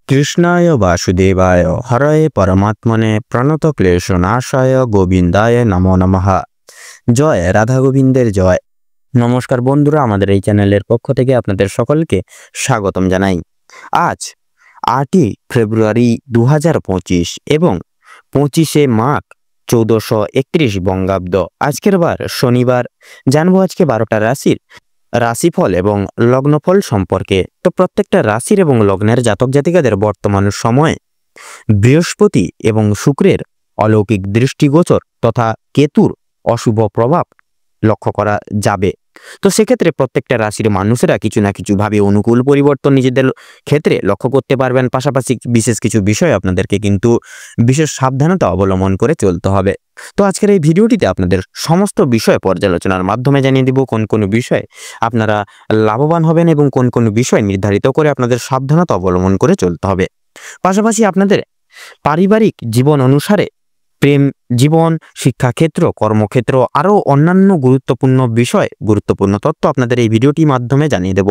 কৃষ্ণায় বাসুদেবায় হরয়ে পরমাত্মনে প্রণতক্লেশনাশায় গোবিন্দায় নমো নমঃ। জয় রাধা গোবিন্দের জয়। নমস্কার বন্ধুরা, আমাদের এই চ্যানেলের পক্ষ থেকে আপনাদের সকলকে স্বাগতম জানাই। আজ 8ই ফেব্রুয়ারি 2025 এবং 25শে মাঘ 1431 বঙ্গাব্দ। আজকের বার শনিবার। জানবো আজকে 12টা রাশির রাশিফল এবং লগ্নফল সম্পর্কে। তো প্রত্যেকটা রাশির এবং লগ্নের জাতক জাতিকাদের বর্তমান সময়ে বৃহস্পতি এবং শুক্রের অলৌকিক দৃষ্টিগোচর তথা কেতুর অশুভ প্রভাব লক্ষ্য করা যাবে। তো সেক্ষেত্রে প্রত্যেকটা রাশির মানুষেরা কিছু না কিছু ভাবে অনুকূল পরিবর্তন নিজেদের ক্ষেত্রে লক্ষ্য করতে পারবেন। পাশাপাশি বিশেষ কিছু বিষয় আপনাদেরকে কিন্তু বিশেষ সাবধানতা অবলম্বন করে চলতে হবে। তো আজকের এই ভিডিওটিতে আপনাদের সমস্ত বিষয় পর্যালোচনার মাধ্যমে জানিয়ে দিব কোন কোন বিষয়ে আপনারা লাভবান হবেন এবং কোন কোন বিষয় নির্ধারিত করে আপনাদের সাবধানতা অবলম্বন করে চলতে হবে। পাশাপাশি আপনাদের পারিবারিক জীবন অনুসারে প্রেম জীবন, শিক্ষাক্ষেত্র, কর্মক্ষেত্র আরও অন্যান্য গুরুত্বপূর্ণ বিষয়, গুরুত্বপূর্ণ তথ্য আপনাদের এই ভিডিওটির মাধ্যমে জানিয়ে দেব।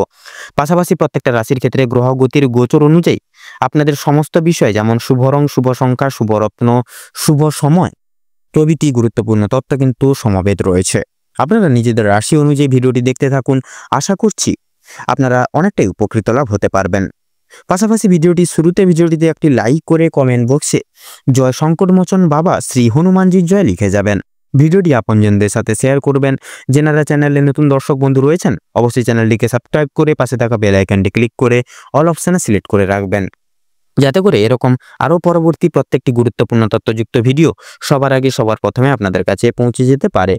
পাশাপাশি প্রত্যেকটা রাশির ক্ষেত্রে গ্রহগতির গোচর অনুযায়ী আপনাদের সমস্ত বিষয় যেমন শুভ রং, শুভ সংখ্যা, শুভ রত্ন, শুভ সময় প্রভৃতি গুরুত্বপূর্ণ তথ্য কিন্তু সমাবেত রয়েছে। আপনারা নিজেদের রাশি অনুযায়ী ভিডিওটি দেখতে থাকুন। আশা করছি আপনারা অনেকটাই উপকৃত লাভ হতে পারবেন। পাশাপাশি ভিডিওটিতে একটি লাইক করে কমেন্ট বক্সে জয় সংকটমোচন বাবা শ্রী হনুমানজির জয় লিখে যাবেন। ভিডিওটি আপনজনদের সাথে শেয়ার করবেন। যারা চ্যানেলে নতুন দর্শক বন্ধু রয়েছেন অবশ্যই চ্যানেলটিকে সাবস্ক্রাইব করে পাশে থাকা বেল আইকনটি ক্লিক করে অল অপশানে সিলেক্ট করে রাখবেন, যাতে করে এরকম আরও পরবর্তী প্রত্যেকটি গুরুত্বপূর্ণ তথ্যযুক্ত ভিডিও সবার আগে সবার প্রথমে আপনাদের কাছে পৌঁছে যেতে পারে।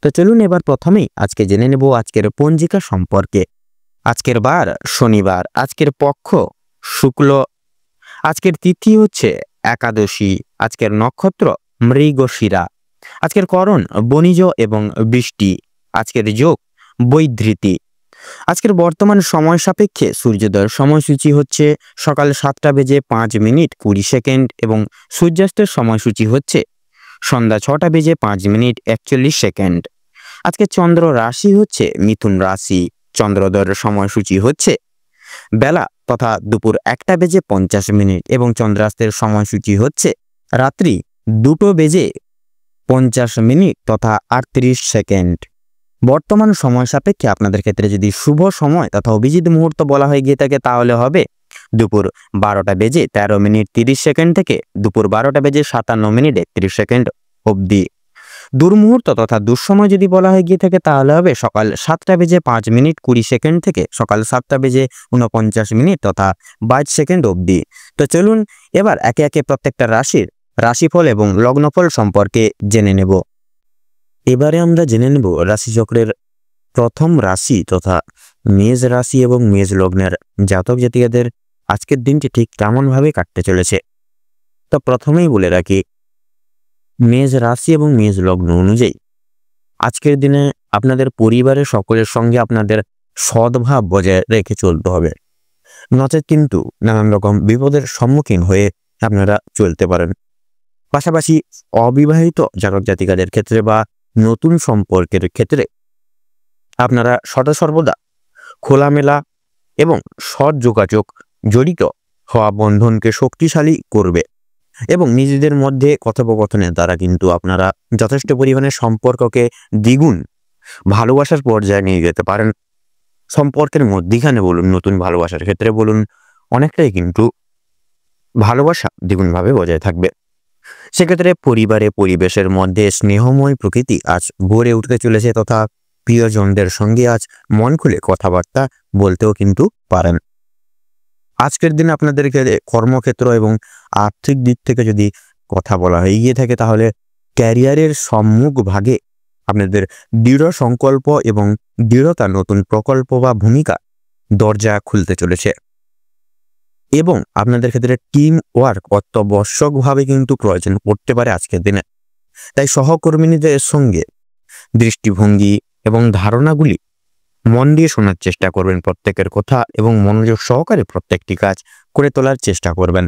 তো চলুন এবার প্রথমেই আজকে জেনে নেব আজকের পঞ্জিকা সম্পর্কে। আজকের বার শনিবার, আজকের পক্ষ শুক্ল, আজকের তিথি হচ্ছে একাদশী, আজকের নক্ষত্র মৃগশিরা, আজকের করণ বণিজ এবং বৃষ্টি, আজকের যোগ বৈধৃতি। আজকের বর্তমান সময় সাপেক্ষে সূর্যোদয়ের সময়সূচি হচ্ছে সকাল 7:05:20 এবং সূর্যাস্তের সময়সূচি হচ্ছে সন্ধ্যা 6:05:41। আজকে চন্দ্র রাশি হচ্ছে মিথুন রাশি। চন্দ্রোদয়ের সময়সূচি হচ্ছে বেলা তথা দুপুর 1:50 এবং চন্দ্রাস্তের সময়সূচি হচ্ছে রাত্রি 2:50 তথা 38। বর্তমান সময় সাপেক্ষে আপনাদের ক্ষেত্রে যদি শুভ সময় তথা অভিজিৎ মুহূর্ত বলা হয়ে গিয়ে থাকে তাহলে হবে দুপুর 12:13:30 থেকে দুপুর 12:57:31 অবধি। দুর্মুহূর্ত তথা দুঃসময় যদি বলা হয়ে গিয়ে থাকে তাহলে হবে সকাল 7:05:20 থেকে সকাল 7:49 তথা 22 অবধি। তো চলুন এবার একে একে প্রত্যেকটা রাশির রাশিফল এবং লগ্নফল সম্পর্কে জেনে নেব। এবারে আমরা জেনে নেব রাশিচক্রের প্রথম রাশি তথা মেষ রাশি এবং মেষ লগ্নের জাতক জাতিকাদের আজকের দিনটি ঠিক কেমনভাবে কাটতে চলেছে। তো প্রথমেই বলে রাখি, মেষ রাশি এবং মেষ লগ্ন অনুযায়ী আজকের দিনে আপনাদের পরিবারের সকলের সঙ্গে আপনাদের সদ্ভাব বজায় রেখে চলতে হবে, নচেত কিন্তু নানান রকম বিপদের সম্মুখীন হয়ে আপনারা চলতে পারেন। পাশাপাশি অবিবাহিত জাতক জাতিকাদের ক্ষেত্রে বা নতুন সম্পর্কের ক্ষেত্রে আপনারা সদা সর্বদা খোলামেলা এবং সৎ যোগাযোগ জড়িত হওয়া বন্ধনকে শক্তিশালী করবে এবং নিজেদের মধ্যে কথোপকথনের দ্বারা কিন্তু আপনারা যথেষ্ট পরিমাণে সম্পর্ককে দ্বিগুণ ভালোবাসার পর্যায়ে নিয়ে যেতে পারেন। সম্পর্কের মধ্যিখানে বলুন, নতুন ভালোবাসার ক্ষেত্রে বলুন, অনেকটাই কিন্তু ভালোবাসা দ্বিগুণভাবে বজায় থাকবে। সেক্ষেত্রে পরিবেশের মধ্যে স্নেহময় প্রকৃতি আজ গড়ে উঠতে চলেছে তথা প্রিয়জনদের সঙ্গে আজ মন খুলে কথাবার্তা বলতেও কিন্তু পারেন। আজকের দিন আপনাদেরকে কর্মক্ষেত্র এবং আর্থিক দিক থেকে যদি কথা বলা হয়ে গিয়ে থাকে তাহলে ক্যারিয়ারের সম্মুখ ভাগে আপনাদের দৃঢ় সংকল্প এবং দৃঢ়তা নতুন প্রকল্প বা ভূমিকা দরজা খুলতে চলেছে এবং আপনাদের ক্ষেত্রে টিম ওয়ার্ক অত্যাবশ্যকভাবে কিন্তু প্রয়োজন পড়তে পারে আজকের দিনে। তাই সহকর্মীদের সঙ্গে দৃষ্টিভঙ্গি এবং ধারণাগুলি মন দিয়ে শোনার চেষ্টা করবেন প্রত্যেকের কথা এবং মনোযোগ সহকারে প্রত্যেকটি কাজ করে তোলার চেষ্টা করবেন।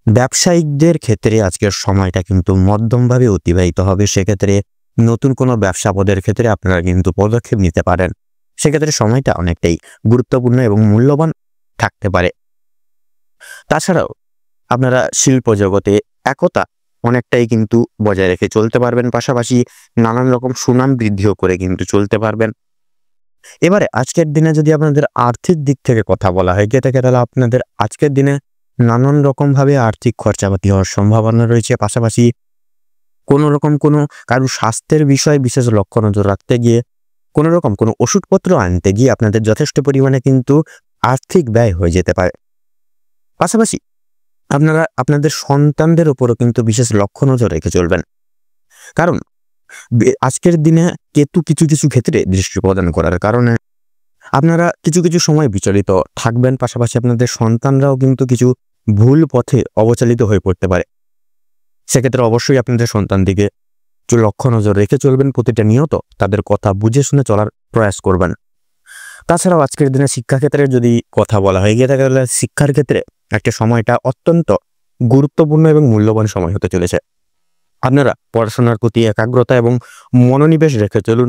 ব্যবসায়িকদের ক্ষেত্রে আজকের সময়টা কিন্তু মধ্যমভাবে অতিবাহিত হবে। সেক্ষেত্রে নতুন কোনো ব্যবসা পদের ক্ষেত্রে আপনারা কিন্তু পদক্ষেপ নিতে পারেন। সেক্ষেত্রে সময়টা অনেকটাই গুরুত্বপূর্ণ এবং মূল্যবান থাকতে পারে। তাছাড়াও আপনারা শিল্প জগতে একতা অনেকটাই কিন্তু বজায় রেখে চলতে পারবেন, পাশাপাশি নানান রকম সুনাম বৃদ্ধিও করে কিন্তু চলতে পারবেন। এবারে আজকের দিনে যদি আপনাদের আর্থিক দিক থেকে কথা বলা হয় গিয়ে থাকে, তাহলে আপনাদের আজকের দিনে নানান রকমভাবে আর্থিক খরচাপাতি হওয়ার সম্ভাবনা রয়েছে। পাশাপাশি কোনো রকম কোনো কারো স্বাস্থ্যের বিষয়ে বিশেষ লক্ষ্য নজর রাখতে গিয়ে, কোনো রকম কোনো ওষুধপত্র আনতে গিয়ে আপনাদের যথেষ্ট পরিমাণে কিন্তু আর্থিক ব্যয় হয়ে যেতে পারে। পাশাপাশি আপনারা আপনাদের সন্তানদের উপরও কিন্তু বিশেষ লক্ষ্য নজর রেখে চলবেন, কারণ আজকের দিনে কেতু কিছু কিছু ক্ষেত্রে দৃষ্টি প্রদান করার কারণে আপনারা কিছু কিছু সময় বিচলিত থাকবেন। পাশাপাশি আপনাদের সন্তানরাও কিন্তু কিছু ভুল পথে অবচালিত হয়ে পড়তে পারে। সেক্ষেত্রে অবশ্যই আপনাদের সন্তান দিকে একটু লক্ষ্য নজর রেখে চলবেন, প্রতিটা নিয়ত তাদের কথা বুঝে শুনে চলার প্রয়াস করবেন। তাছাড়াও আজকের দিনে শিক্ষাক্ষেত্রে যদি কথা বলা হয়ে গিয়ে থাকে, তাহলে শিক্ষার ক্ষেত্রে একটা সময়টা অত্যন্ত গুরুত্বপূর্ণ এবং মূল্যবান সময় হতে চলেছে। আপনারা পড়াশোনার প্রতি একাগ্রতা এবং মনোনিবেশ রেখে চলুন,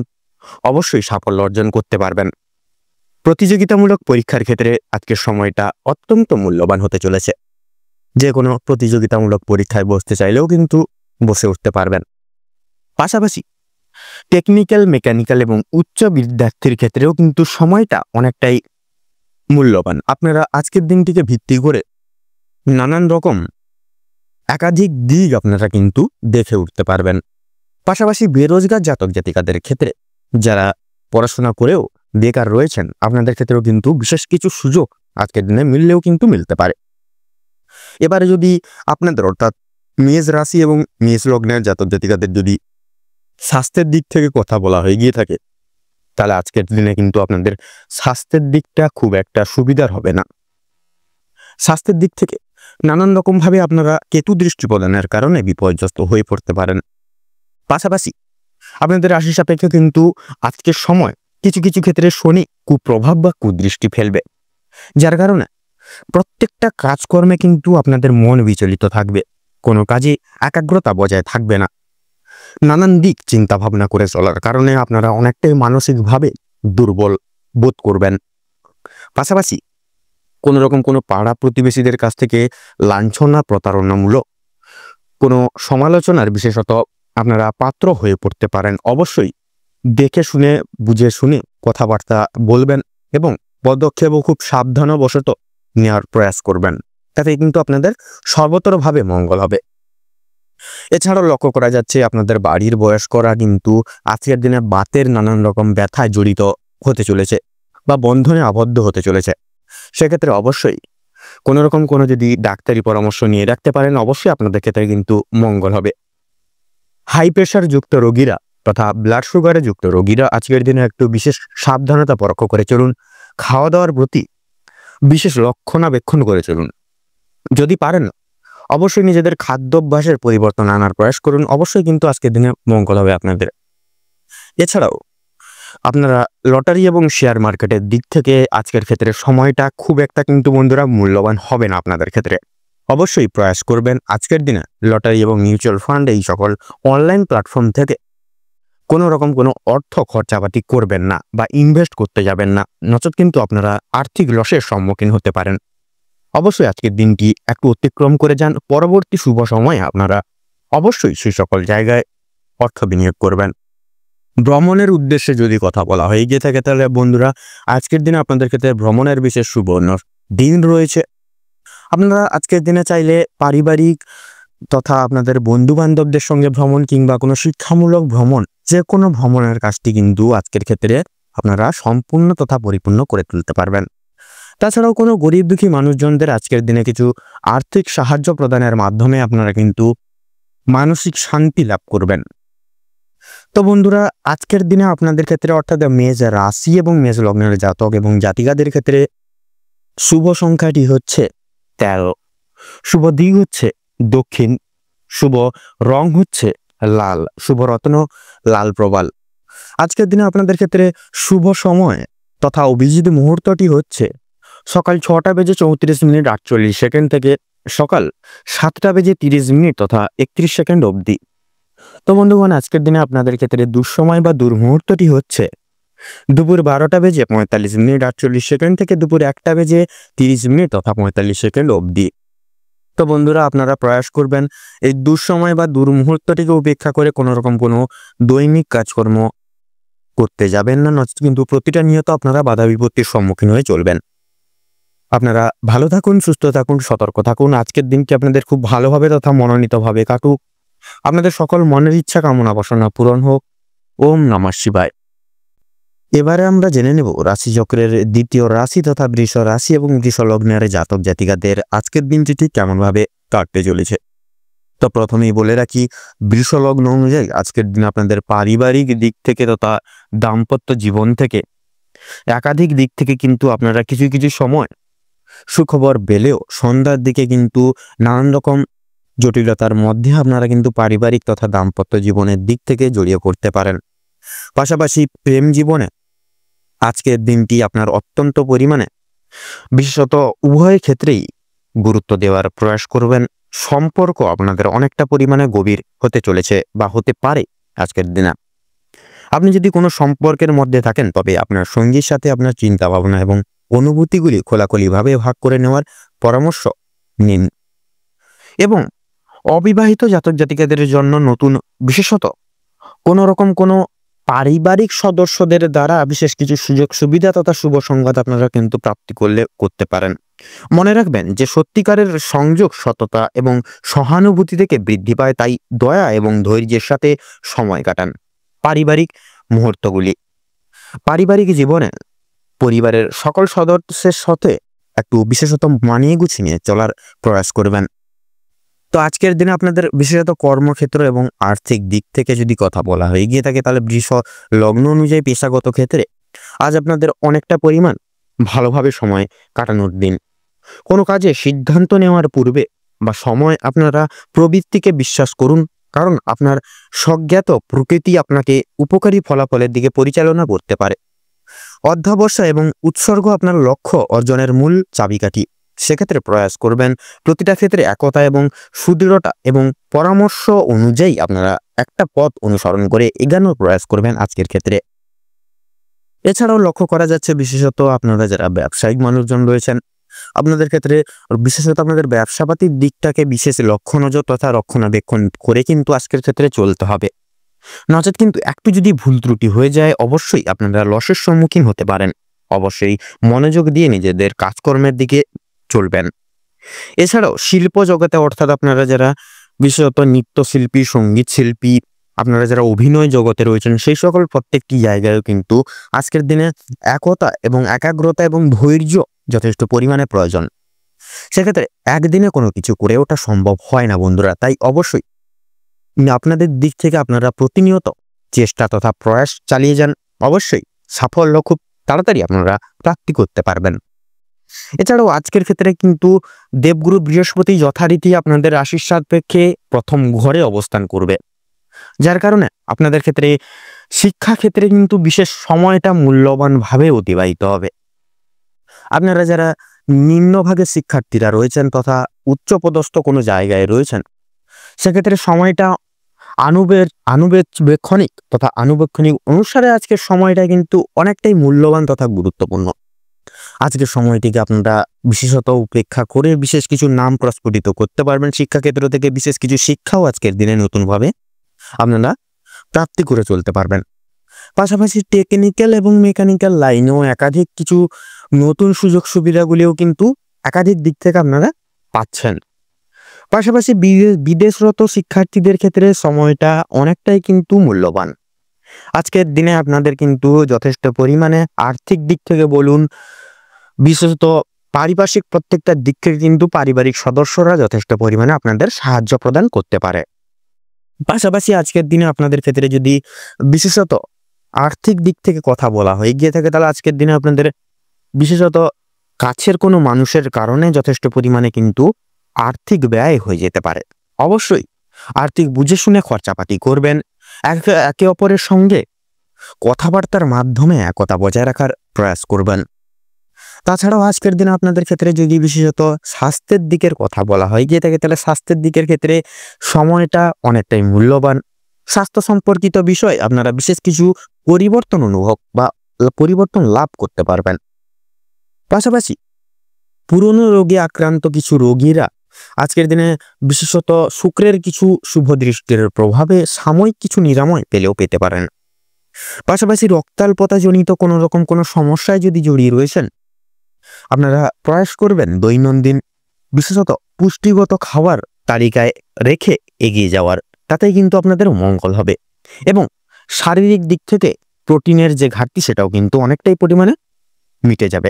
অবশ্যই সাফল্য অর্জন করতে পারবেন। প্রতিযোগিতামূলক পরীক্ষার ক্ষেত্রে আজকের সময়টা অত্যন্ত মূল্যবান হতে চলেছে। যে কোনো প্রতিযোগিতামূলক পরীক্ষায় বসতে চাইলেও কিন্তু বসে উঠতে পারবেন। পাশাপাশি টেকনিক্যাল, মেকানিক্যাল এবং উচ্চ বিদ্যার্থীর ক্ষেত্রেও কিন্তু সময়টা অনেকটাই মূল্যবান। আপনারা আজকের দিনটিকে ভিত্তি করে নানান রকম একাধিক দিক আপনারা কিন্তু দেখে উঠতে পারবেন। পাশাপাশি বেরোজগার জাতক জাতিকাদের ক্ষেত্রে যারা পড়াশোনা করেও বেকার রয়েছেন, আপনাদের ক্ষেত্রেও কিন্তু বিশেষ কিছু সুযোগ আজকের দিনে মিললেও কিন্তু মিলতে পারে। এবারে যদি আপনাদের অর্থাৎ মেষ রাশি এবং মেষ লগ্নের জাতক জাতিকাদের যদি স্বাস্থ্যের দিক থেকে কথা বলা হয়ে গিয়ে থাকে, তাহলে আজকের দিনে কিন্তু আপনাদের স্বাস্থ্যের দিকটা খুব একটা সুবিধার হবে না। স্বাস্থ্যের দিক থেকে নানান রকমভাবে আপনারা কেতু দৃষ্টি প্রদানের কারণে বিপর্যস্ত হয়ে পড়তে পারেন। পাশাপাশি আপনাদের রাশি সাপেক্ষে কিন্তু আজকের সময় কিছু কিছু ক্ষেত্রে শনি কুপ্রভাব বা কুদৃষ্টি ফেলবে, যার কারণে প্রত্যেকটা কাজকর্মে কিন্তু আপনাদের মন বিচলিত থাকবে, কোনো কাজে একাগ্রতা বজায় থাকবে না। নানান দিক চিন্তা ভাবনা করে চলার কারণে আপনারা অনেকটাই মানসিকভাবে দুর্বল বোধ করবেন। পাশাপাশি কোনো রকম কোনো পাড়া প্রতিবেশীদের কাছ থেকে লাঞ্ছনা, প্রতারণামূলক কোনো সমালোচনার বিশেষত আপনারা পাত্র হয়ে পড়তে পারেন। অবশ্যই দেখে শুনে বুঝে শুনে কথাবার্তা বলবেন এবং পদক্ষেপও খুব সাবধানবশত নেওয়ার প্রয়াস করবেন, তাতে কিন্তু আপনাদের সর্বতরভাবে মঙ্গল হবে। এছাড়াও লক্ষ্য করা যাচ্ছে আপনাদের বাড়ির বয়স্করা কিন্তু আজকের দিনে বাতের নানান রকম ব্যথায় জড়িত হতে চলেছে বা বন্ধনে আবদ্ধ হতে চলেছে। সেক্ষেত্রে অবশ্যই কোনো রকম কোনো যদি ডাক্তারি পরামর্শ নিয়ে রাখতে পারেন, অবশ্যই আপনাদের ক্ষেত্রে কিন্তু মঙ্গল হবে। হাই প্রেশার যুক্ত রোগীরা তথা ব্লাড সুগারে যুক্ত রোগীরা আজকের দিনে একটু বিশেষ সাবধানতা পরখ করে চলুন। খাওয়া দাওয়ার প্রতি বিশেষ রক্ষণাবেক্ষণ করে চলুন। যদি পারেন অবশ্যই নিজেদের খাদ্যাভ্যাসের পরিবর্তন আনার প্রয়াস করুন, অবশ্যই কিন্তু আজকের দিনে মঙ্গল হবে আপনাদের। এছাড়াও আপনারা লটারি এবং শেয়ার মার্কেটের দিক থেকে আজকের ক্ষেত্রে সময়টা খুব একটা কিন্তু বন্ধুরা মূল্যবান হবে না আপনাদের ক্ষেত্রে। অবশ্যই প্রয়াস করবেন আজকের দিনে লটারি এবং মিউচুয়াল ফান্ড এই সকল অনলাইন প্ল্যাটফর্ম থেকে কোনো রকম কোনো অর্থ খরচাপাতি করবেন না বা ইনভেস্ট করতে যাবেন না, নচেত কিন্তু আপনারা আর্থিক লসের সম্মুখীন হতে পারেন। অবশ্যই আজকের দিনটি একটু অতিক্রম করে যান, পরবর্তী শুভ সময়ে আপনারা অবশ্যই সেই সকল জায়গায় অর্থ বিনিয়োগ করবেন। ভ্রমণের উদ্দেশ্যে যদি কথা বলা হয়ে গিয়ে থাকে, তাহলে বন্ধুরা আজকের দিনে আপনাদের ক্ষেত্রে ভ্রমণের বিশেষ শুভ দিন রয়েছে। আপনারা আজকের দিনে চাইলে পারিবারিক তথা আপনাদের বন্ধু বান্ধবদের সঙ্গে ভ্রমণ কিংবা কোনো শিক্ষামূলক ভ্রমণ, যে কোনো ভ্রমণের কাজটি কিন্তু আজকের ক্ষেত্রে আপনারা সম্পূর্ণ তথা পরিপূর্ণ করে তুলতে পারবেন। তাছাড়াও কোনো গরিব দুঃখী মানুষজনদের আজকের দিনে কিছু আর্থিক সাহায্য প্রদানের মাধ্যমে আপনারা কিন্তু মানসিক শান্তি লাভ করবেন। তো বন্ধুরা আজকের দিনে আপনাদের ক্ষেত্রে অর্থাৎ মেষ রাশি এবং মেষ লগ্নের জাতক এবং জাতিকাদের ক্ষেত্রে শুভ সংখ্যাটি হচ্ছে 13, শুভ দিক হচ্ছে দক্ষিণ, শুভ রং হচ্ছে লাল, শুভ রত্ন লাল প্রবাল। আজকের দিনে আপনাদের ক্ষেত্রে শুভ সময় তথা অভিজিৎ মুহূর্তটি হচ্ছে সকাল 6:34 থেকে সকাল 7:30 তথা 31 অবধি। তো বন্ধুগণ আজকের দিনে আপনাদের ক্ষেত্রে দুঃসময় বা দুর্মুহূর্তটি হচ্ছে দুপুর 12:45 থেকে দুপুর 1:30 তথা 45 অবধি। তো বন্ধুরা, আপনারা প্রয়াস করবেন এই দুঃসময় বা দুর্মুহূর্তটিকে উপেক্ষা করে কোনো রকম কোনো দৈনিক কাজকর্ম করতে যাবেন না, নচেত কিন্তু প্রতিটা নিয়ত আপনারা বাধা বিপত্তির সম্মুখীন হয়ে চলবেন। আপনারা ভালো থাকুন, সুস্থ থাকুন, সতর্ক থাকুন। আজকের দিনটি আপনাদের খুব ভালোভাবে তথা মনোনীতভাবে কাটুক। আপনাদের সকল মনের ইচ্ছা কামনা বাসনা পূরণ হোক। ওম নমঃ শিবায়। এবারে আমরা জেনে নেব রাশিচক্রের দ্বিতীয় রাশি তথা বৃষ রাশি এবং বৃষ লগ্নের জাতক জাতিকাদের আজকের দিনটি ঠিক কেমনভাবে কাটতে চলেছে। তো প্রথমেই বলে রাখি, বৃষ লগ্ন অনুযায়ী আজকের দিন আপনাদের পারিবারিক দিক থেকে তথা দাম্পত্য জীবন থেকে একাধিক দিক থেকে কিন্তু আপনারা কিছু কিছু সময় সুখবর পেলেও সন্ধ্যার দিকে কিন্তু নানান রকম জটিলতার মধ্যে আপনারা কিন্তু পারিবারিক তথা দাম্পত্য জীবনের দিক থেকে জড়িয়ে পড়তে পারেন। পাশাপাশি প্রেম জীবনে আজকের দিনটি আপনার অত্যন্ত পরিমাণে বিশেষত উভয় ক্ষেত্রেই গুরুত্ব দেওয়ার প্রয়াস করবেন। সম্পর্ক আপনাদের অনেকটা পরিমাণে গভীর হতে চলেছে বা হতে পারে আজকের দিনে। আপনি যদি কোনো সম্পর্কের মধ্যে থাকেন, তবে আপনার সঙ্গীর সাথে আপনার চিন্তা ভাবনা এবং অনুভূতিগুলি খোলাখুলিভাবে ভাগ করে নেওয়ার পরামর্শ নিন। এবং অবিবাহিত জাতক জাতিকাদের জন্য নতুন বিশেষত কোনো রকম কোনো পারিবারিক সদস্যদের দ্বারা বিশেষ কিছু সুযোগ সুবিধা তথা শুভ সংবাদ আপনারা কিন্তু প্রাপ্তি করতে পারেন। মনে রাখবেন যে সত্যিকারের সংযোগ সততা এবং সহানুভূতি থেকে বৃদ্ধি পায়, তাই দয়া এবং ধৈর্যের সাথে সময় কাটান। পারিবারিক মুহূর্তগুলি পারিবারিক জীবনে পরিবারের সকল সদস্যের সাথে একটু বিশেষত মানিয়ে গুছিয়ে নিয়ে চলার প্রয়াস করবেন। তো আজকের দিনে আপনাদের বিশেষত কর্মক্ষেত্র এবং আর্থিক দিক থেকে যদি কথা বলা হয়ে গিয়ে থাকে, তাহলে বৃষ লগ্ন অনুযায়ী পেশাগত ক্ষেত্রে আজ আপনাদের অনেকটা পরিমাণ ভালোভাবে সময় কাটানোর দিন। কোনো কাজে সিদ্ধান্ত নেওয়ার পূর্বে বা সময় আপনারা প্রবৃত্তিকে বিশ্বাস করুন, কারণ আপনার স্বজ্ঞাত প্রকৃতি আপনাকে উপকারী ফলাফলের দিকে পরিচালনা করতে পারে। অধ্যবসায় এবং উৎসর্গ আপনার লক্ষ্য অর্জনের মূল চাবিকাঠি। সেক্ষেত্রে প্রয়াস করবেন প্রতিটা ক্ষেত্রে একতা এবং সুদৃঢ়তা এবং পরামর্শ অনুযায়ী আপনারা একটা পথ অনুসরণ করে এগানোর প্রয়াস করবেন আজকের ক্ষেত্রে। এছাড়াও লক্ষ্য করা যাচ্ছে বিশেষত আপনারা যারা ব্যবসায়িক মানুষজন রয়েছেন, আপনাদের ক্ষেত্রে বিশেষত আপনাদের ব্যবসাপাতির দিকটাকে বিশেষ লক্ষ্য নজর তথা রক্ষণাবেক্ষণ করে কিন্তু আজকের ক্ষেত্রে চলতে হবে, নচেত কিন্তু একটু যদি ভুল ত্রুটি হয়ে যায় অবশ্যই আপনারা লসের সম্মুখীন হতে পারেন। অবশ্যই মনোযোগ দিয়ে নিজেদের কাজকর্মের দিকে চলবেন। এছাড়াও শিল্প জগতে অর্থাৎ আপনারা যারা বিশেষত নৃত্যশিল্পী, সঙ্গীত শিল্পী, আপনারা যারা অভিনয় জগতে রয়েছেন, সেই সকল প্রত্যেকটি জায়গায়ও কিন্তু আজকের দিনে একতা এবং একাগ্রতা এবং ধৈর্য যথেষ্ট পরিমাণে প্রয়োজন। সেক্ষেত্রে একদিনে কোনো কিছু করে ওঠা সম্ভব হয় না বন্ধুরা, তাই অবশ্যই আপনাদের দিক থেকে আপনারা প্রতিনিয়ত চেষ্টা তথা প্রয়াস চালিয়ে যান। অবশ্যই সাফল্য খুব তাড়াতাড়ি আপনারা প্রাপ্তি করতে পারবেন। এছাড়াও আজকের ক্ষেত্রে কিন্তু দেবগুরু বৃহস্পতি যথারীতি আপনাদের রাশির সাপেক্ষে প্রথম ঘরে অবস্থান করবে, যার কারণে আপনাদের ক্ষেত্রে শিক্ষা ক্ষেত্রে কিন্তু বিশেষ সময়টা মূল্যবানভাবে অতিবাহিত হবে। আপনারা যারা নিম্নভাগের শিক্ষার্থীরা রয়েছেন তথা উচ্চপদস্থ কোনো জায়গায় রয়েছেন, সেক্ষেত্রে সময়টা আনুবেক্ষণিক তথা আনুবেক্ষণিক অনুসারে আজকের সময়টা কিন্তু অনেকটাই মূল্যবান তথা গুরুত্বপূর্ণ। আজকের সময়টিকে আপনারা বিশেষত উপেক্ষা করে বিশেষ কিছু নাম প্রস্ফুটিত করতে পারবেন। শিক্ষাক্ষেত্র থেকে বিশেষ কিছু শিক্ষাও আজকের দিনে নতুনভাবে আপনারা প্রাপ্তি করে চলতে পারবেন। পাশাপাশি টেকনিক্যাল এবং মেকানিক্যাল লাইনেও একাধিক কিছু নতুন সুযোগ সুবিধাগুলিও কিন্তু একাধিক দিক থেকে আপনারা পাচ্ছেন। পাশাপাশি বিদেশরত শিক্ষার্থীদের ক্ষেত্রে সময়টা অনেকটাই কিন্তু মূল্যবান। আজকের দিনে আপনাদের কিন্তু যথেষ্ট পরিমাণে আর্থিক দিক থেকে বলুন, বিশেষত পারিপার্শ্বিক প্রত্যেকটা দিক থেকে কিন্তু পারিবারিক সদস্যরা যথেষ্ট পরিমাণে আপনাদের সাহায্য প্রদান করতে পারে। পাশাপাশি আজকের দিনে আপনাদের ক্ষেত্রে যদি বিশেষত আর্থিক দিক থেকে কথা বলা হয়ে গিয়ে থাকে, তাহলে আজকের দিনে আপনাদের বিশেষত কাছের কোনো মানুষের কারণে যথেষ্ট পরিমাণে কিন্তু আর্থিক ব্যয় হয়ে যেতে পারে। অবশ্যই আর্থিক বুঝে শুনে খরচাপাতি করবেন। একে অপরের সঙ্গে কথাবার্তার মাধ্যমে একতা বজায় রাখার প্রয়াস করবেন। তাছাড়াও আজকের দিনে আপনাদের ক্ষেত্রে যদি বিশেষত স্বাস্থ্যের দিকের কথা বলা হয় গিয়ে থাকে, তাহলে স্বাস্থ্যের দিকের ক্ষেত্রে সময়টা অনেকটাই মূল্যবান। স্বাস্থ্য সম্পর্কিত বিষয় আপনারা বিশেষ কিছু পরিবর্তন অনুভব বা পরিবর্তন লাভ করতে পারবেন। পাশাপাশি পুরনো রোগে আক্রান্ত কিছু রোগীরা আজকের দিনে বিশেষত শুক্রের কিছু শুভ দৃষ্টির প্রভাবে সাময়িক কিছু নিরাময় পেলেও পেতে পারেন। পাশাপাশি রক্তাল্পতা জনিত কোনো সমস্যায় যদি জড়িয়ে রয়েছেন, আপনারা প্রয়াস করবেন দৈনন্দিন বিশেষত পুষ্টিগত খাবার তালিকায় রেখে এগিয়ে যাওয়ার, তাতেই কিন্তু আপনাদের মঙ্গল হবে এবং শারীরিক দিক থেকে প্রোটিনের যে ঘাটতি সেটাও কিন্তু অনেকটাই পরিমাণে মিটে যাবে।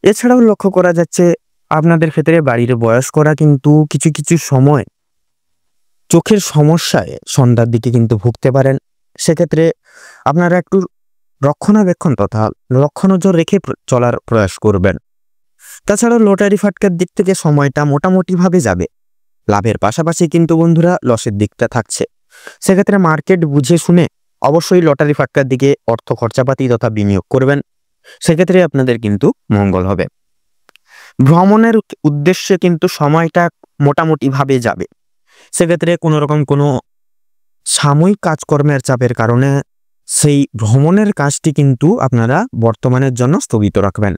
এছাড়াও লক্ষ্য করা যাচ্ছে আপনাদের ক্ষেত্রে বাড়ির বয়স্করা কিন্তু কিছু কিছু সময় চোখের সমস্যায় সন্ধ্যার দিকে কিন্তু ভুগতে পারেন। সেক্ষেত্রে আপনারা একটু রক্ষণাবেক্ষণ তথা লক্ষ্য নজর রেখে চলার প্রয়াস করবেন। তাছাড়াও লটারি ফাটকার দিক থেকে সময়টা মোটামুটিভাবে যাবে। লাভের পাশাপাশি কিন্তু বন্ধুরা লসের দিকটা থাকছে। সেক্ষেত্রে মার্কেট বুঝে শুনে অবশ্যই লটারি ফাটকার দিকে অর্থ খরচাপাতি তথা বিনিয়োগ করবেন। সেক্ষেত্রে আপনাদের কিন্তু মঙ্গল হবে। ভ্রমণের উদ্দেশ্যে কিন্তু সময়টা মোটামুটিভাবে যাবে। সেক্ষেত্রে কোনো সাময়িক কাজকর্মের চাপের কারণে সেই ভ্রমণের কাজটি কিন্তু আপনারা বর্তমানের জন্য স্থগিত রাখবেন।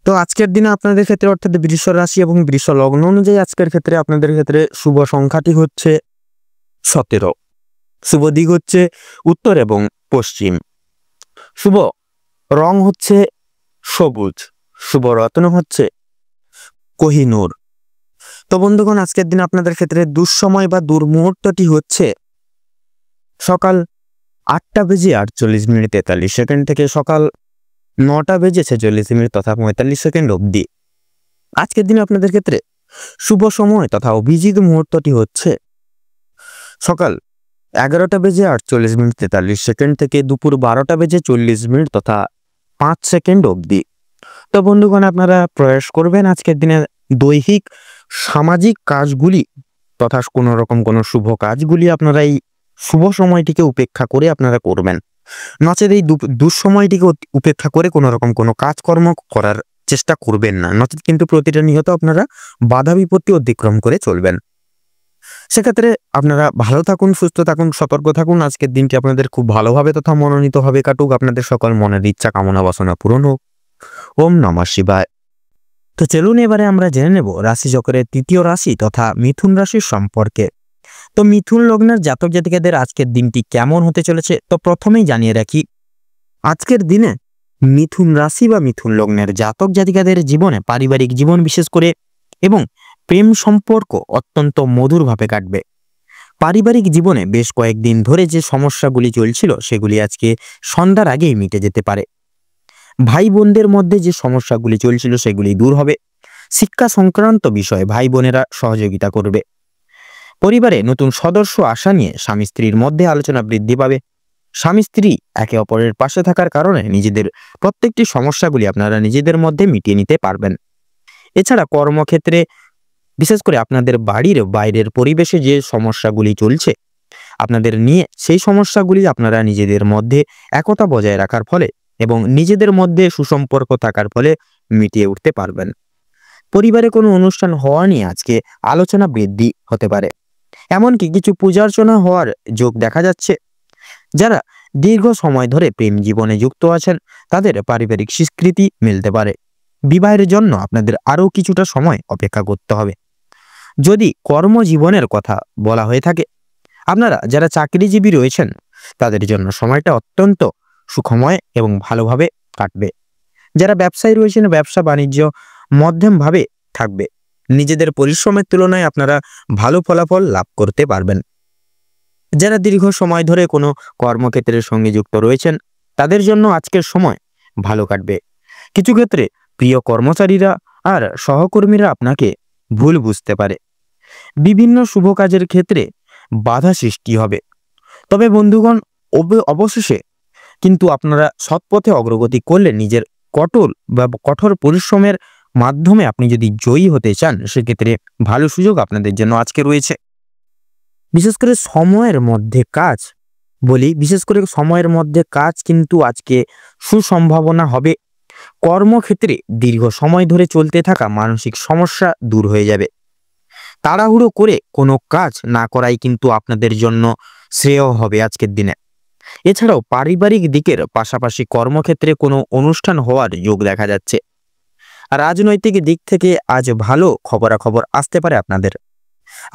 তো আজকের দিনে আপনাদের ক্ষেত্রে অর্থাৎ বৃষ রাশি এবং বৃষ লগ্ন অনুযায়ী আজকের ক্ষেত্রে আপনাদের ক্ষেত্রে শুভ সংখ্যাটি হচ্ছে 17। শুভ দিক হচ্ছে উত্তর এবং পশ্চিম। শুভ রং হচ্ছে সবুজ। শুভ রত্ন হচ্ছে কোহিনূর। তো বন্ধুগণ, আজকের দিনে আপনাদের ক্ষেত্রে দুঃসময় বা দুর্মুহূর্তটি হচ্ছে সকাল 8:48:43 থেকে সকাল 9:46 তথা 45 অবধি। আজকের দিনে আপনাদের ক্ষেত্রে শুভ সময় তথা অভিজিৎ মুহূর্তটি হচ্ছে সকাল 11:48:43 থেকে দুপুর 12:40 তথা 5 সেকেন্ড অবধি। তো বন্ধুগণ, আপনারা প্রয়াস করবেন আজকের দিনে দৈহিক সামাজিক কাজগুলি তথা কোনো শুভ কাজগুলি আপনারা এই শুভ সময়টিকে উপেক্ষা করে আপনারা করবেন। নচেত এই দুঃসময়টিকে উপেক্ষা করে কোনো কাজকর্ম করার চেষ্টা করবেন না। নচেত কিন্তু প্রতিটা নিহত আপনারা বাধা বিপত্তি অতিক্রম করে চলবেন। সেক্ষেত্রে আপনারা ভালো থাকুন, সুস্থ থাকুন, সতর্ক থাকুন। আজকের দিনটি আপনাদের খুব ভালোভাবে তথা মনোনীতভাবে কাটুক। আপনাদের সকল মনের ইচ্ছা কামনা বাসনা পূরণ হোক। ওম নমঃ শিবায়। তো চলুন এবারে আমরা জেনে নেব রাশিচক্রের তৃতীয় রাশি তথা মিথুন রাশির সম্পর্কে। তো মিথুন লগ্নের জাতক জাতিকাদের আজকের দিনটি কেমন হতে চলেছে, তো প্রথমেই জানিয়ে রাখি আজকের দিনে মিথুন রাশি বা মিথুন লগ্নের জাতক জাতিকাদের জীবনে পারিবারিক জীবন বিশেষ করে এবং প্রেম সম্পর্ক অত্যন্ত মধুরভাবে কাটবে। পারিবারিক জীবনে বেশ কয়েকদিন ধরে যে সমস্যাগুলি চলছিল সেগুলি আজকে সন্ধ্যার আগেই মিটে যেতে পারে। ভাই বোনদের মধ্যে যে সমস্যাগুলি চলছিল সেগুলি দূর হবে। শিক্ষা সংক্রান্ত বিষয়ে ভাই বোনেরা সহযোগিতা করবে। পরিবারে নতুন সদস্য আসা নিয়ে স্বামী স্ত্রীর মধ্যে আলোচনা বৃদ্ধি পাবে। স্বামী স্ত্রী একে অপরের পাশে থাকার কারণে নিজেদের প্রত্যেকটি সমস্যাগুলি আপনারা নিজেদের মধ্যে মিটিয়ে নিতে পারবেন। এছাড়া কর্মক্ষেত্রে বিশেষ করে আপনাদের বাড়ির বাইরের পরিবেশে যে সমস্যাগুলি চলছে আপনাদের নিয়ে, সেই সমস্যাগুলি আপনারা নিজেদের মধ্যে একতা বজায় রাখার ফলে এবং নিজেদের মধ্যে সুসম্পর্ক থাকার ফলে মিটিয়ে উঠতে পারবেন। পরিবারে কোনো অনুষ্ঠান হওয়া নিয়ে আজকে আলোচনা বৃদ্ধি হতে পারে। এমনকি কিছু পূজার্চনা হওয়ার যোগ দেখা যাচ্ছে। যারা দীর্ঘ সময় ধরে প্রেম জীবনে যুক্ত আছেন তাদের পারিবারিক স্বীকৃতি মিলতে পারে। বিবাহের জন্য আপনাদের আরও কিছুটা সময় অপেক্ষা করতে হবে। যদি কর্মজীবনের কথা বলা হয়ে থাকে, আপনারা যারা চাকরিজীবী রয়েছেন তাদের জন্য সময়টা অত্যন্ত সুখময় এবং ভালোভাবে কাটবে। যারা ব্যবসায়ী রয়েছেন ব্যবসা বাণিজ্য মধ্যমভাবে থাকবে। নিজেদের পরিশ্রমের তুলনায় আপনারা ভালো ফলাফল লাভ করতে পারবেন। যারা দীর্ঘ সময় ধরে কোনো কর্মক্ষেত্রের সঙ্গে যুক্ত রয়েছেন তাদের জন্য আজকের সময় ভালো কাটবে। কিছু ক্ষেত্রে প্রিয় কর্মচারীরা আর সহকর্মীরা আপনাকে ভুল বুঝতে পারে। বিভিন্ন শুভ কাজের ক্ষেত্রে বাধা সৃষ্টি হবে। তবে বন্ধুগণ, অবশেষে কিন্তু আপনারা সৎপথে অগ্রগতি করলে নিজের কঠোর পরিশ্রমের মাধ্যমে আপনি যদি জয়ী হতে চান সেক্ষেত্রে ভালো সুযোগ আপনাদের জন্য আজকে রয়েছে। বিশেষ করে সময়ের মধ্যে কাজ কিন্তু আজকে সুসম্ভাবনা হবে। কর্মক্ষেত্রে দীর্ঘ সময় ধরে চলতে থাকা মানসিক সমস্যা দূর হয়ে যাবে। তাড়াহুড়ো করে কোনো কাজ না করাই কিন্তু আপনাদের জন্য শ্রেয় হবে আজকের দিনে। এছাড়াও পারিবারিক দিকের পাশাপাশি কর্মক্ষেত্রে কোনো অনুষ্ঠান হওয়ার যোগ দেখা যাচ্ছে। রাজনৈতিক দিক থেকে আজ ভালো খবরাখবর আসতে পারে আপনাদের।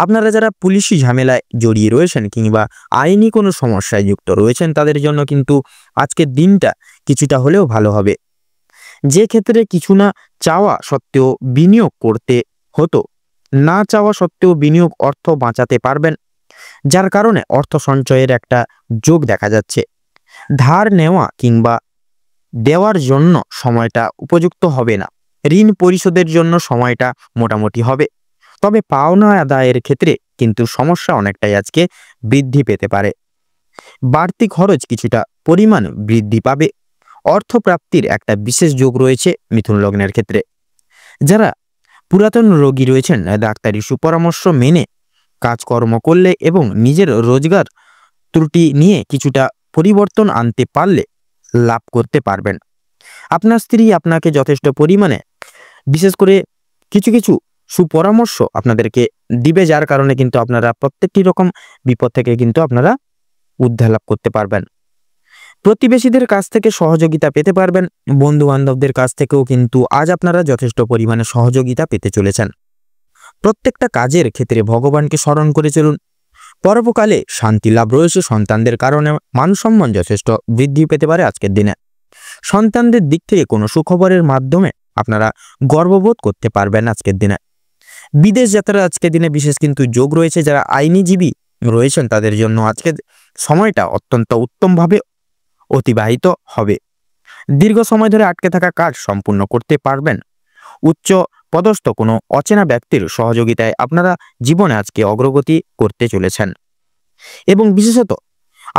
আপনারা যারা পুলিশি ঝামেলায় জড়িয়ে রয়েছেন কিংবা আইনি কোনো সমস্যায় যুক্ত রয়েছেন, তাদের জন্য কিন্তু আজকের দিনটা কিছুটা হলেও ভালো হবে। যে ক্ষেত্রে কিছু না চাওয়া সত্ত্বেও বিনিয়োগ করতে হতো, না চাওয়া সত্ত্বেও বিনিয়োগ অর্থ বাঁচাতে পারবেন, যার কারণে অর্থ সঞ্চয়ের একটা যোগ দেখা যাচ্ছে। ধার নেওয়া কিংবা দেওয়ার জন্য সময়টা উপযুক্ত হবে না। ঋণ পরিশোধের জন্য সময়টা মোটামুটি হবে, তবে পাওনা আদায়ের ক্ষেত্রে কিন্তু সমস্যা অনেকটাই আজকে বৃদ্ধি পেতে পারে। বাড়তি খরচ কিছুটা পরিমাণ বৃদ্ধি পাবে। অর্থপ্রাপ্তির একটা বিশেষ যোগ রয়েছে মিথুন লগ্নের ক্ষেত্রে। যারা পুরাতন রোগী রয়েছেন, ডাক্তারি সুপরামর্শ মেনে কাজকর্ম করলে এবং নিজের রোজগার ত্রুটি নিয়ে কিছুটা পরিবর্তন আনতে পারলে লাভ করতে পারবেন। আপনার স্ত্রী আপনাকে যথেষ্ট পরিমাণে বিশেষ করে কিছু কিছু সুপরামর্শ আপনাদেরকে দিবে, যার কারণে কিন্তু আপনারা প্রত্যেকটি রকম বিপদ থেকে কিন্তু আপনারা উদ্ধার লাভ করতে পারবেন। প্রতিবেশীদের কাছ থেকে সহযোগিতা পেতে পারবেন। বন্ধু বান্ধবদের কাছ থেকেও কিন্তু আজ আপনারা যথেষ্ট পরিমাণে সহযোগিতা পেতে চলেছেন। প্রত্যেকটা কাজের ক্ষেত্রে ভগবানকে স্মরণ করে চলুন। পরবকালে শান্তি লাভ রয়েছে। সন্তানদের কারণে মান সম্মান যথেষ্ট বৃদ্ধি পেতে পারে আজকের দিনে। সন্তানদের দিক থেকে কোনো সুখবরের মাধ্যমে আপনারা গর্ববোধ করতে পারবেন আজকের দিনে। বিদেশ যাত্রা আজকের দিনে বিশেষ কিন্তু যোগ রয়েছে। যারা আইনজীবী রয়েছেন তাদের জন্য আজকের সময়টা অত্যন্ত উত্তমভাবে অতিবাহিত হবে। দীর্ঘ সময় ধরে আটকে থাকা কাজ সম্পূর্ণ করতে পারবেন। উচ্চ পদস্থ কোনো অচেনা ব্যক্তির সহযোগিতায় আপনারা জীবনে আজকে অগ্রগতি করতে চলেছেন এবং বিশেষত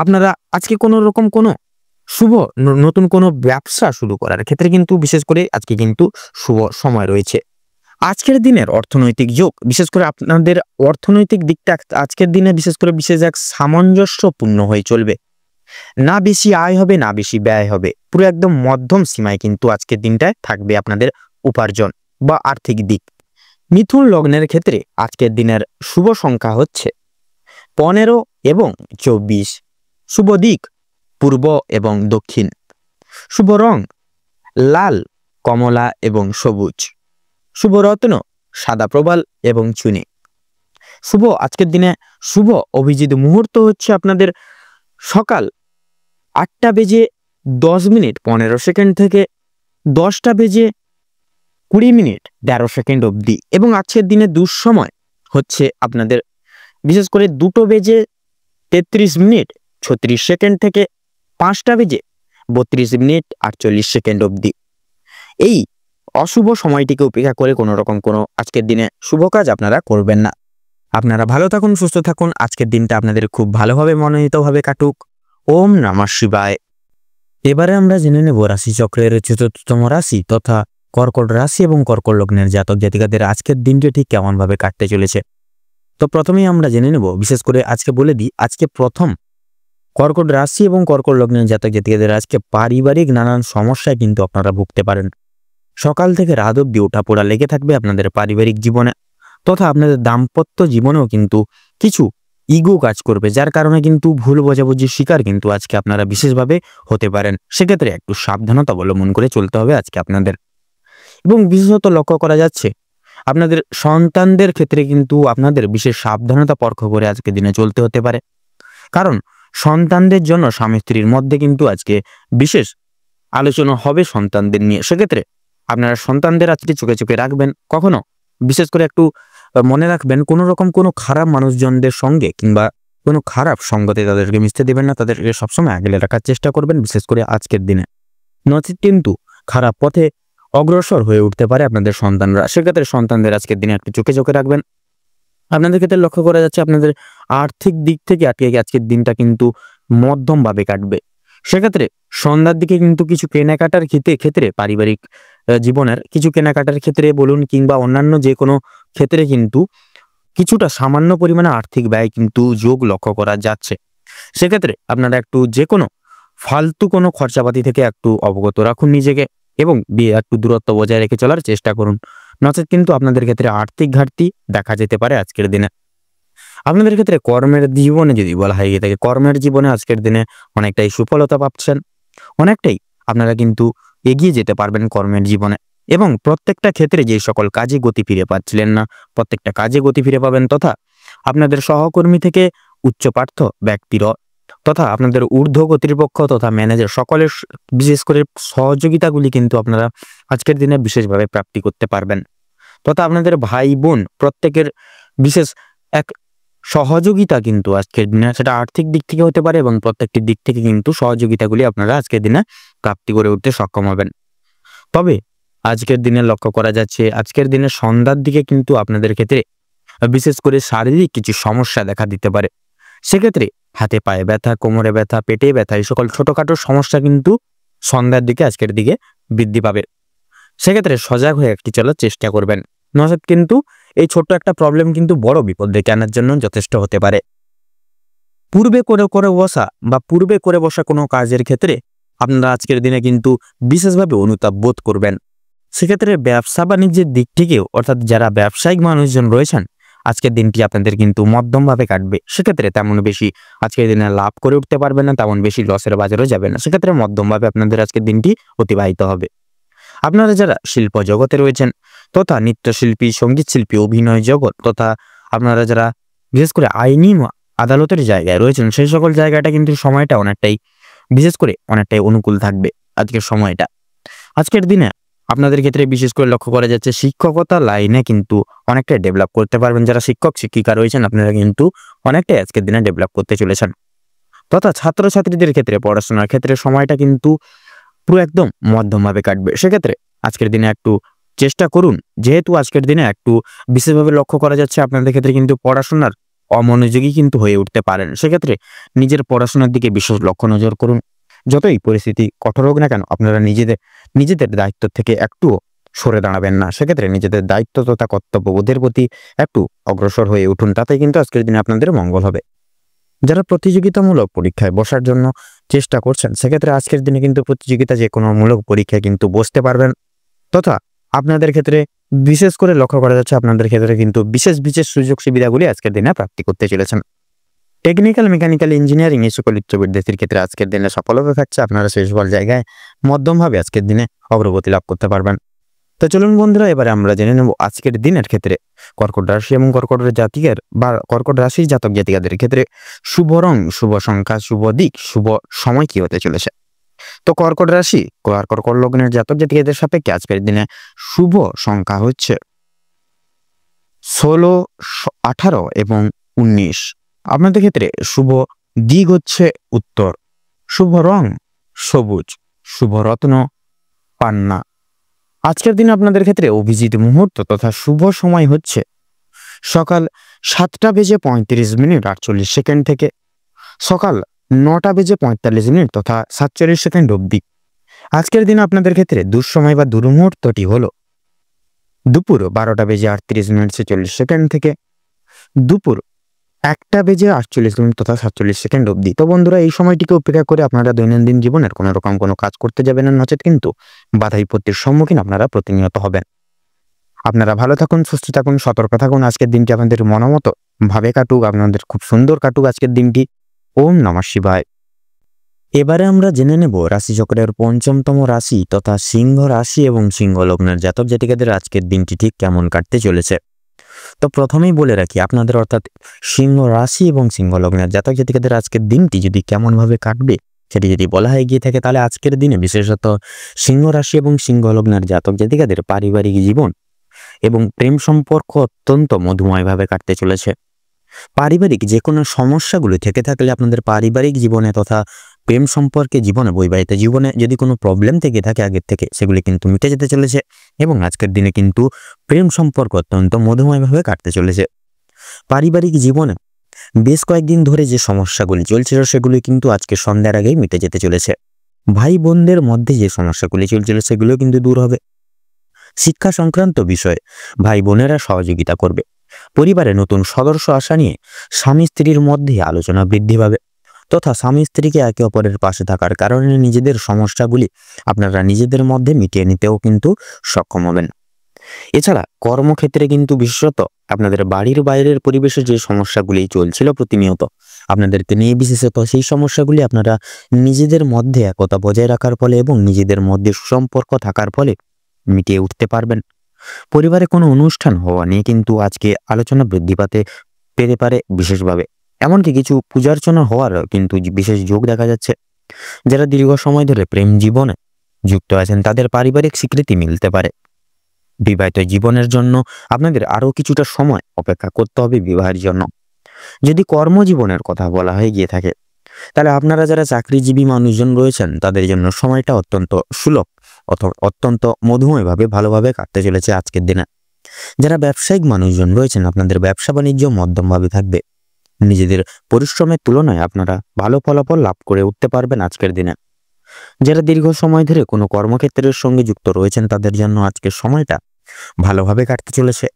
আপনারা আজকে কোনো রকম কোনো শুভ নতুন কোনো ব্যবসা শুরু করার ক্ষেত্রে কিন্তু বিশেষ করে আজকে কিন্তু শুভ সময় রয়েছে। আজকের দিনের অর্থনৈতিক যোগ বিশেষ করে আপনাদের অর্থনৈতিক দিকটা আজকের দিনে বিশেষ করে বিশেষ এক সামঞ্জস্যপূর্ণ হয়ে চলবে। না বেশি আয় হবে, না বেশি ব্যয় হবে, পুরো একদম মধ্যম সীমায় কিন্তু আজকের দিনটায় থাকবে আপনাদের উপার্জন বা আর্থিক দিক। মিথুন লগ্নের ক্ষেত্রে আজকের দিনের শুভ সংখ্যা হচ্ছে 15 এবং 24। শুভ দিক পূর্ব এবং দক্ষিণ। শুভ রং লাল, কমলা এবং সবুজ। শুভ রত্ন সাদা প্রবাল এবং চুনি। শুভ আজকের দিনে শুভ অভিজিৎ মুহূর্ত হচ্ছে আপনাদের সকাল 8টা বেজে 10 মিনিট 15 সেকেন্ড থেকে 10টা বেজে 20 মিনিট 13 সেকেন্ড অবধি এবং আজকের দিনে দুঃসময় হচ্ছে আপনাদের বিশেষ করে 2টো বেজে 33 মিনিট 36 সেকেন্ড থেকে 5টা বেজে 32 মিনিট 48 সেকেন্ড অবধি। এই অশুভ সময়টিকে উপেক্ষা করে কোনো রকম কোনো আজকের দিনে শুভ কাজ আপনারা করবেন না। আপনারা ভালো থাকুন, সুস্থ থাকুন। আজকের দিনটা আপনাদের খুব ভালোভাবে মনোনীতভাবে কাটুক। ওম নমঃ শিবায়। এবারে আমরা জেনে নেব রাশি চক্রের ৪র্থতম রাশি তথা কর্কট রাশি এবং কর্কট লগ্নের জাতক জাতিকাদের আজকের দিনটি ঠিক কেমনভাবে কাটতে চলেছে। তো প্রথমেই আমরা জেনে নেব, বিশেষ করে আজকে বলে দিই, আজকে প্রথম কর্কট রাশি এবং কর্কট লগ্নের জাতক জাতিকাদের আজকে পারিবারিক নানান সমস্যায় কিন্তু আপনারা ভুগতে পারেন। সকাল থেকে রাত অব্দি ওঠাপড়া লেগে থাকবে আপনাদের পারিবারিক জীবনে তথা আপনাদের দাম্পত্য জীবনেও কিন্তু কিছু ইগো কাজ করবে, যার কারণে কিন্তু ভুল বোঝাবুঝির শিকার কিন্তু আজকে আপনারা বিশেষভাবে হতে পারেন। সেক্ষেত্রে একটু সাবধানতা অবলম্বন করে চলতে হবে আজকে আপনাদের। এবং বিশেষত লক্ষ্য করা যাচ্ছে আপনাদের সন্তানদের ক্ষেত্রে কিন্তু আপনাদের বিশেষ সাবধানতা পরখ করে আজকে দিনে চলতে হতে পারে, কারণ সন্তানদের জন্য স্বামী স্ত্রীর মধ্যে কিন্তু আজকে বিশেষ আলোচনা হবে সন্তানদের নিয়ে। সেক্ষেত্রে আপনারা সন্তানদের আজকে চোখে চোখে রাখবেন। কখনো বিশেষ করে একটু মনে রাখবেন কোনো রকম কোনো খারাপ মানুষজনদের সঙ্গে কিংবা কোনো খারাপ সঙ্গতে তাদেরকে মিশতে দেবেন না। তাদেরকে সবসময় আগলে রাখার চেষ্টা করবেন, বিশেষ করে আজকের দিনে। নচেত কিন্তু খারাপ পথে অগ্রসর হয়ে উঠতে পারে আপনাদের সন্তানরা। সেক্ষেত্রে সন্তানদের আজকের দিনে একটু চোখে চোখে রাখবেন। আপনাদের ক্ষেত্রে লক্ষ্য করা যাচ্ছে আপনাদের আর্থিক দিক থেকে আজকের দিনটা কিন্তু মধ্যমভাবে কাটবে। সেক্ষেত্রে সন্ধ্যার দিকে কিন্তু কিছু কেনাকাটার ক্ষেত্রে পারিবারিক জীবনের কিছু কেনাকাটার ক্ষেত্রে বলুন কিংবা অন্যান্য যে কোনো ক্ষেত্রে কিন্তু কিছুটা সামান্য পরিমাণে আর্থিক ব্যয় কিন্তু যোগ লক্ষ্য করা যাচ্ছে। সেক্ষেত্রে আপনারা একটু যে কোনো ফালতু কোনো খরচাপাতি থেকে একটু অবগত রাখুন নিজেকে এবং একটু দূরত্ব বজায় রেখে চলার চেষ্টা করুন। নচেত কিন্তু আপনাদের ক্ষেত্রে আর্থিক ঘাটতি দেখা যেতে পারে আজকের দিনে। আপনাদের ক্ষেত্রে কর্মের জীবনে যদি বলা হয় থাকে, কর্মের জীবনে আজকের দিনে অনেকটাই সফলতা পাচ্ছেন, অনেকটাই আপনারা কিন্তু এগিয়ে যেতে পারবেন কর্মের জীবনে। এবং প্রত্যেকটা ক্ষেত্রে যে সকল কাজে গতি ফিরে পাচ্ছিলেন না, প্রত্যেকটা কাজে গতি ফিরে পাবেন, তথা আপনাদের সহকর্মী থেকে উচ্চপার্থ ব্যক্তির তথা আপনাদের ঊর্ধ্ব কর্তৃপক্ষ তথা ম্যানেজার সকলের বিশেষ করে সহযোগিতাগুলি কিন্তু আপনারা আজকের দিনে বিশেষভাবে প্রাপ্তি করতে পারবেন। তথা আপনাদের ভাই বোন প্রত্যেকের বিশেষ এক সহযোগিতা কিন্তু আজকের দিনে, সেটা আর্থিক দিক থেকে হতে পারে এবং প্রত্যেকটি দিক থেকে কিন্তু সহযোগিতাগুলি আপনারা আজকের দিনে প্রাপ্তি করে উঠতে সক্ষম হবেন। তবে আজকের দিনে লক্ষ্য করা যাচ্ছে আজকের দিনে সন্ধ্যার দিকে কিন্তু আপনাদের ক্ষেত্রে বিশেষ করে শারীরিক কিছু সমস্যা দেখা দিতে পারে। সেক্ষেত্রে হাতে পায়ে ব্যথা, কোমরে ব্যথা, পেটে ব্যথা এই সকল ছোটখাটো সমস্যা কিন্তু সন্ধ্যার দিকে আজকের দিকে বৃদ্ধি পাবে। সেক্ষেত্রে সজাগ হয়ে একটি চলার চেষ্টা করবেন, নচেত কিন্তু এই ছোট্ট একটা প্রবলেম কিন্তু বড় বিপদ ডেকে আনার জন্য যথেষ্ট হতে পারে। পূর্বে করে বসা কোনো কাজের ক্ষেত্রে আপনারা আজকের দিনে কিন্তু বিশেষভাবে অনুতাপ বোধ করবেন। সেক্ষেত্রে ব্যবসা বাণিজ্যের দিক থেকেও অর্থাৎ যারা ব্যবসায়িক মানুষজন রয়েছেন আজকের দিনটি আপনাদের কিন্তু মধ্যমভাবে কাটবে। সেক্ষেত্রে তেমন বেশি আজকের দিনে লাভ করে উঠতে পারবেন না, তেমন বেশি লসের বাজারও যাবে না। সেক্ষেত্রে মধ্যমভাবে আপনাদের আজকের দিনটি অতিবাহিত হবে। আপনারা যারা শিল্প জগতে রয়েছেন তথা নৃত্যশিল্পী, সঙ্গীত শিল্পী, অভিনয় জগৎ তথা আপনারা যারা বিশেষ করে আইনি আদালতের জায়গায় রয়েছেন সেই সকল জায়গাটা কিন্তু সময়টা অনেকটাই অনুকূল থাকবে আজকের সময়টা। আজকের দিনে আপনাদের ক্ষেত্রে বিশেষ করে লক্ষ্য করা যাচ্ছে শিক্ষকতা লাইনে কিন্তু অনেকটাই ডেভেলপ করতে পারবেন। যারা শিক্ষক শিক্ষিকা রয়েছেন আপনারা কিন্তু অনেকটাই আজকের দিনে ডেভেলপ করতে চলেছেন। তথা ছাত্রছাত্রীদের ক্ষেত্রে পড়াশোনার ক্ষেত্রে সময়টা কিন্তু পুরো একদম মধ্যমভাবে কাটবে। সেক্ষেত্রে আজকের দিনে একটু চেষ্টা করুন, যেহেতু আজকের দিনে একটু বিশেষভাবে লক্ষ্য করা যাচ্ছে আপনাদের ক্ষেত্রে কিন্তু পড়াশোনার অমনোযোগী কিন্তু হয়ে উঠতে পারেন। সেক্ষেত্রে নিজের পড়াশোনার দিকে বিশেষ লক্ষ্য নজর করুন। যতই পরিস্থিতি কঠোর হোক না কেন আপনারা নিজেদের দায়িত্ব থেকে একটু সরে দাঁড়াবেন না। সেক্ষেত্রে নিজেদের দায়িত্ব তথা কর্তব্যবোধের প্রতি একটু অগ্রসর হয়ে উঠুন, তাতে কিন্তু আজকের দিনে আপনাদের মঙ্গল হবে। যারা প্রতিযোগিতামূলক পরীক্ষায় বসার জন্য চেষ্টা করছেন সেক্ষেত্রে আজকের দিনে কিন্তু প্রতিযোগিতা যে কোনো মূলক পরীক্ষায় কিন্তু বসতে পারবেন। তথা আপনাদের ক্ষেত্রে বিশেষ করে লক্ষ্য করা যাচ্ছে আপনাদের ক্ষেত্রে কিন্তু বিশেষ সুযোগ সুবিধাগুলি আজকের দিনে প্রাপ্তি করতে চলেছেন। টেকনিক্যাল, মেকানিক্যাল, ইঞ্জিনিয়ারিং এই সকল উচ্চবিদ্যার্থীর ক্ষেত্রে আজকের দিনে সফলতা থাকছে। আপনারা সেই সকল জায়গায় মধ্যমভাবে আজকের দিনে অগ্রগতি লাভ করতে পারবেন। তো চলুন বন্ধুরা, এবারে আমরা জেনে নেব আজকের দিনের ক্ষেত্রে কর্কট রাশি এবং কর্কট রাশির জাতক জাতিকাদের ক্ষেত্রে শুভ রং, শুভ সংখ্যা, শুভ দিক, শুভ সময় কি হতে চলেছে। তো কর্কট রাশি কর্কট লগ্নের জাতক জাতিকাদের সাপেক্ষে আজকের দিনে শুভ সংখ্যা হচ্ছে 16, 18 এবং 19। আপনাদের ক্ষেত্রে শুভ দিক হচ্ছে উত্তর, শুভ রং সবুজ, শুভ রত্ন পান্না। আজকের দিনে আপনাদের ক্ষেত্রে অভিজিৎ মুহূর্ত তথা শুভ সময় হচ্ছে সকাল 7:35 থেকে সকাল 9:45 তথা 47 অবধি। আজকের দিনে আপনাদের ক্ষেত্রে দুঃসময় বা দুর্মুহূর্তটি হলো দুপুর 12:38 থেকে দুপুর 1:48 তথা 47 অবধি। তো বন্ধুরা, এই সময়টিকে উপেক্ষা করে আপনারা দৈনন্দিন জীবনের কোনো কাজ করতে যাবেন না, নচেত কিন্তু বাধা বিপত্তির সম্মুখীন আপনারা প্রতিনিয়ত হবেন। আপনারা ভালো থাকুন, সুস্থ থাকুন, সতর্ক থাকুন। আজকের দিনটি আপনাদের মনোমতো ভাবে কাটুক, আপনাদের খুব সুন্দর কাটুক আজকের দিনটি। ওম নমঃ শিবায়। এবারে আমরা জেনে নেব রাশিচক্রের ৫ম রাশি তথা সিংহ রাশি এবং সিংহ লগ্নের জাতক জাতিকাদের আজকের দিনটি ঠিক কেমন কাটতে চলেছে। তো প্রথমেই বলে রাখি আপনাদের অর্থাৎ সিংহ রাশি এবং সিংহ লগ্নের জাতক জাতিকাদের আজকের দিনটি যদি কেমনভাবে কাটবে সেটি যদি বলা হয়ে গিয়ে থাকে, তাহলে আজকের দিনে বিশেষত সিংহ রাশি এবং সিংহ লগ্নের জাতক জাতিকাদের পারিবারিক জীবন এবং প্রেম সম্পর্ক অত্যন্ত মধুময়ভাবে কাটতে চলেছে। পারিবারিক যে কোনো সমস্যাগুলো থেকে থাকলে আপনাদের পারিবারিক জীবনে তথা প্রেম সম্পর্কে জীবনে, বৈবাহিক জীবনে যদি কোনো প্রবলেম থেকে থাকে আগের থেকে, সেগুলি কিন্তু মিটে যেতে চলেছে এবং আজকের দিনে কিন্তু প্রেম সম্পর্ক অত্যন্ত মধুময়ভাবে কাটতে চলেছে। পারিবারিক জীবনে বেশ কয়েকদিন ধরে যে সমস্যাগুলি চলছিল সেগুলি কিন্তু আজকে সন্ধ্যার আগেই মিটে যেতে চলেছে। ভাই বোনদের মধ্যে যে সমস্যাগুলি চলছিল সেগুলো কিন্তু দূর হবে। শিক্ষা সংক্রান্ত বিষয়ে ভাই বোনেরা সহযোগিতা করবে। পরিবারে নতুন সদস্য আসা নিয়ে স্বামী স্ত্রীর মধ্যে আলোচনা বৃদ্ধি পাবে তথা স্বামী স্ত্রীকে একে অপরের পাশে থাকার কারণে নিজেদের সমস্যাগুলি আপনারা নিজেদের মধ্যে মিটিয়ে নিতেও কিন্তু সক্ষম হবেন। এছাড়া কর্মক্ষেত্রে কিন্তু বিশেষত আপনাদের বাড়ির বাইরের পরিবেশে যে সমস্যাগুলি চলছিল প্রতিনিয়ত আপনাদেরকে নিয়ে, বিশেষত সেই সমস্যাগুলি আপনারা নিজেদের মধ্যে একতা বজায় রাখার ফলে এবং নিজেদের মধ্যে সুসম্পর্ক থাকার ফলে মিটিয়ে উঠতে পারবেন। পরিবারে কোনো অনুষ্ঠান হওয়া নিয়ে কিন্তু আজকে আলোচনা বৃদ্ধি পেতে পারে বিশেষভাবে। এমনকি কিছু পূজার্চনা হওয়ারও কিন্তু বিশেষ যোগ দেখা যাচ্ছে। যারা দীর্ঘ সময় ধরে প্রেম জীবনে যুক্ত আছেন তাদের পারিবারিক স্বীকৃতি মিলতে পারে। বিবাহিত জীবনের জন্য আপনাদের আরও কিছুটা সময় অপেক্ষা করতে হবে বিবাহের জন্য। যদি কর্মজীবনের কথা বলা হয়ে গিয়ে থাকে, তাহলে আপনারা যারা চাকরিজীবী মানুষজন রয়েছেন তাদের জন্য সময়টা অত্যন্ত সুলভ অত্যন্ত মধুময়ভাবে ভালোভাবে কাটতে চলেছে আজকের দিনে। যারা ব্যবসায়িক মানুষজন রয়েছেন আপনাদের ব্যবসা বাণিজ্য মধ্যমভাবে থাকবে। নিজেদের পরিশ্রমের তুলনায় আপনারা ভালো ফলাফল লাভ করে উঠতে পারবেন আজকের দিনে। যারা দীর্ঘ সময় ধরে কোনো কর্মক্ষেত্রের সঙ্গে যুক্ত রয়েছেন তাদের জন্য আজকের সময়টা ভালোভাবে কাটতে চলেছে।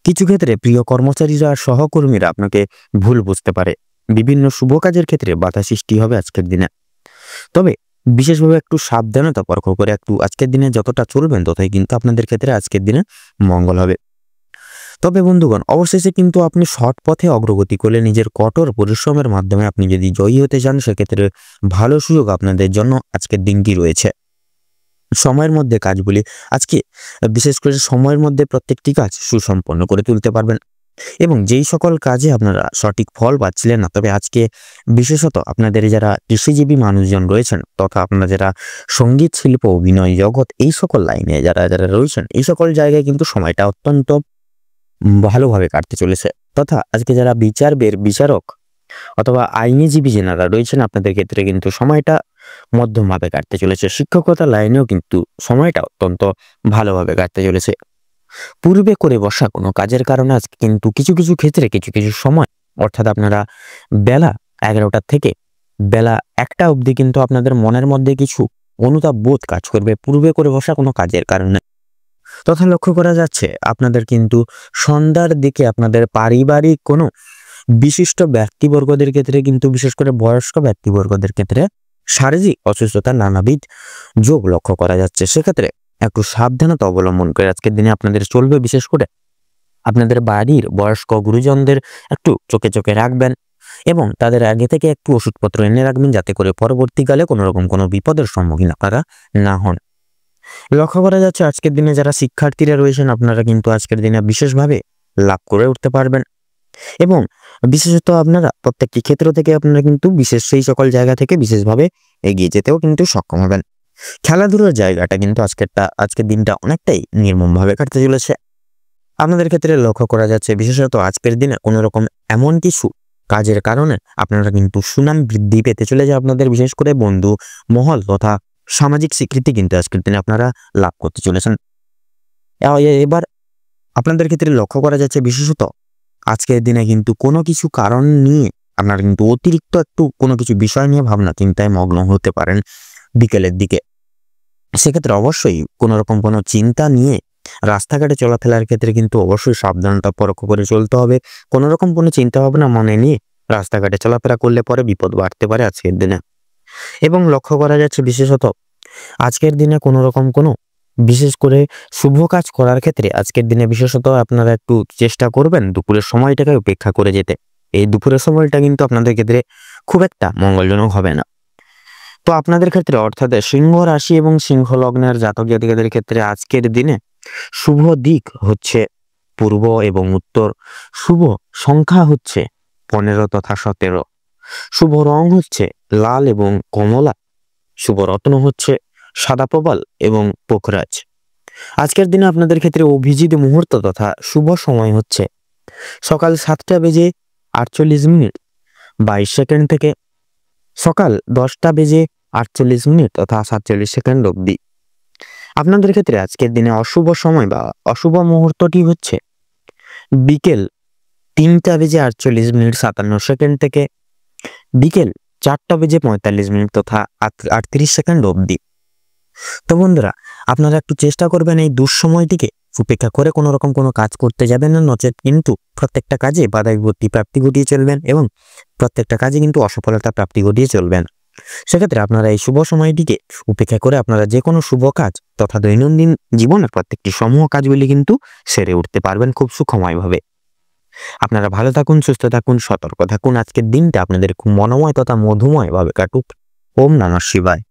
কিছু ক্ষেত্রে প্রিয় কর্মচারীরা আর সহকর্মীরা আপনাকে ভুল বুঝতে পারে। বিভিন্ন শুভ কাজের ক্ষেত্রে বাধা সৃষ্টি হবে আজকের দিনে। তবে বিশেষভাবে একটু সাবধানতা পরখ করে একটু আজকের দিনে যতটা চলবেন ততই কিন্তু আপনাদের ক্ষেত্রে আজকের দিনে মঙ্গল হবে। তবে বন্ধুগণ, অবশেষে কিন্তু আপনি সৎ পথে অগ্রগতি করলে নিজের কঠোর পরিশ্রমের মাধ্যমে আপনি যদি জয়ী হতে চান সেক্ষেত্রে ভালো সুযোগ আপনাদের জন্য আজকের দিনটি রয়েছে। সময়ের মধ্যে কাজগুলি আজকে বিশেষ করে সময়ের মধ্যে প্রত্যেকটি কাজ সুসম্পন্ন করে তুলতে পারবেন এবং যেই সকল কাজে আপনারা সঠিক ফল পাচ্ছিলেন না, তবে আজকে বিশেষত আপনাদের যারা কৃষিজীবী মানুষজন রয়েছেন তথা আপনারা যারা সঙ্গীত শিল্প অভিনয় জগৎ এই সকল লাইনে যারা যারা রয়েছেন এই সকল জায়গায় কিন্তু সময়টা অত্যন্ত ভালোভাবে কাটতে চলেছে। তথা আজকে যারা বিচারক অথবা আইনজীবী যারা রয়েছেন আপনাদের ক্ষেত্রে কিন্তু সময়টা মধ্যমভাবে কাটতে চলেছে। শিক্ষকতা লাইনেও কিন্তু সময়টা অত্যন্ত ভালোভাবে কাটতে চলেছে। পূর্বে করে বসা কোনো কাজের কারণে আজকে কিন্তু কিছু কিছু ক্ষেত্রে কিছু কিছু সময় অর্থাৎ আপনারা বেলা 11টা থেকে বেলা 1টা অবধি কিন্তু আপনাদের মনের মধ্যে কিছু অনুতাপ বোধ কাজ করবে পূর্বে করে বসা কোনো কাজের কারণে। তথা লক্ষ্য করা যাচ্ছে আপনাদের কিন্তু সন্ধ্যার দিকে আপনাদের পারিবারিক কোনো বিশিষ্ট ব্যক্তিবর্গদের ক্ষেত্রে কিন্তু বিশেষ করে বয়স্ক ব্যক্তিবর্গদের ক্ষেত্রে শারীরিক অসুস্থতার নানাবিধ যোগ লক্ষ্য করা যাচ্ছে। সেক্ষেত্রে একটু সাবধানতা অবলম্বন করে আজকের দিনে আপনাদের চলবে। বিশেষ করে আপনাদের বাড়ির বয়স্ক গুরুজনদের একটু চোখে চোখে রাখবেন এবং তাদের আগে থেকে একটু ওষুধপত্র এনে রাখবেন যাতে করে পরবর্তীকালে কোনো রকম কোনো বিপদের সম্মুখীন আপনারা না হন। লক্ষ্য করা যাচ্ছে আজকের দিনে যারা শিক্ষার্থীরা রয়েছেন আপনারা কিন্তু আজকের দিনে বিশেষভাবে লাভ করে উঠতে পারবেন এবং বিশেষত আপনারা প্রত্যেকটি ক্ষেত্র থেকে আপনারা কিন্তু বিশেষ সেই সকল জায়গা থেকে বিশেষভাবে এগিয়ে যেতেও কিন্তু সক্ষম হবেন। খেলাধুলার জায়গাটা কিন্তু আজকের দিনটা অনেকটাই নির্মমভাবে কাটতে চলেছে। আপনাদের ক্ষেত্রে লক্ষ্য করা যাচ্ছে বিশেষত আজকের দিনে কোনো রকম এমন কিছু কাজের কারণে আপনারা কিন্তু সুনাম বৃদ্ধি পেতে চলেছে। আপনাদের বিশেষ করে বন্ধু মহল তথা সামাজিক স্বীকৃতি কিন্তু আজকের দিনে আপনারা লাভ করতে চলেছেন। এবার আপনাদের ক্ষেত্রে লক্ষ্য করা যাচ্ছে বিশেষত আজকের দিনে কিন্তু কোনো কিছু কারণ নিয়ে আপনারা কিন্তু অতিরিক্ত একটু কোনো কিছু বিষয় নিয়ে ভাবনা চিন্তায় মগ্ন হতে পারেন বিকেলের দিকে। সেক্ষেত্রে অবশ্যই কোনো রকম কোনো চিন্তা নিয়ে রাস্তাঘাটে চলাফেরার ক্ষেত্রে কিন্তু অবশ্যই সাবধানতা পরখ করে চলতে হবে। কোনো রকম কোনো চিন্তা ভাবনা মনে নিয়ে রাস্তাঘাটে চলাফেরা করলে পরে বিপদ বাড়তে পারে আজকের দিনে। এবং লক্ষ্য করা যাচ্ছে বিশেষত আজকের দিনে কোনো রকম কোনো বিশেষ করে শুভ কাজ করার ক্ষেত্রে আজকের দিনে বিশেষত আপনারা একটু চেষ্টা করবেন দুপুরের সময়টাকে উপেক্ষা করে যেতে। এই দুপুরের সময়টা কিন্তু আপনাদের ক্ষেত্রে খুব একটা মঙ্গলজনক হবে না। তো আপনাদের ক্ষেত্রে অর্থাৎ সিংহ রাশি এবং সিংহ লগ্নের জাতক জাতিকাদের ক্ষেত্রে আজকের দিনে শুভ দিক হচ্ছে পূর্ব এবং উত্তর। শুভ সংখ্যা হচ্ছে 15 তথা 17। শুভ রং হচ্ছে লাল এবং কমলা। শুভ রত্ন হচ্ছে সাদা প্রবাল এবং পোখরাজ। আজকের দিনে আপনাদের ক্ষেত্রে অভিজিৎ মুহূর্ত তথা শুভ সময় হচ্ছে সকাল 7:48 থেকে সকাল 10:48 তথা 47 অবধি। আপনাদের ক্ষেত্রে আজকের দিনে অশুভ সময় বা অশুভ মুহূর্তটি হচ্ছে বিকেল 3:48 থেকে বিকেল 4:45 তথা 38 অবধি। তো বন্ধুরা, আপনারা একটু চেষ্টা করবেন এই দুঃসময়টিকে উপেক্ষা করে কোনো রকম কোনো কাজ করতে যাবেন না, নচেত কিন্তু প্রত্যেকটা কাজে বাধা বিপত্তি প্রাপ্তি ঘটিয়ে চলবেন এবং প্রত্যেকটা কাজে কিন্তু অসফলতা প্রাপ্তি ঘটিয়ে চলবেন। সেক্ষেত্রে আপনারা এই শুভ সময়টিকে উপেক্ষা করে আপনারা যে কোনো শুভ কাজ তথা দৈনন্দিন জীবনের প্রত্যেকটি সমূহ কাজগুলি কিন্তু সেরে উঠতে পারবেন খুব সুখময়ভাবে। আপনারা ভালো থাকুন, সুস্থ থাকুন, সতর্ক থাকুন। আজকের দিনটা আপনাদের খুব মনোময় তথা মধুময় ভাবে কাটুক। ওম নমঃ শিবায়।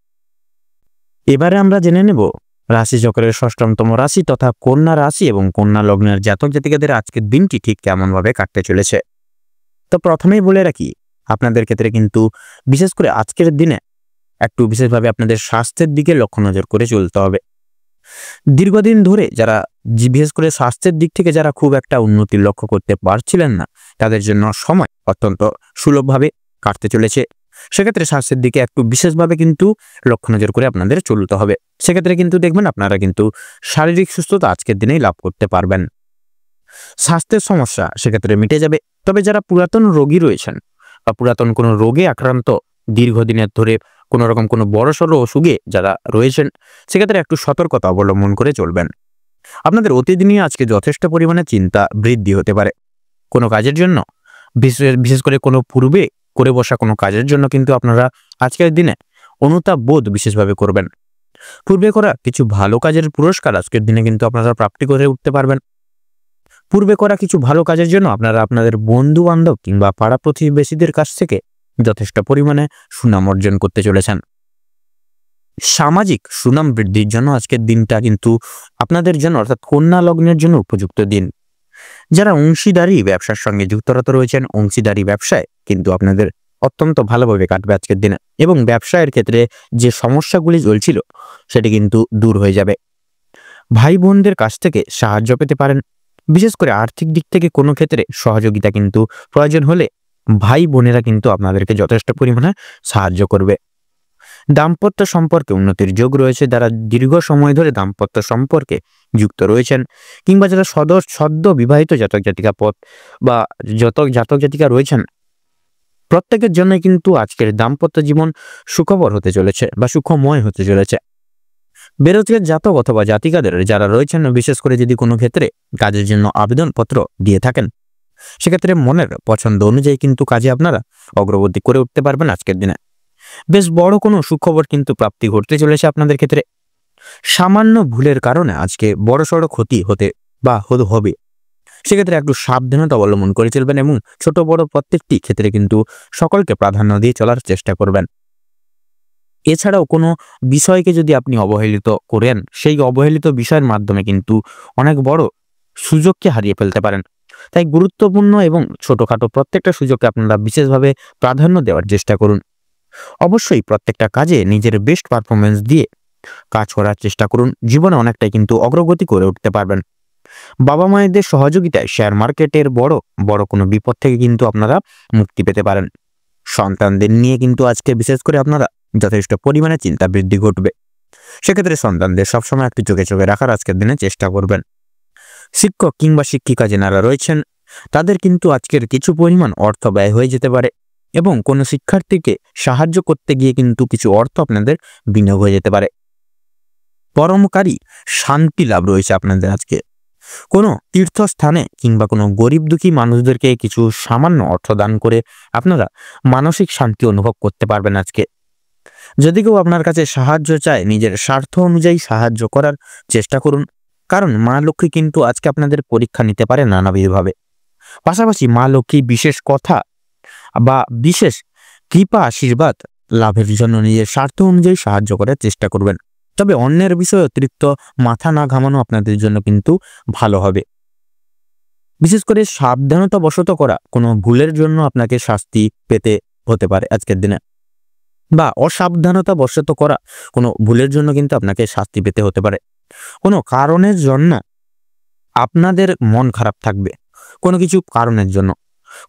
এবারে আমরা জেনে নেব রাশিচক্রের ষষ্ঠতম রাশি তথা কন্যা রাশি এবং কন্যা লগ্নের জাতক জাতিকাদের আজকের দিনটি ঠিক কেমনভাবে কাটতে চলেছে। তো প্রথমেই বলে রাখি, আপনাদের ক্ষেত্রে কিন্তু বিশেষ করে আজকের দিনে একটু বিশেষভাবে আপনাদের স্বাস্থ্যের দিকে লক্ষ্য নজর করে চলতে হবে। দীর্ঘদিন ধরে যারা বিশেষ করে স্বাস্থ্যের দিক থেকে যারা খুব একটা উন্নতির লক্ষ্য করতে পারছিলেন না, তাদের জন্য সময় অত্যন্ত সুলভভাবে কাটতে চলেছে। সেক্ষেত্রে স্বাস্থ্যের দিকে একটু বিশেষভাবে কিন্তু লক্ষ্য নজর করে আপনাদের চলতে হবে। সেক্ষেত্রে কিন্তু দেখবেন আপনারা কিন্তু শারীরিক সুস্থতা আজকের দিনেই লাভ করতে পারবেন। স্বাস্থ্যের সমস্যা সেক্ষেত্রে মিটে যাবে। তবে যারা পুরাতন রোগী রয়েছেন বা পুরাতন কোনো রোগে আক্রান্ত দীর্ঘদিনের ধরে কোনো রকম কোনো বড়সড় অসুখে যারা রয়েছেন, সেক্ষেত্রে একটু সতর্কতা অবলম্বন করে চলবেন। আপনাদের অতীত নিয়ে আজকে যথেষ্ট পরিমাণে চিন্তা বৃদ্ধি হতে পারে। কোনো কাজের জন্য বিশেষ করে কোনো পূর্বে করে বসা কোনো কাজের জন্য কিন্তু আপনারা আজকের দিনে অনুতাপ বোধ বিশেষভাবে করবেন। পূর্বে করা কিছু ভালো কাজের পুরস্কার আজকের দিনে কিন্তু আপনারা প্রাপ্তি করে উঠতে পারবেন। পূর্বে করা কিছু ভালো কাজের জন্য আপনারা আপনাদের বন্ধু বান্ধব কিংবা পাড়া প্রতিবেশীদের কাছ থেকে যথেষ্ট পরিমাণে সুনাম অর্জন করতে চলেছেন। সামাজিক সুনাম বৃদ্ধির জন্য আজকের দিনটা কিন্তু আপনাদের জন্য অর্থাৎ কন্যা লগ্নের জন্য উপযুক্ত দিন। যারা অংশীদারি ব্যবসার সঙ্গে যুক্তরত রয়েছেন, অংশীদারি ব্যবসায় কিন্তু আপনাদের অত্যন্ত ভালোভাবে কাটবে আজকের দিনে, এবং ব্যবসায়ের ক্ষেত্রে যে সমস্যাগুলি চলছিল সেটি কিন্তু দূর হয়ে যাবে। ভাই বোনদের কাছ থেকে সাহায্য পেতে পারেন। বিশেষ করে আর্থিক দিক থেকে কোনো ক্ষেত্রে সহযোগিতা কিন্তু প্রয়োজন হলে ভাই বোনেরা কিন্তু আপনাদেরকে যথেষ্ট পরিমাণে সাহায্য করবে। দাম্পত্য সম্পর্কে উন্নতির যোগ রয়েছে। যারা দীর্ঘ সময় ধরে দাম্পত্য সম্পর্কে যুক্ত রয়েছেন কিংবা যারা সদ্য বিবাহিত জাতক জাতিকা পথ বা জাতক জাতিকা রয়েছেন, প্রত্যেকের জন্য কিন্তু আজকের দাম্পত্য জীবন সুখবর হতে চলেছে বা সুখময় হতে চলেছে। বেরোজগার জাতক অথবা জাতিকাদের যারা রয়েছেন, বিশেষ করে যদি কোনো ক্ষেত্রে কাজের জন্য আবেদনপত্র দিয়ে থাকেন, সেক্ষেত্রে মনের পছন্দ অনুযায়ী কিন্তু কাজে আপনারা অগ্রগতি করে উঠতে পারবেন আজকের দিনে। বেশ বড় কোনো সুখবর কিন্তু প্রাপ্তি ঘটতে চলেছে আপনাদের ক্ষেত্রে। সামান্য ভুলের কারণে আজকে বড়সড় ক্ষতি হবে, সেক্ষেত্রে একটু সাবধানতা অবলম্বন করে চলবেন এবং ছোট বড় প্রত্যেকটি ক্ষেত্রে কিন্তু সকলকে প্রাধান্য দিয়ে চলার চেষ্টা করবেন। এছাড়াও কোনো বিষয়কে যদি আপনি অবহেলিত করেন, সেই অবহেলিত বিষয়ের মাধ্যমে কিন্তু অনেক বড় সুযোগকে হারিয়ে ফেলতে পারেন। তাই গুরুত্বপূর্ণ এবং ছোটখাটো প্রত্যেকটা সুযোগকে আপনারা বিশেষভাবে প্রাধান্য দেওয়ার চেষ্টা করুন। অবশ্যই প্রত্যেকটা কাজে নিজের বেস্ট পারফরমেন্স দিয়ে কাজ করার চেষ্টা করুন। জীবনে অনেকটাই কিন্তু অগ্রগতি করে উঠতে পারবেন। বাবা মায়েদের সহযোগিতায় শেয়ার মার্কেটের বড় কোনো বিপদ থেকে কিন্তু আপনারা মুক্তি পেতে পারেন। সন্তানদের নিয়ে কিন্তু আজকে বিশেষ করে আপনারা যথেষ্ট পরিমাণে চিন্তা বৃদ্ধি ঘটবে। সেক্ষেত্রে সন্তানদের সবসময় একটু চোখে চোখে রাখার আজকের দিনে চেষ্টা করবেন। শিক্ষক কিংবা শিক্ষিকা যারা রয়েছেন, তাদের কিন্তু আজকের কিছু পরিমাণ অর্থ ব্যয় হয়ে যেতে পারে এবং কোনো শিক্ষার্থীকে সাহায্য করতে গিয়ে কিন্তু কিছু অর্থ আপনাদের বিনিয়োগ হয়ে যেতে পারে। পরমকারী শান্তি লাভ রয়েছে আপনাদের আজকে। কোনো তীর্থস্থানে কিংবা কোনো গরিব দুঃখী মানুষদেরকে কিছু সামান্য অর্থ দান করে আপনারা মানসিক শান্তি অনুভব করতে পারবেন আজকে। যদি কেউ আপনার কাছে সাহায্য চায়, নিজের স্বার্থ অনুযায়ী সাহায্য করার চেষ্টা করুন, কারণ মা লক্ষ্মী কিন্তু আজকে আপনাদের পরীক্ষা নিতে পারে নানাবিধভাবে। পাশাপাশি মা লক্ষ্মী বিশেষ কথা বা বিশেষ কৃপা আশীর্বাদ লাভের জন্য নিজের স্বার্থ অনুযায়ী সাহায্য করার চেষ্টা করবেন। তবে অন্যের বিষয়ে অতিরিক্ত মাথা না ঘামানো আপনাদের জন্য কিন্তু ভালো হবে। বিশেষ করে সাবধানতা বশত করা কোনো ভুলের জন্য আপনাকে শাস্তি পেতে হতে পারে আজকের দিনে, বা অসাবধানতা বশত করা কোনো ভুলের জন্য কিন্তু আপনাকে শাস্তি পেতে হতে পারে। কোনো কারণের জন্য আপনাদের মন খারাপ থাকবে, কোনো কিছু কারণের জন্য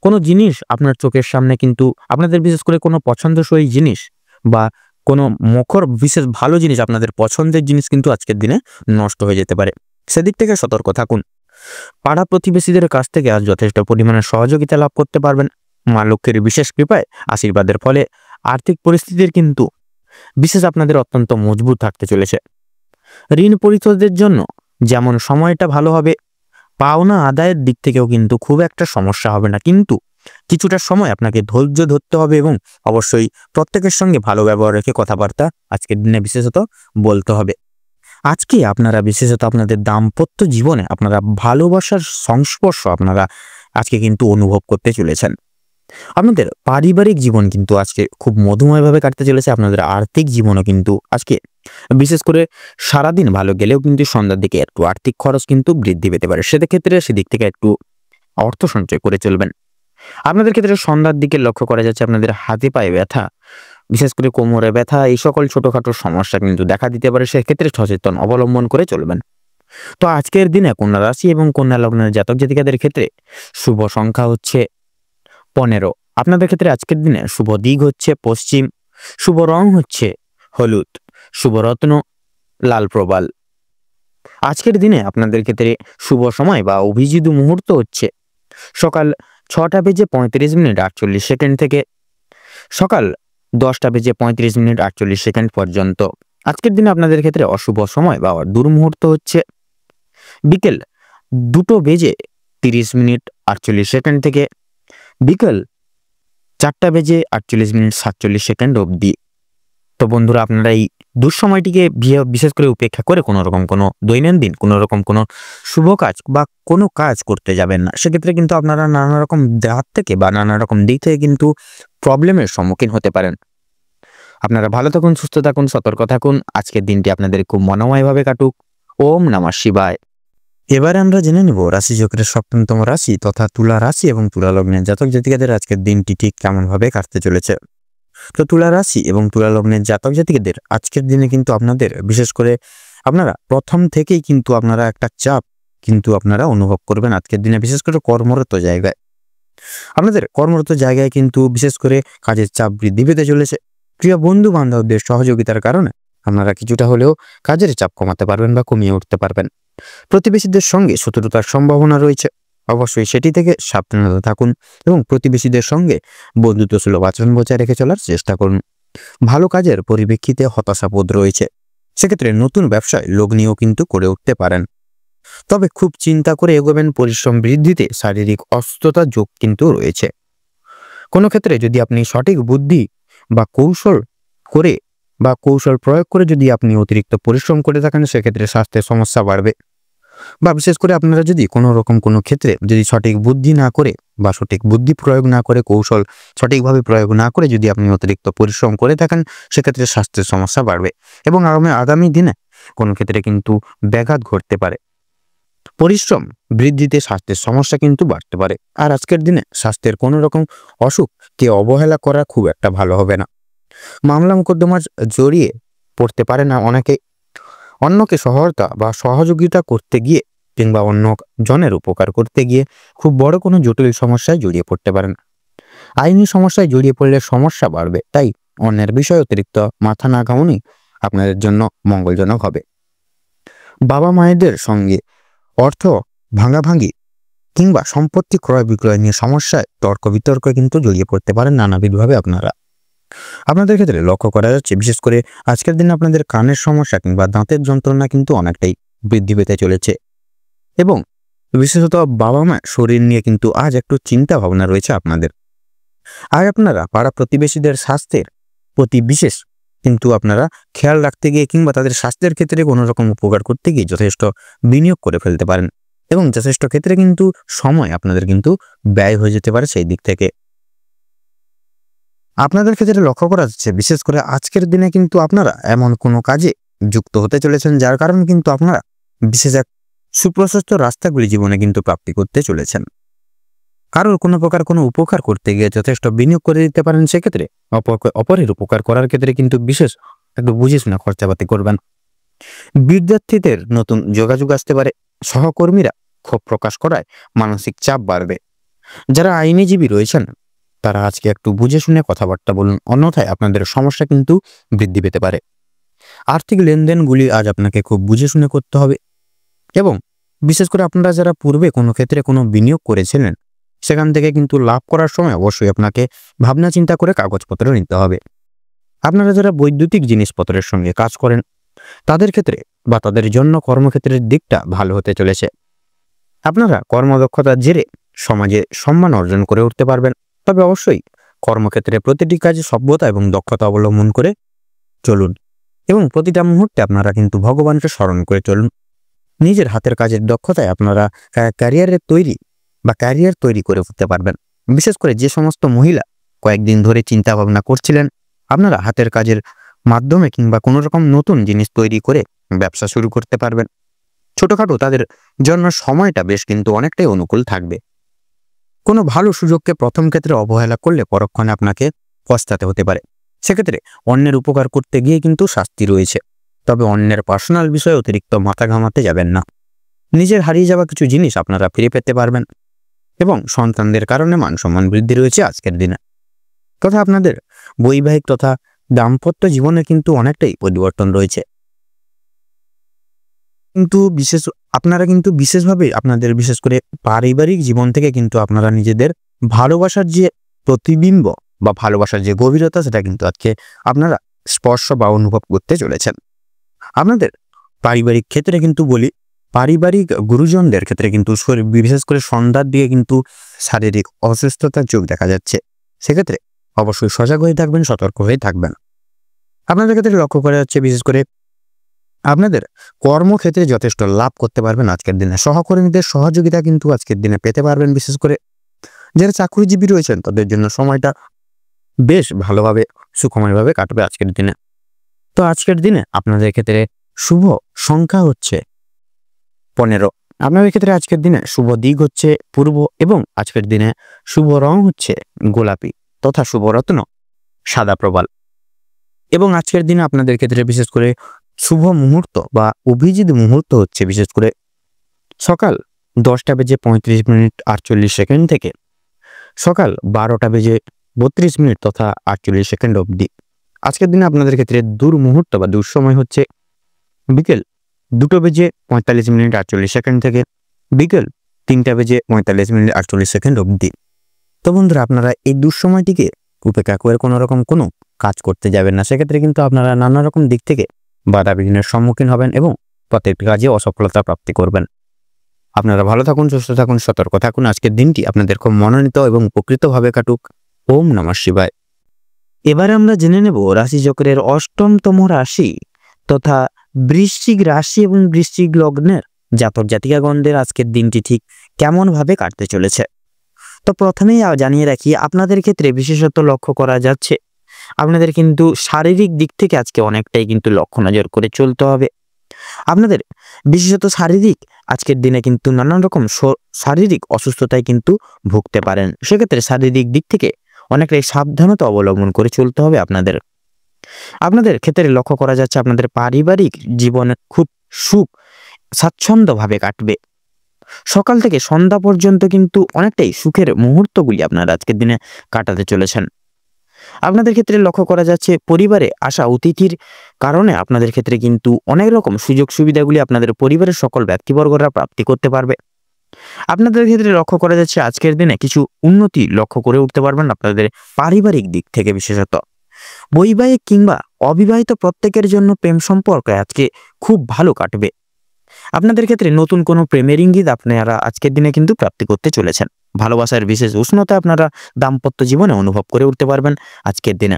কোনো জিনিস আপনার চোখের সামনে কিন্তু আপনাদের বিশেষ করে কোনো পছন্দসই জিনিস বা কোনো বিশেষ ভালো জিনিস, আপনাদের পছন্দের জিনিস কিন্তু আজকের দিনে নষ্ট হয়ে যেতে পারে। সেদিক থেকে সতর্ক থাকুন। পাড়া প্রতিবেশীদের কাছ থেকে আজ যথেষ্ট পরিমাণে সহযোগিতা লাভ করতে পারবেন। মা লক্ষ্মীর বিশেষ কৃপায় আশীর্বাদের ফলে আর্থিক পরিস্থিতির কিন্তু বিশেষ আপনাদের অত্যন্ত মজবুত থাকতে চলেছে। ঋণ পরিশোধের জন্য যেমন সময়টা ভালো হবে, পাওনা আদায়ের দিক থেকেও কিন্তু খুব একটা সমস্যা হবে না, কিন্তু কিছুটা সময় আপনাকে ধৈর্য ধরতে হবে এবং অবশ্যই প্রত্যেকের সঙ্গে ভালো ব্যবহার রেখে কথাবার্তা আজকের দিনে বিশেষত বলতে হবে। আজকে আপনারা বিশেষত আপনাদের দাম্পত্য জীবনে আপনারা ভালোবাসার সংস্পর্শ আপনারা আজকে কিন্তু অনুভব করতে চলেছেন। আপনাদের পারিবারিক জীবন কিন্তু আজকে খুব মধুময়ভাবে কাটতে চলেছে। আপনাদের আর্থিক জীবনও কিন্তু আজকে বিশেষ করে সারাদিন ভালো গেলেও কিন্তু সন্ধ্যার দিকে একটু আর্থিক খরচ কিন্তু বৃদ্ধি পেতে পারে, সেক্ষেত্রে সেদিক থেকে একটু অর্থ সঞ্চয় করে চলবেন। আপনাদের ক্ষেত্রে সন্ধ্যার দিকে লক্ষ্য করা যাচ্ছে আপনাদের হাতে পায়ে ব্যথা, বিশেষ করে কোমরে ব্যথা, এই সকল ছোটখাটো সমস্যা কিন্তু দেখা দিতে পারে, সেক্ষেত্রে সচেতন অবলম্বন করে চলবেন। তো আজকের দিনে কন্যা রাশি এবং কন্যা লগ্নের জাতক জাতিকাদের ক্ষেত্রে শুভ সংখ্যা হচ্ছে 15। আপনাদের ক্ষেত্রে আজকের দিনে শুভ দিক হচ্ছে পশ্চিম, শুভ রং হচ্ছে হলুদ, শুভ রত্ন লাল প্রবাল। আজকের দিনে আপনাদের ক্ষেত্রে শুভ সময় বা অভিজিৎ মুহূর্ত হচ্ছে সকাল 6:35 থেকে সকাল 10:35 পর্যন্ত। আজকের দিনে আপনাদের ক্ষেত্রে অশুভ সময় বা দুর্মুহূর্ত হচ্ছে বিকেল 2:30 থেকে বিকেল 4:48 অবধি। তো বন্ধুরা, আপনারা এই দুঃসময়টিকে বিশেষ করে উপেক্ষা করে কোনো রকম কোনো দৈনন্দিন কোনো রকম কোনো শুভ কাজ বা কোনো কাজ করতে যাবেন না, সেক্ষেত্রে কিন্তু আপনারা নানা রকম হাত থেকে বা নানা রকম দিক থেকে কিন্তু প্রবলেমের সম্মুখীন হতে পারেন। আপনারা ভালো থাকুন, সুস্থ থাকুন, সতর্ক থাকুন। আজকের দিনটি আপনাদের খুব মনোময়ভাবে কাটুক। ওম নমঃ শিবায়। এবারে আমরা জেনে নেব রাশিচক্রের 7তম রাশি তথা তুলা রাশি এবং তুলা লগ্নের জাতক জাতিকাদের আজকের দিনটি ঠিক কেমন ভাবে কাটতে চলেছে। তো তুলা রাশি এবং তুলা লগ্নের জাতক জাতিকাদের আজকের দিনে কিন্তু আপনাদের বিশেষ করে আপনারা প্রথম থেকেই কিন্তু আপনারা একটা চাপ কিন্তু আপনারা অনুভব করবেন আজকের দিনে, বিশেষ করে কর্মরত জায়গায়। আপনাদের কর্মরত জায়গায় কিন্তু বিশেষ করে কাজের চাপ বৃদ্ধি পেতে চলেছে। প্রিয় বন্ধু বান্ধবদের সহযোগিতার কারণে আপনারা কিছুটা হলেও কাজের চাপ কমাতে পারবেন বা কমিয়ে উঠতে পারবেন। প্রতিবেশীদের সঙ্গে শত্রুতার সম্ভাবনা রয়েছে, অবশ্যই সেটি থেকে সাবধানতা থাকুন এবং প্রতিবেশীদের সঙ্গে বন্ধুত্ব সুলভ আচরণ বজায় রেখে চলার চেষ্টা করুন। ভালো কাজের পরিপ্রেক্ষিতে হতাশাবোধ রয়েছে, সেক্ষেত্রে নতুন ব্যবসায় লগ্নিও কিন্তু করে উঠতে পারেন। তবে খুব চিন্তা করে এগোবেন, পরিশ্রম বৃদ্ধিতে শারীরিক অসুস্থতা যোগ কিন্তু রয়েছে। কোনো ক্ষেত্রে যদি আপনি সঠিক বুদ্ধি বা কৌশল প্রয়োগ করে যদি আপনি অতিরিক্ত পরিশ্রম করে থাকেন, সেক্ষেত্রে স্বাস্থ্যের সমস্যা বাড়বে। বা বিশেষ করে আপনারা যদি কোনো রকম কোনো ক্ষেত্রে যদি সঠিক বুদ্ধি না করে বা সঠিক বুদ্ধি প্রয়োগ না করে, কৌশল সঠিকভাবে প্রয়োগ না করে যদি আপনি অতিরিক্ত পরিশ্রম করে থাকেন, সেক্ষেত্রে স্বাস্থ্যের সমস্যা বাড়বে এবং আগামী দিনে কোনো ক্ষেত্রে কিন্তু ব্যাঘাত ঘটতে পারে। পরিশ্রম বৃদ্ধিতে স্বাস্থ্যের সমস্যা কিন্তু বাড়তে পারে। আর আজকের দিনে স্বাস্থ্যের কোনো রকম অসুখকে অবহেলা করা খুব একটা ভালো হবে না। মামলা মোকদ্দমা জড়িয়ে পড়তে পারে না অনেকে। অন্যকে সহায়তা বা সহযোগিতা করতে গিয়ে কিংবা অন্য জনের উপকার করতে গিয়ে খুব বড় কোনো জটিল সমস্যায় জড়িয়ে পড়তে পারেন। আইনি সমস্যায় জড়িয়ে পড়লে সমস্যা বাড়বে, তাই অন্যের বিষয়ে অতিরিক্ত মাথা না ঘামানোই আপনাদের জন্য মঙ্গলজনক হবে। বাবা মায়েদের সঙ্গে অর্থ ভাঙাভাঙি কিংবা সম্পত্তি ক্রয় বিক্রয় নিয়ে সমস্যায় তর্ক বিতর্কে কিন্তু জড়িয়ে পড়তে পারেন নানাবিধভাবে। আপনাদের ক্ষেত্রে লক্ষ্য করা যাচ্ছে বিশেষ করে আজকের দিনে আপনাদের কানের সমস্যা কিংবা দাঁতের যন্ত্রণা কিন্তু অনেকটাই বৃদ্ধি পেতে চলেছে এবং বিশেষত বাবা মা শরীর নিয়ে কিন্তু আজ একটু চিন্তা ভাবনা রয়েছে আপনাদের। আর আপনারা পাড়া প্রতিবেশীদের স্বাস্থ্যের প্রতি বিশেষ কিন্তু আপনারা খেয়াল রাখতে গিয়ে কিংবা তাদের স্বাস্থ্যের ক্ষেত্রে কোনো রকম উপকার করতে গিয়ে যথেষ্ট বিনিয়োগ করে ফেলতে পারেন এবং যথেষ্ট ক্ষেত্রে কিন্তু সময় আপনাদের কিন্তু ব্যয় হয়ে যেতে পারে। সেই দিক থেকে আপনাদের ক্ষেত্রে লক্ষ্য করা যাচ্ছে বিশেষ করে আজকের দিনে কিন্তু আপনারা এমন কোনো কাজে যুক্ত হতে চলেছেন যার কারণে কিন্তু আপনারা বিশেষ এক সুপ্রশস্ত রাস্তাগুলি জীবনে কিন্তু প্রাপ্তি করতে চলেছেন। কারোর কোনো প্রকার কোনো উপকার করতে গিয়ে যথেষ্ট বিনিয়োগ করে দিতে পারেন, সেক্ষেত্রে অপরের উপকার করার ক্ষেত্রে কিন্তু বিশেষ একটু বুঝে শুনে খরচাপাতি করবেন। বিদ্যার্থীদের নতুন যোগাযোগ আসতে পারে, সহকর্মীরা ক্ষোভ প্রকাশ করায় মানসিক চাপ বাড়বে। যারা আইনজীবী রয়েছেন তারা আজকে একটু বুঝে শুনে কথাবার্তা বলুন, অন্যথায় আপনাদের সমস্যা কিন্তু বৃদ্ধি পেতে পারে। আর্থিক লেনদেনগুলি আজ আপনাকে খুব বুঝে শুনে করতে হবে এবং বিশেষ করে আপনারা যারা পূর্বে কোনো ক্ষেত্রে কোনো বিনিয়োগ করেছিলেন সেখান থেকে কিন্তু লাভ করার সময় অবশ্যই আপনাকে ভাবনা চিন্তা করে কাগজপত্র নিতে হবে। আপনারা যারা বৈদ্যুতিক জিনিসপত্রের সঙ্গে কাজ করেন তাদের ক্ষেত্রে বা তাদের জন্য কর্মক্ষেত্রের দিকটা ভালো হতে চলেছে। আপনারা কর্মদক্ষতার জেরে সমাজে সম্মান অর্জন করে উঠতে পারবেন, তবে অবশ্যই কর্মক্ষেত্রে প্রতিটি কাজে সভ্যতা এবং দক্ষতা অবলম্বন করে চলুন এবং প্রতিটা মুহূর্তে আপনারা কিন্তু ভগবানকে স্মরণ করে চলুন। নিজের হাতের কাজের দক্ষতায় আপনারা ক্যারিয়ার তৈরি করে উঠতে পারবেন। বিশেষ করে যে সমস্ত মহিলা কয়েকদিন ধরে চিন্তা ভাবনা করছিলেন আপনারা হাতের কাজের মাধ্যমে কিংবা কোনো রকম নতুন জিনিস তৈরি করে ব্যবসা শুরু করতে পারবেন। ছোটখাটো তাদের জন্য সময়টা বেশ কিন্তু অনেকটাই অনুকূল থাকবে। কোনো ভালো সুযোগকে প্রথম ক্ষেত্রে অবহেলা করলে পরক্ষণে আপনাকে পস্তাতে হতে পারে। সেক্ষেত্রে অন্যের উপকার করতে গিয়ে কিন্তু শাস্তি রয়েছে। তবে অন্যের পার্সোনাল বিষয়ে অতিরিক্ত মাথা ঘামাতে যাবেন না। নিজের হারিয়ে যাওয়া কিছু জিনিস আপনারা ফিরে পেতে পারবেন এবং সন্তানদের কারণে মান সম্মান বৃদ্ধি রয়েছে আজকের দিনে। তথা আপনাদের বৈবাহিক তথা দাম্পত্য জীবনে কিন্তু অনেকটাই পরিবর্তন রয়েছে। কিন্তু আপনারা কিন্তু বিশেষভাবে আপনাদের বিশেষ করে পারিবারিক জীবন থেকে কিন্তু আপনারা নিজেদের ভালোবাসার যে প্রতিবিম্ব বা ভালোবাসার যে গভীরতা সেটা কিন্তু আজকে আপনারা স্পর্শ বা অনুভব করতে চলেছেন। আপনাদের পারিবারিক ক্ষেত্রে কিন্তু বলি, পারিবারিক গুরুজনদের ক্ষেত্রে কিন্তু বিশেষ করে সন্ধ্যার দিকে কিন্তু শারীরিক অসুস্থতার যোগ দেখা যাচ্ছে। সেক্ষেত্রে অবশ্যই সজাগ হয়ে থাকবেন, সতর্ক হয়ে থাকবেন। আপনাদের ক্ষেত্রে লক্ষ্য করা যাচ্ছে বিশেষ করে আপনাদের কর্মক্ষেত্রে যথেষ্ট লাভ করতে পারবেন আজকের দিনে। সহকর্মীদের সহযোগিতা কিন্তু আজকের দিনে পেতে পারবেন। বিশেষ করে যারা চাকরিজীবী রয়েছেন তাদের জন্য সময়টা বেশ ভালোভাবে সুখময়ভাবে কাটবে আজকের দিনে। তো আজকের দিনে আপনাদের ক্ষেত্রে শুভ সংখ্যা হচ্ছে 15। আপনাদের ক্ষেত্রে আজকের দিনে শুভ দিক হচ্ছে পূর্ব এবং আজকের দিনে শুভ রং হচ্ছে গোলাপি তথা শুভ রত্ন সাদা প্রবাল। এবং আজকের দিনে আপনাদের ক্ষেত্রে বিশেষ করে শুভ মুহূর্ত বা অভিজিৎ মুহূর্ত হচ্ছে বিশেষ করে সকাল 10:35 থেকে সকাল 12:32 তথা 48 অবধি। আজকের দিনে আপনাদের ক্ষেত্রে দুর্মুহূর্ত বা দুঃসময় হচ্ছে বিকেল 2:45 থেকে বিকেল 3:45 অবধি। তো বন্ধুরা, আপনারা এই দুঃসময়টিকে উপেক্ষা করে কোনো রকম কোনো কাজ করতে যাবেন না। সেক্ষেত্রে কিন্তু আপনারা নানা রকম দিক থেকে বাধা বিঘ্নের সম্মুখীন হবেন এবং প্রত্যেকটি কাজে অসফলতা প্রাপ্তি করবেন। আপনারা ভালো থাকুন, সুস্থ থাকুন, সতর্ক থাকুন। আজকের দিনটি আপনাদের খুব মনোনীত এবং উপকৃতভাবে কাটুক। ওম নমঃ শিবায়। এবারে আমরা জেনে নেব রাশিচক্রের অষ্টমতম রাশি তথা বৃশ্চিক রাশি এবং বৃশ্চিক লগ্নের জাতক জাতিকাগণদের আজকের দিনটি ঠিক কেমন ভাবে কাটতে চলেছে। তো প্রথমেই জানিয়ে রাখি, আপনাদের ক্ষেত্রে বিশেষত লক্ষ্য করা যাচ্ছে আপনাদের কিন্তু শারীরিক দিক থেকে আজকে অনেকটাই কিন্তু লক্ষ্য নজর করে চলতে হবে। আপনাদের বিশেষত শারীরিক আজকের দিনে কিন্তু নানান রকম শারীরিক অসুস্থতায় কিন্তু ভুগতে পারেন। সেক্ষেত্রে শারীরিক দিক থেকে অনেকটাই সাবধানতা অবলম্বন করে চলতে হবে আপনাদের। আপনাদের ক্ষেত্রে লক্ষ্য করা যাচ্ছে আপনাদের পারিবারিক জীবনে খুব সুখ স্বাচ্ছন্দ্যভাবে কাটবে। সকাল থেকে সন্ধ্যা পর্যন্ত কিন্তু অনেকটাই সুখের মুহূর্তগুলি আপনারা আজকের দিনে কাটাতে চলেছেন। আপনাদের ক্ষেত্রে লক্ষ্য করা যাচ্ছে পরিবারে আসা অতিথির কারণে আপনাদের ক্ষেত্রে কিন্তু অনেক রকম সুযোগ সুবিধাগুলি আপনাদের পরিবারের সকল ব্যক্তিবর্গরা প্রাপ্তি করতে পারবে। আপনাদের ক্ষেত্রে লক্ষ্য করা যাচ্ছে আজকের দিনে কিছু উন্নতি লক্ষ্য করে উঠতে পারবেন আপনাদের পারিবারিক দিক থেকে। বিশেষত বৈবাহিক কিংবা অবিবাহিত প্রত্যেকের জন্য প্রেম সম্পর্ক আজকে খুব ভালো কাটবে। আপনাদের ক্ষেত্রে নতুন কোনো প্রেমের ইঙ্গিত আপনারা আজকের দিনে কিন্তু প্রাপ্তি করতে চলেছেন। ভালোবাসার বিশেষ উষ্ণতা আপনারা দাম্পত্য জীবনে অনুভব করে উঠতে পারবেন আজকের দিনে।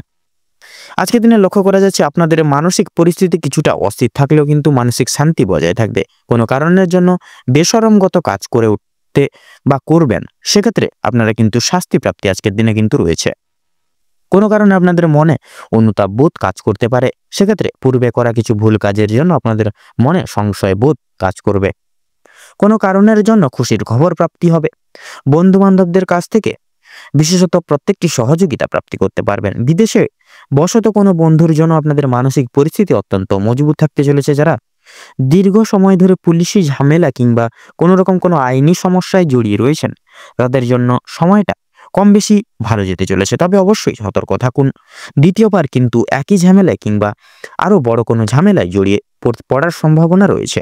আজকের দিনে লক্ষ্য করা যাচ্ছে আপনাদের মানসিক পরিস্থিতি কিছুটা অস্থির থাকলেও কিন্তু মানসিক শান্তি বজায় থাকবে। কোনো কারণের জন্য বেশরমগত কাজ করে উঠতে বা করবেন, সেক্ষেত্রে আপনারা কিন্তু শাস্তি প্রাপ্তি আজকের দিনে কিন্তু রয়েছে। কোনো কারণে আপনাদের মনে অনুতাপ বোধ কাজ করতে পারে। সেক্ষেত্রে পূর্বে করা কিছু ভুল কাজের জন্য আপনাদের মনে সংশয় বোধ কাজ করবে। কোনো কারণের জন্য খুশির খবর প্রাপ্তি হবে। বন্ধু বান্ধবদের কাছ থেকে বিশেষত প্রত্যেকটি সহযোগিতা প্রাপ্তি করতে পারবেন। বিদেশে বসত কোনো বন্ধুর জন্য আপনাদের মানসিক পরিস্থিতি অত্যন্ত মজবুত থাকতে চলেছে। যারা দীর্ঘ সময় ধরে পুলিশি ঝামেলা কিংবা কোনো রকম কোনো আইনি সমস্যায় জড়িয়ে রয়েছেন, তাদের জন্য সময়টা কম বেশি ভালো যেতে চলেছে। তবে অবশ্যই সতর্ক থাকুন। দ্বিতীয়বার কিন্তু একই ঝামেলায় কিংবা আরো বড় কোনো ঝামেলায় জড়িয়ে পড়ার সম্ভাবনা রয়েছে।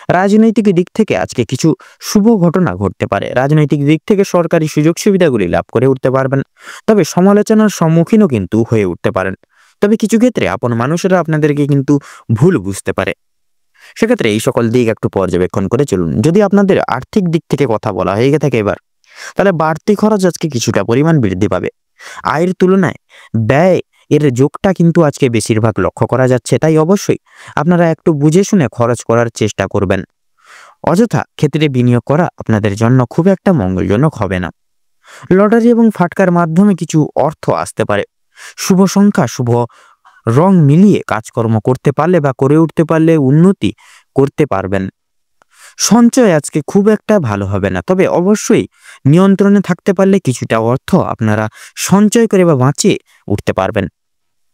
রাজনৈতিক দিক থেকে আজকে কিছু শুভ ঘটনা ঘটতে পারে। রাজনৈতিক দিক থেকে সরকারি সুযোগ সুবিধাগুলি লাভ করে উঠতে পারবেন। তবে সমালোচনার সম্মুখীনও কিন্তু হয়ে উঠতে পারেন। তবে কিছু ক্ষেত্রে আপন মানুষেরা আপনাদেরকে কিন্তু ভুল বুঝতে পারে। সেক্ষেত্রে এই সকল দিক একটু পর্যবেক্ষণ করে চলুন। যদি আপনাদের আর্থিক দিক থেকে কথা বলা হয়ে থাকে এবার, তাহলে বাড়তি খরচ আজকে কিছুটা পরিমাণ বৃদ্ধি পাবে। আয়ের তুলনায় ব্যয় এর যোগটা কিন্তু আজকে বেশিরভাগ লক্ষ্য করা যাচ্ছে। তাই অবশ্যই আপনারা একটু বুঝে শুনে খরচ করার চেষ্টা করবেন। অযথা ক্ষেত্রে বিনিয়োগ করা আপনাদের জন্য খুব একটা মঙ্গলজনক হবে না। লটারি এবং ফাটকার মাধ্যমে কিছু অর্থ আসতে পারে। শুভ সংখ্যা শুভ রং মিলিয়ে কাজকর্ম করতে পারলে বা করে উঠতে পারলে উন্নতি করতে পারবেন। সঞ্চয় আজকে খুব একটা ভালো হবে না, তবে অবশ্যই নিয়ন্ত্রণে থাকতে পারলে কিছুটা অর্থ আপনারা সঞ্চয় করে বা বাঁচিয়ে উঠতে পারবেন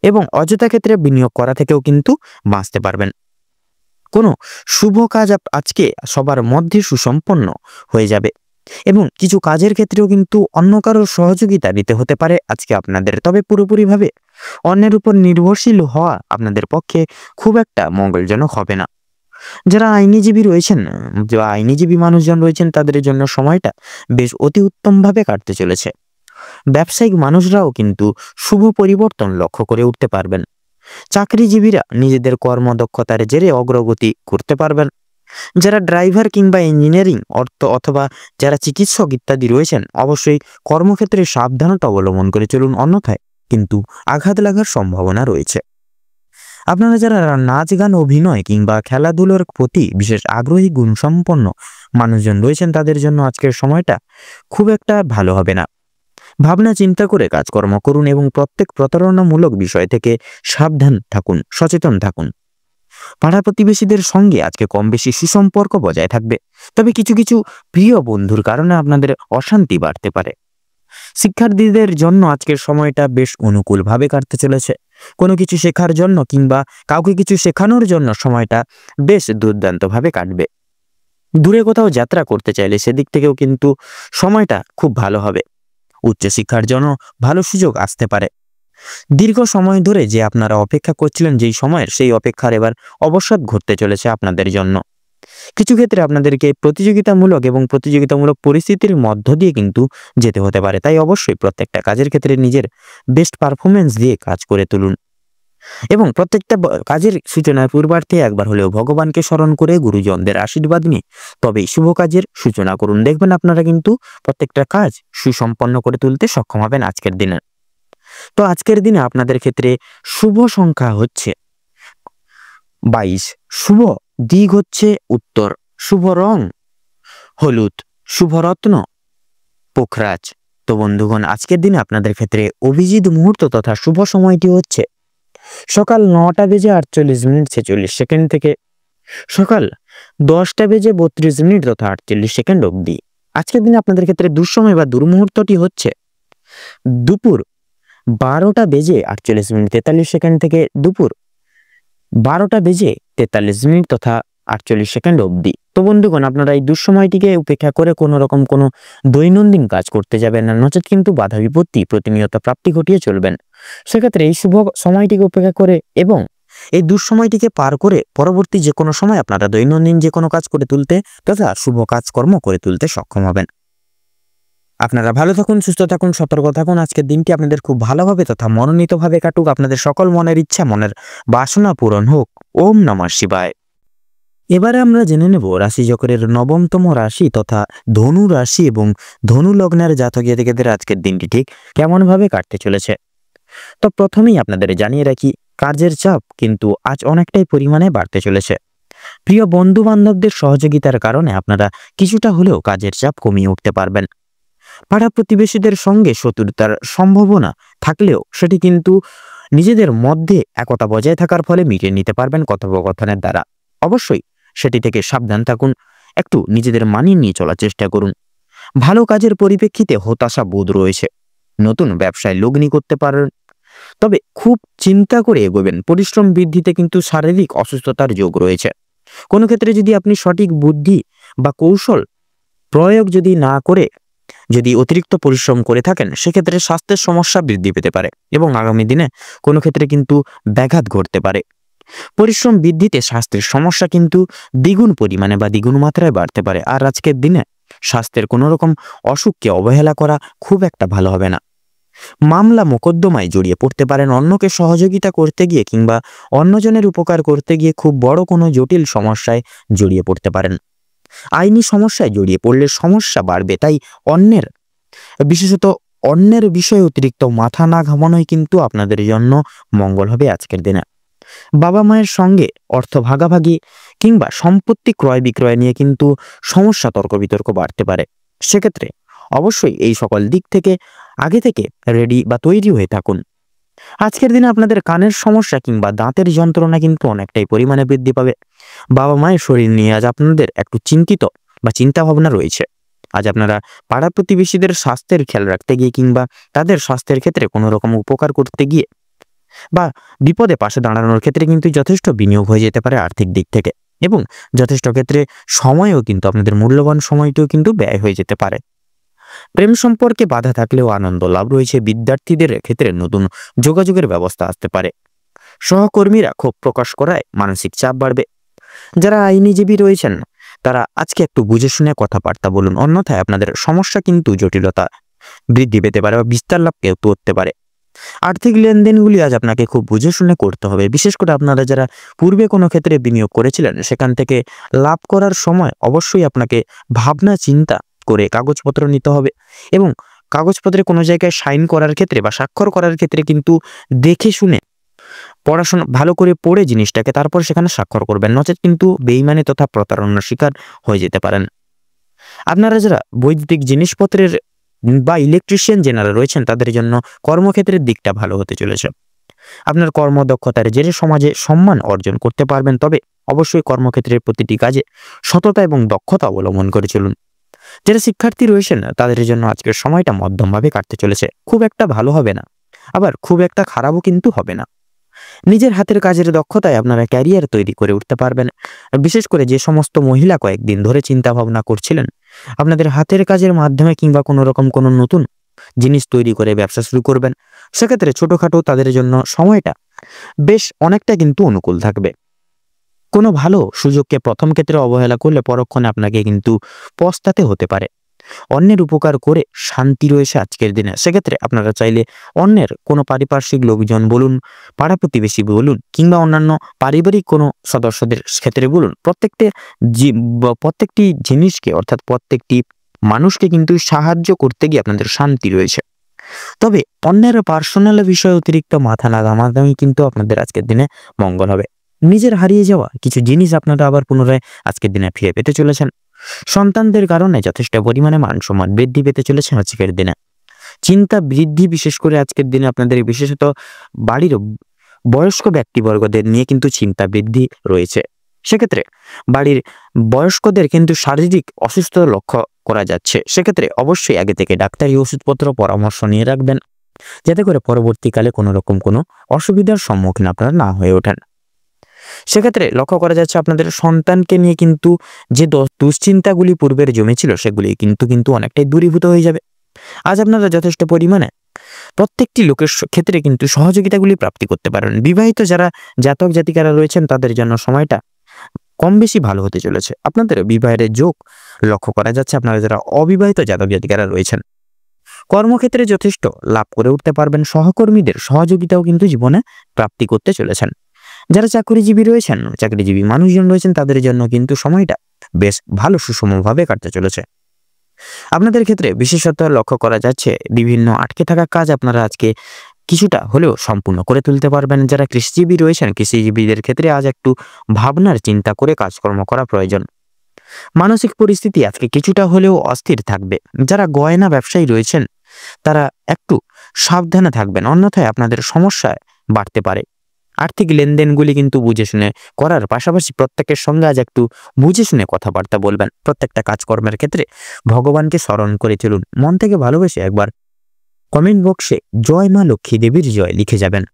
এবং অযথা ক্ষেত্রে বিনিয়োগ করা থেকেও কিন্তু বাঁচতে পারবেন। কোনো শুভ কাজ আজকে সবার মধ্যে সুসম্পন্ন হয়ে যাবে এবং কিছু কাজের ক্ষেত্রেও কিন্তু অন্য কারোর সহযোগিতা নিতে হতে পারে আজকে আপনাদের, তবে পুরোপুরিভাবে অন্যের উপর নির্ভরশীল হওয়া আপনাদের পক্ষে খুব একটা মঙ্গলজনক হবে না। যারা আইনজীবী রয়েছেন, যারা আইনজীবী মানুষজন রয়েছেন, তাদের জন্য সময়টা বেশ অতি উত্তমভাবে কাটতে চলেছে। ব্যবসায়িক মানুষরাও কিন্তু শুভ পরিবর্তন লক্ষ্য করে উঠতে পারবেন। চাকরিজীবীরা নিজেদের কর্মদক্ষতার জেরে অগ্রগতি করতে পারবেন। যারা ড্রাইভার কিংবা ইঞ্জিনিয়ারিং অথবা যারা চিকিৎসক ইত্যাদি রয়েছেন, অবশ্যই কর্মক্ষেত্রে সাবধানতা অবলম্বন করে চলুন, অন্যথায় কিন্তু আঘাত লাগার সম্ভাবনা রয়েছে। আপনারা যারা নাচ গান অভিনয় কিংবা খেলাধুলার প্রতি বিশেষ আগ্রহী গুণসম্পন্ন মানুষজন রয়েছেন, তাদের জন্য আজকের সময়টা খুব একটা ভালো হবে না। ভাবনা চিন্তা করে কাজকর্ম করুন এবং প্রত্যেক প্রতারণামূলক বিষয় থেকে সাবধান থাকুন, সচেতন থাকুন। পাড়া প্রতিবেশীদের সঙ্গে আজকে কম বেশি সুসম্পর্ক বজায় থাকবে, তবে কিছু কিছু প্রিয় বন্ধুর কারণে আপনাদের অশান্তি বাড়তে পারে। শিক্ষার্থীদের জন্য আজকের সময়টা বেশ অনুকূলভাবে কাটতে চলেছে। কোনো কিছু শেখার জন্য কিংবা কাউকে কিছু শেখানোর জন্য সময়টা বেশ দুর্দান্তভাবে কাটবে। দূরে কোথাও যাত্রা করতে চাইলে সেদিক থেকেও কিন্তু সময়টা খুব ভালো হবে। উচ্চশিক্ষার জন্য ভালো সুযোগ আসতে পারে। দীর্ঘ সময় ধরে যে আপনারা অপেক্ষা করছিলেন যেই সময়ের, সেই অপেক্ষার এবার অবসাদ ঘটতে চলেছে আপনাদের জন্য। কিছু ক্ষেত্রে আপনাদেরকে প্রতিযোগিতামূলক পরিস্থিতির মধ্য দিয়ে কিন্তু যেতে হতে পারে, তাই অবশ্যই প্রত্যেকটা কাজের ক্ষেত্রে নিজের বেস্ট পারফরমেন্স দিয়ে কাজ করে তুলুন এবং প্রত্যেকটা কাজের সূচনার পূর্বার্থে একবার হলেও ভগবানকে স্মরণ করে গুরুজনদের আশীর্বাদ নিয়ে তবেই শুভ কাজের সূচনা করুন। দেখবেন আপনারা কিন্তু প্রত্যেকটা কাজ সুসম্পন্ন করে তুলতে সক্ষম হবেন আজকের দিনে। তো আজকের দিনে আপনাদের ক্ষেত্রে শুভ সংখ্যা হচ্ছে 22, শুভ দিক হচ্ছে উত্তর, শুভ রং হলুদ, শুভ রত্ন পোখরাজ। তো বন্ধুগণ, আজকের দিনে আপনাদের ক্ষেত্রে অভিজিৎ মুহূর্ত তথা শুভ সময়টি হচ্ছে সকাল 9টা বেজে 48 মিনিট 46 সেকেন্ড থেকে সকাল 10টা বেজে 32 মিনিট তথা 48 সেকেন্ড অবধি। আজকের দিনে আপনাদের ক্ষেত্রে দুঃসময় বা দুর্মুহূর্তটি হচ্ছে দুপুর 12টা বেজে 48 মিনিট 43 সেকেন্ড থেকে দুপুর 12টা বেজে 43 মিনিট তথা 48 সেকেন্ড অবধি। তো বন্ধুগণ, আপনারা এই দুঃসময়টিকে উপেক্ষা করে কোনো রকম কোনো দৈনন্দিন কাজ করতে যাবেন না, নচেত কিন্তু বাধা বিপত্তি প্রতিনিয়ত প্রাপ্তি ঘটিয়ে চলবেন। সেক্ষেত্রে এই শুভ সময়টিকে উপেক্ষা করে এবং এই দুঃসময়টিকে পার করে পরবর্তী যে কোনো সময় আপনারা দৈনন্দিন যে কোনো কাজ করে তুলতে তথা শুভ কাজকর্ম করে তুলতে সক্ষম হবেন। আপনারা ভালো থাকুন, সুস্থ থাকুন, সতর্ক থাকুন। আজকের দিনটি আপনাদের খুব ভালোভাবে তথা মনোনীতভাবে কাটুক। আপনাদের সকল মনের ইচ্ছা, মনের বাসনা পূরণ হোক। ওম নমঃ শিবায়। এবারে আমরা জেনে নেব রাশিচক্রের 9তম রাশি তথা ধনু রাশি এবং ধনু লগ্নের জাতক জাতিকাদের আজকের দিনটি ঠিক কেমনভাবে কাটতে চলেছে। তো প্রথমেই আপনাদের জানিয়ে রাখি, কাজের চাপ কিন্তু আজ অনেকটাই পরিমাণে বাড়তে চলেছে। প্রিয় বন্ধু বান্ধবদের সহযোগিতার কারণে আপনারা কিছুটা হলেও কাজের চাপ কমিয়ে উঠতে পারবেন। পাড়া প্রতিবেশীদের সঙ্গে শত্রুতার সম্ভাবনা থাকলেও সেটি কিন্তু নিজেদের মধ্যে একতা বজায় থাকার ফলে মিটিয়ে নিতে পারবেন কথোপকথনের দ্বারা। অবশ্যই সেটি থেকে সাবধান থাকুন, একটু নিজেদের মানিয়ে নিয়ে চলার চেষ্টা করুন। ভালো কাজের পরিপ্রেক্ষিতে হতাশা বোধ রয়েছে, নতুন ব্যবসায় লগ্নি করতে পারেন, তবে খুব চিন্তা করে এগোবেন। পরিশ্রম বৃদ্ধিতে কিন্তু শারীরিক অসুস্থতার যোগ রয়েছে। কোনো ক্ষেত্রে যদি আপনি সঠিক বুদ্ধি বা কৌশল প্রয়োগ যদি না করে যদি অতিরিক্ত পরিশ্রম করে থাকেন, সেক্ষেত্রে স্বাস্থ্যের সমস্যা বৃদ্ধি পেতে পারে এবং আগামী দিনে কোনো ক্ষেত্রে কিন্তু ব্যাঘাত ঘটতে পারে। পরিশ্রম বৃদ্ধিতে স্বাস্থ্যের সমস্যা কিন্তু দ্বিগুণ পরিমাণে বা দ্বিগুণ মাত্রায় বাড়তে পারে। আর আজকের দিনে স্বাস্থ্যের কোনো রকম অসুখকে অবহেলা করা খুব একটা ভালো হবে না। মামলা মোকদ্দমায় জড়িয়ে পড়তে পারেন। অন্যকে সহযোগিতা করতে গিয়ে কিংবা অন্যজনের উপকার করতে গিয়ে খুব বড় কোনো জটিল সমস্যায় জড়িয়ে পড়তে পারেন। আইনি সমস্যায় জড়িয়ে পড়লে সমস্যা বাড়বে, তাই বিশেষত অন্যের বিষয়ে অতিরিক্ত মাথা না ঘামানোই কিন্তু আপনাদের জন্য মঙ্গল হবে আজকের দিনে। বাবা মায়ের সঙ্গে অর্থ ভাগাভাগি কিংবা সম্পত্তি ক্রয় বিক্রয় নিয়ে কিন্তু সমস্যা তর্ক বিতর্ক বাড়তে পারে। সেক্ষেত্রে অবশ্যই এই সকল দিক থেকে আগে থেকে রেডি বা তৈরি হয়ে থাকুন। আজকের দিনে আপনাদের কানের সমস্যা কিংবা দাঁতের যন্ত্রণা কিন্তু অনেকটাই পরিমাণে বৃদ্ধি পাবে। বাবা মায়ের শরীর নিয়ে আজ আপনাদের একটু চিন্তিত বা চিন্তা ভাবনা রয়েছে। আজ আপনারা পাড়া প্রতিবেশীদের স্বাস্থ্যের খেয়াল রাখতে গিয়ে কিংবা তাদের স্বাস্থ্যের ক্ষেত্রে কোনো রকম উপকার করতে গিয়ে বা বিপদে পাশে দাঁড়ানোর ক্ষেত্রে কিন্তু যথেষ্ট বিনিয়োগ হয়ে যেতে পারে আর্থিক দিক থেকে, এবং যথেষ্ট ক্ষেত্রে সময়ও কিন্তু আপনাদের মূল্যবান সময়টিও কিন্তু ব্যয় হয়ে যেতে পারে। প্রেম সম্পর্কে বাধা থাকলেও আনন্দ লাভ রয়েছে। বিদ্যার্থীদের ক্ষেত্রে নতুন যোগাযোগের ব্যবস্থা আসতে পারে। সহকর্মীরা ক্ষোভ প্রকাশ করায় মানসিক চাপ বাড়বে। যারা আইনজীবী রয়েছেন তারা আজকে একটু বুঝে শুনে কথাবার্তা বলুন, অন্যথায় আপনাদের সমস্যা কিন্তু জটিলতা বৃদ্ধি পেতে পারে বা বিস্তার লাভ করতে পারে। আর্থিক লেনদেনগুলি আজ আপনাকে খুব বুঝে শুনে করতে হবে। বিশেষ করে আপনারা যারা পূর্বে কোনো ক্ষেত্রে বিনিয়োগ করেছিলেন সেখান থেকে লাভ করার সময় অবশ্যই আপনাকে ভাবনা চিন্তা করে কাগজপত্র নিতে হবে, এবং কাগজপত্রে কোনো জায়গায় সাইন করার ক্ষেত্রে বা স্বাক্ষর করার ক্ষেত্রে কিন্তু দেখে শুনে পড়াশোনা ভালো করে পড়ে জিনিসটাকে তারপর সেখানে স্বাক্ষর করবেন, নচেত কিন্তু বেইমানি তথা প্রতারণার শিকার হয়ে যেতে পারেন। আপনারা যারা বৈদ্যুতিক জিনিসপত্রের বা ইলেকট্রিশিয়ান যারা রয়েছেন তাদের জন্য কর্মক্ষেত্রের দিকটা ভালো হতে চলেছে। আপনার কর্মদক্ষতার জেরে সমাজে সম্মান অর্জন করতে পারবেন, তবে অবশ্যই কর্মক্ষেত্রের প্রতিটি কাজে সততা এবং দক্ষতা অবলম্বন করে চলুন। যারা শিক্ষার্থী রয়েছেন তাদের জন্য আজকের সময়টা মধ্যমভাবে কাটতে চলেছে। খুব একটা ভালো হবে না, আবার খুব একটা খারাপও কিন্তু হবে না। নিজের হাতের কাজের দক্ষতায় আপনারা ক্যারিয়ার তৈরি করে উঠতে পারবেন। বিশেষ করে যে সমস্ত মহিলা কয়েকদিন ধরে চিন্তা ভাবনা করছিলেন আপনাদের হাতের কাজের মাধ্যমে কিংবা কোনো রকম কোনো নতুন জিনিস তৈরি করে ব্যবসা শুরু করবেন, সেক্ষেত্রে ছোটখাটো তাদের জন্য সময়টা বেশ অনেকটা কিন্তু অনুকূল থাকবে। কোনো ভালো সুযোগকে প্রথম ক্ষেত্রে অবহেলা করলে পরক্ষণে আপনাকে কিন্তু পস্তাতে হতে পারে। অন্যের উপকার করে শান্তি রয়েছে আজকের দিনে। সেক্ষেত্রে আপনারা চাইলে অন্যের কোনো পারিপার্শ্বিক লোকজন বলুন, পাড়া প্রতিবেশী বলুন, কিংবা অন্যান্য পারিবারিক কোনো সদস্যদের ক্ষেত্রে বলুন, প্রত্যেকটি জিনিসকে অর্থাৎ প্রত্যেকটি মানুষকে কিন্তু সাহায্য করতে গিয়ে আপনাদের শান্তি রয়েছে। তবে অন্যের পার্সোনাল বিষয়ে অতিরিক্ত মাথা না ঘামাতেই কিন্তু আপনাদের আজকের দিনে মঙ্গল হবে। নিজের হারিয়ে যাওয়া কিছু জিনিস আপনারা আবার পুনরায় আজকের দিনে ফিরে পেতে চলেছেন। সন্তানদের কারণে যথেষ্ট পরিমাণে মান সম্মান বৃদ্ধি পেতে চলেছে আজকের দিনে। চিন্তা বৃদ্ধি বিশেষ করে আজকের দিনে আপনাদের বিশেষত বাড়ির বয়স্ক ব্যক্তিবর্গদের নিয়ে কিন্তু চিন্তা বৃদ্ধি রয়েছে। সেক্ষেত্রে বাড়ির বয়স্কদের কিন্তু শারীরিক অসুস্থতা লক্ষ্য করা যাচ্ছে। সেক্ষেত্রে অবশ্যই আগে থেকে ডাক্তারি ওষুধপত্র পরামর্শ নিয়ে রাখবেন, যাতে করে পরবর্তীকালে কোনো রকম কোনো অসুবিধার সম্মুখীন আপনারা না হয়ে ওঠেন। সেক্ষেত্রে লক্ষ্য করা যাচ্ছে আপনাদের সন্তানকে নিয়ে কিন্তু যে দুশ্চিন্তাগুলি পূর্বের জমেছিল সেগুলি কিন্তু অনেকটাই দূরীভূত হয়ে যাবে। আজ আপনারা যথেষ্ট পরিমাণে প্রত্যেকটি লোকের ক্ষেত্রে কিন্তু সহযোগিতাগুলি প্রাপ্তি করতে পারেন। বিবাহিত যারা জাতক জাতিকারা রয়েছেন তাদের জন্য সময়টা কম বেশি ভালো হতে চলেছে। আপনাদের বিবাহের যোগ লক্ষ্য করা যাচ্ছে। আপনারা যারা অবিবাহিত জাতক জাতিকারা রয়েছেন কর্মক্ষেত্রে যথেষ্ট লাভ করে উঠতে পারবেন। সহকর্মীদের সহযোগিতাও কিন্তু জীবনে প্রাপ্তি করতে চলেছেন। যারা চাকরিজীবী রয়েছেন, চাকরিজীবী মানুষজন রয়েছেন, তাদের জন্য কিন্তু সময়টা বেশ ভালো সুষমভাবে কাটতে চলেছে। আপনাদের ক্ষেত্রে বিশেষত লক্ষ্য করা যাচ্ছে বিভিন্ন আটকে থাকা কাজ আপনারা আজকে কিছুটা হলেও সম্পূর্ণ করে তুলতে পারবেন। যারা কৃষিজীবী রয়েছেন, কৃষিজীবীদের ক্ষেত্রে আজ একটু ভাবনার চিন্তা করে কাজকর্ম করা প্রয়োজন। মানসিক পরিস্থিতি আজকে কিছুটা হলেও অস্থির থাকবে। যারা গয়না ব্যবসায়ী রয়েছেন তারা একটু সাবধানে থাকবেন, অন্যথায় আপনাদের সমস্যায় বাড়তে পারে। আর্থিক লেনদেনগুলি কিন্তু বুঝে শুনে করার পাশাপাশি প্রত্যেকের সঙ্গে আজ একটু বুঝে শুনে কথাবার্তা বলবেন। প্রত্যেকটা কাজকর্মের ক্ষেত্রে ভগবানকে স্মরণ করে চলুন। মন থেকে ভালোবেসে একবার কমেন্ট বক্সে জয় মা লক্ষ্মী দেবীর জয় লিখে যাবেন,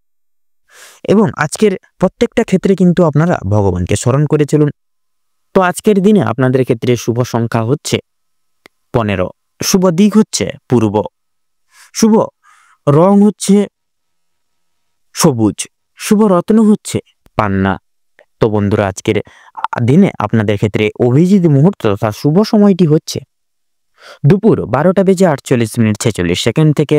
এবং আজকের প্রত্যেকটা ক্ষেত্রে কিন্তু আপনারা ভগবানকে স্মরণ করে চলুন। তো আজকের দিনে আপনাদের ক্ষেত্রে শুভ সংখ্যা হচ্ছে 15, শুভ দিক হচ্ছে পূর্ব, শুভ রং হচ্ছে সবুজ, শুভ রত্ন হচ্ছে পান্না। তো বন্ধুরা আজকের দিনে আপনাদের ক্ষেত্রে অভিজিৎ মুহূর্ত তথা শুভ সময়টি হচ্ছে দুপুর 12:48:46 থেকে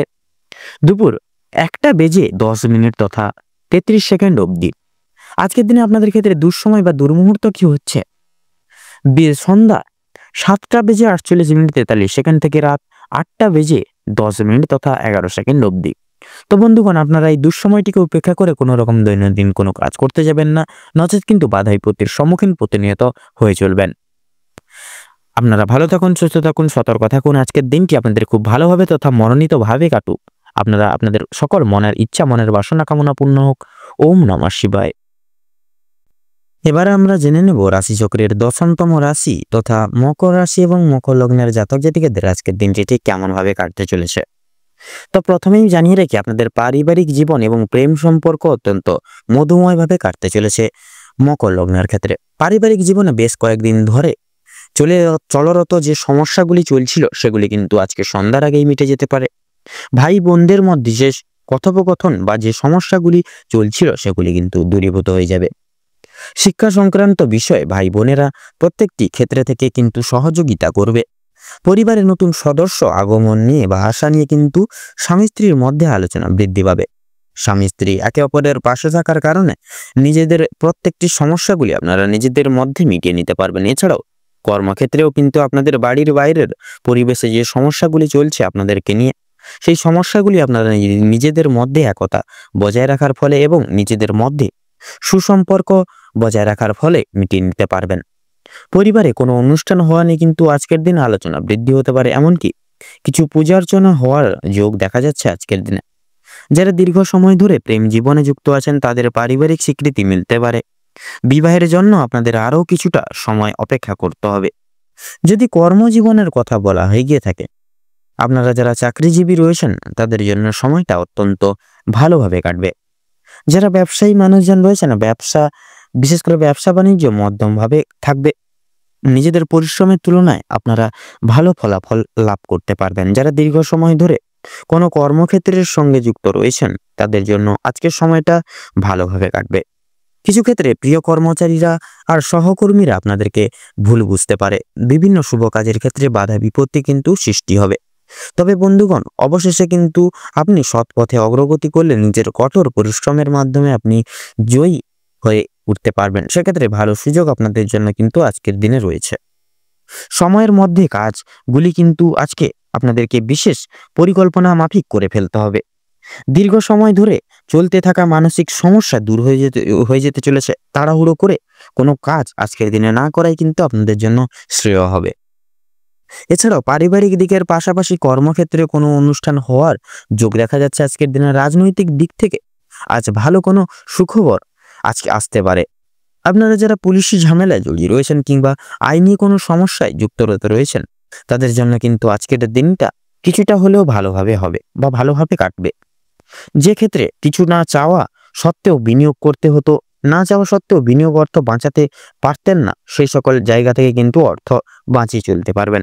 দুপুর 1:10 তথা 33 অবধি। আজকের দিনে আপনাদের ক্ষেত্রে দুঃসময় বা দুর্মুহূর্ত কি হচ্ছে সন্ধ্যা 7:48:43 থেকে রাত 8:10 তথা 11 অবধি। তো বন্ধুগণ, আপনারা এই দুঃসময়টিকে উপেক্ষা করে কোনো রকম দৈনন্দিন কোনো কাজ করতে যাবেন না, নচেত কিন্তু বাধা বিপত্তির সম্মুখীন প্রতিনিয়ত হয়ে চলবেন। আপনারা ভালো থাকুন, সুস্থ থাকুন, সতর্ক থাকুন। আজকের দিনটি আপনাদের খুব ভালোভাবে তথা মনোনীতভাবে কাটুক। আপনাদের সকল মনের ইচ্ছা, মনের বাসনা কামনা পূর্ণ হোক। ওম নমঃ শিবায়। এবারে আমরা জেনে নেব রাশিচক্রের 10তম রাশি তথা মকর রাশি এবং মকর লগ্নের জাতক জাতিকাদের আজকের দিনটি ঠিক কেমন ভাবে কাটতে চলেছে। তো প্রথমেই জানিয়ে রাখি, আপনাদের পারিবারিক জীবন এবং প্রেম সম্পর্ক অত্যন্ত মধুময়ভাবে কাটতে চলেছে মকর লগ্নের ক্ষেত্রে। পারিবারিক জীবনে বেশ কয়েকদিন ধরে চলরত যে সমস্যাগুলি চলছিল সেগুলি কিন্তু আজকে সন্ধ্যার আগেই মিটে যেতে পারে। ভাই বোনদের মধ্যে যে কথোপকথন বা যে সমস্যাগুলি চলছিল সেগুলি কিন্তু দূরীভূত হয়ে যাবে। শিক্ষা সংক্রান্ত বিষয়ে ভাই বোনেরা প্রত্যেকটি ক্ষেত্রে থেকে কিন্তু সহযোগিতা করবে। পরিবারে নতুন সদস্য আগমন নিয়ে বা আশা নিয়ে কিন্তু স্বামী স্ত্রীর মধ্যে আলোচনা বৃদ্ধি পাবে। স্বামী স্ত্রী একে অপরের পাশে থাকার কারণে নিজেদের প্রত্যেকটি সমস্যাগুলি আপনারা নিজেদের মধ্যে মিটিয়ে নিতে পারবেন। এছাড়াও কর্মক্ষেত্রেও কিন্তু আপনাদের বাড়ির বাইরের পরিবেশে যে সমস্যাগুলি চলছে আপনাদেরকে নিয়ে, সেই সমস্যাগুলি আপনারা নিজেদের মধ্যে একতা বজায় রাখার ফলে এবং নিজেদের মধ্যে সুসম্পর্ক বজায় রাখার ফলে মিটিয়ে নিতে পারবেন। পরিবারে কোনো অনুষ্ঠান হওয়া নিয়ে কিন্তু আজকের দিনে আলোচনা বৃদ্ধি হতে পারে, এমনকি কিছু পূজা অর্চনা হওয়ার যোগ দেখা যাচ্ছে আজকের দিনে। যারা দীর্ঘ সময় ধরে প্রেম জীবনে যুক্ত আছেন তাদের পারিবারিক স্বীকৃতি মিলতে পারে। বিবাহের জন্য আপনাদের আরও কিছুটা সময় অপেক্ষা করতে হবে। যদি কর্মজীবনের কথা বলা হয়ে গিয়ে থাকে, আপনারা যারা চাকরিজীবী রয়েছেন তাদের জন্য সময়টা অত্যন্ত ভালোভাবে কাটবে। যারা ব্যবসায়ী মানুষজন রয়েছেন, বিশেষ করে ব্যবসা বাণিজ্য মধ্যমভাবে থাকবে। নিজেদের পরিশ্রমের তুলনায় আপনারা ভালো ফলাফল লাভ করতে পারবেন। যারা দীর্ঘ সময় ধরে কোনো কর্মক্ষেত্রের সঙ্গে যুক্ত রয়েছেন তাদের জন্য আজকের সময়টা ভালোভাবে কাটবে। কিছু ক্ষেত্রে প্রিয় কর্মচারীরা আর সহকর্মীরা আপনাদেরকে ভুল বুঝতে পারে। বিভিন্ন শুভ কাজের ক্ষেত্রে বাধা বিপত্তি কিন্তু সৃষ্টি হবে। তবে বন্ধুগণ, অবশেষে কিন্তু আপনি সৎ পথে অগ্রগতি করলে নিজের কঠোর পরিশ্রমের মাধ্যমে আপনি জয়ী হয়ে উঠতে পারবেন। সেক্ষেত্রে ভালো সুযোগ আপনাদের জন্য কিন্তু আজকের দিনে রয়েছে। সময়ের মধ্যে কাজগুলি কিন্তু আজকে আপনাদেরকে বিশেষ পরিকল্পনা মাফিক করে ফেলতে হবে। দীর্ঘ সময় ধরে চলতে থাকা মানসিক সমস্যা দূর হয়ে যেতে চলেছে। তাড়াহুড়ো করে কোনো কাজ আজকের দিনে না করাই কিন্তু আপনাদের জন্য শ্রেয় হবে। এছাড়াও পারিবারিক দিকের পাশাপাশি কর্মক্ষেত্রে কোনো অনুষ্ঠান হওয়ার যোগ দেখা যাচ্ছে আজকের দিনে। রাজনৈতিক দিক থেকে আজ ভালো কোনো সুখবর আজকে আসতে পারে। আপনারা যারা পুলিশি ঝামেলায় জড়িয়ে রয়েছেন কিংবা আইনি কোনো সমস্যায় যুক্ত রয়েছেন তাদের জন্য কিন্তু আজকের দিনটা কিছুটা হলেও ভালোভাবে হবে বা ভালোভাবে কাটবে। যে ক্ষেত্রে কিছু না চাওয়া সত্ত্বেও বিনিয়োগ করতে হতো, না চাওয়া সত্ত্বেও বিনিয়োগ অর্থ বাঁচাতে পারতেন না, সেই সকল জায়গা থেকে কিন্তু অর্থ বাঁচিয়ে চলতে পারবেন।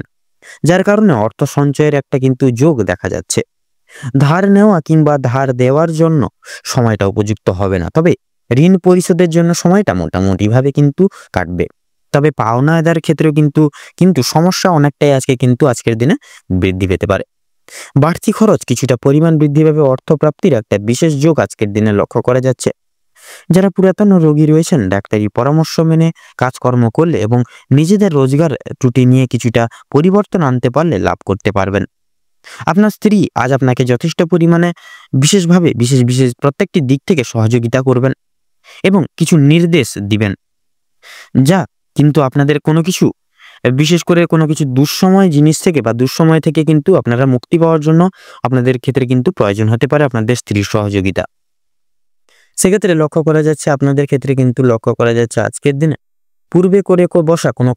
যার কারণে অর্থ সঞ্চয়ের একটা কিন্তু যোগ দেখা যাচ্ছে। ধার নেওয়া কিংবা ধার দেওয়ার জন্য সময়টা উপযুক্ত হবে না, তবে ঋণ পরিশোধের জন্য সময়টা মোটামুটিভাবে কিন্তু কাটবে। তবে পাওনা আদায়ের ক্ষেত্রেও কিন্তু সমস্যা অনেকটাই আজকের দিনে বৃদ্ধি পেতে পারে। বাড়তি খরচ কিছুটা পরিমাণ বৃদ্ধি পাবে। অর্থপ্রাপ্তির একটা বিশেষ যোগ আজকের দিনে লক্ষ্য করা যাচ্ছে। যারা পুরাতন রোগী রয়েছেন ডাক্তারি পরামর্শ মেনে কাজকর্ম করলে এবং নিজেদের রোজগার ত্রুটি নিয়ে কিছুটা পরিবর্তন আনতে পারলে লাভ করতে পারবেন। আপনার স্ত্রী আজ আপনাকে যথেষ্ট পরিমাণে বিশেষ প্রত্যেকটি দিক থেকে সহযোগিতা করবেন এবং কিছু নির্দেশ দিবেন, যা কিন্তু আপনাদের বিশেষ করে কোনো কিছু দুঃসময় জিনিস থেকে বা দুঃসময় থেকে কিন্তু আপনারা মুক্তি পাওয়ার জন্য আপনাদের ক্ষেত্রে কিন্তু প্রয়োজন হতে পারে আপনাদের স্ত্রীর সহযোগিতা। সেক্ষেত্রে আপনাদের ক্ষেত্রে কিন্তু লক্ষ্য করা যাচ্ছে আজকের দিনে পূর্বে করে বসা কোনো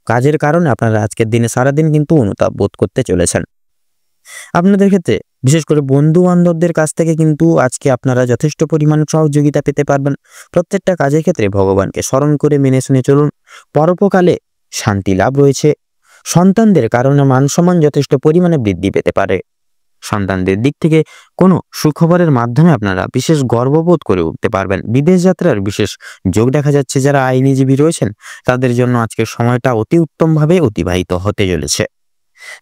কাজের কারণে আপনারা আজকের দিনে সারাদিন কিন্তু অনুতাপ বোধ করতে চলেছেন। আপনাদের ক্ষেত্রে বিশেষ করে বন্ধু বান্ধবদের কাছ থেকে কিন্তু আজকে আপনারা যথেষ্ট পরিমাণে সহযোগিতা পেতে পারবেন। প্রত্যেকটা কাজের ক্ষেত্রে ভগবানকে স্মরণ করে মেনে শুনে চলুন। পরোপকালে শান্তি লাভ রয়েছে। সন্তানদের কারণে মান সম্মান যথেষ্ট পরিমাণে বৃদ্ধি পেতে পারে। সন্তানদের দিক থেকে কোনো সুখবরের মাধ্যমে আপনারা বিশেষ গর্ববোধ করে উঠতে পারবেন। বিদেশ যাত্রার বিশেষ যোগ দেখা যাচ্ছে। যারা আইনজীবী রয়েছেন তাদের জন্য আজকের সময়টা অতি উত্তমভাবে অতিবাহিত হতে চলেছে।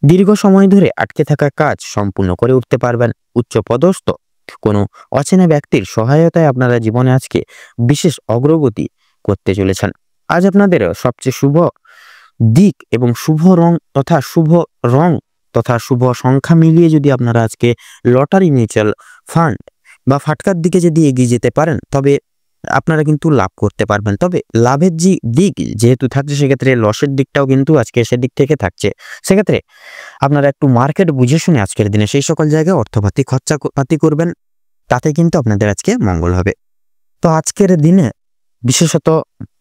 দীর্ঘ সময় ধরে আটকে থাকা কাজ সম্পূর্ণ করে উঠতে পারবেন। উচ্চপদস্থ কোনো অচেনা ব্যক্তির সহায়তায় আপনারা জীবনে আজকে বিশেষ অগ্রগতি করতে চলেছেন। আজ আপনাদের সবচেয়ে শুভ দিক এবং শুভ রং তথা শুভ সংখ্যা মিলিয়ে যদি আপনারা আজকে লটারি, মিউচুয়াল ফান্ড বা ফাটকার দিকে যদি এগিয়ে যেতে পারেন তবে আপনারা কিন্তু লাভ করতে পারবেন। তবে লাভের দিক যেহেতু থাকছে, সেক্ষেত্রে লসের দিকটাও কিন্তু আজকে সেদিক থেকে থাকছে। সেক্ষেত্রে আপনারা একটু মার্কেট বুঝে শুনে আজকের দিনে সেই সকল জায়গায় অর্থপাতি খরচাপাতি করবেন, তাতে কিন্তু আপনাদের আজকে মঙ্গল হবে। তো আজকের দিনে বিশেষত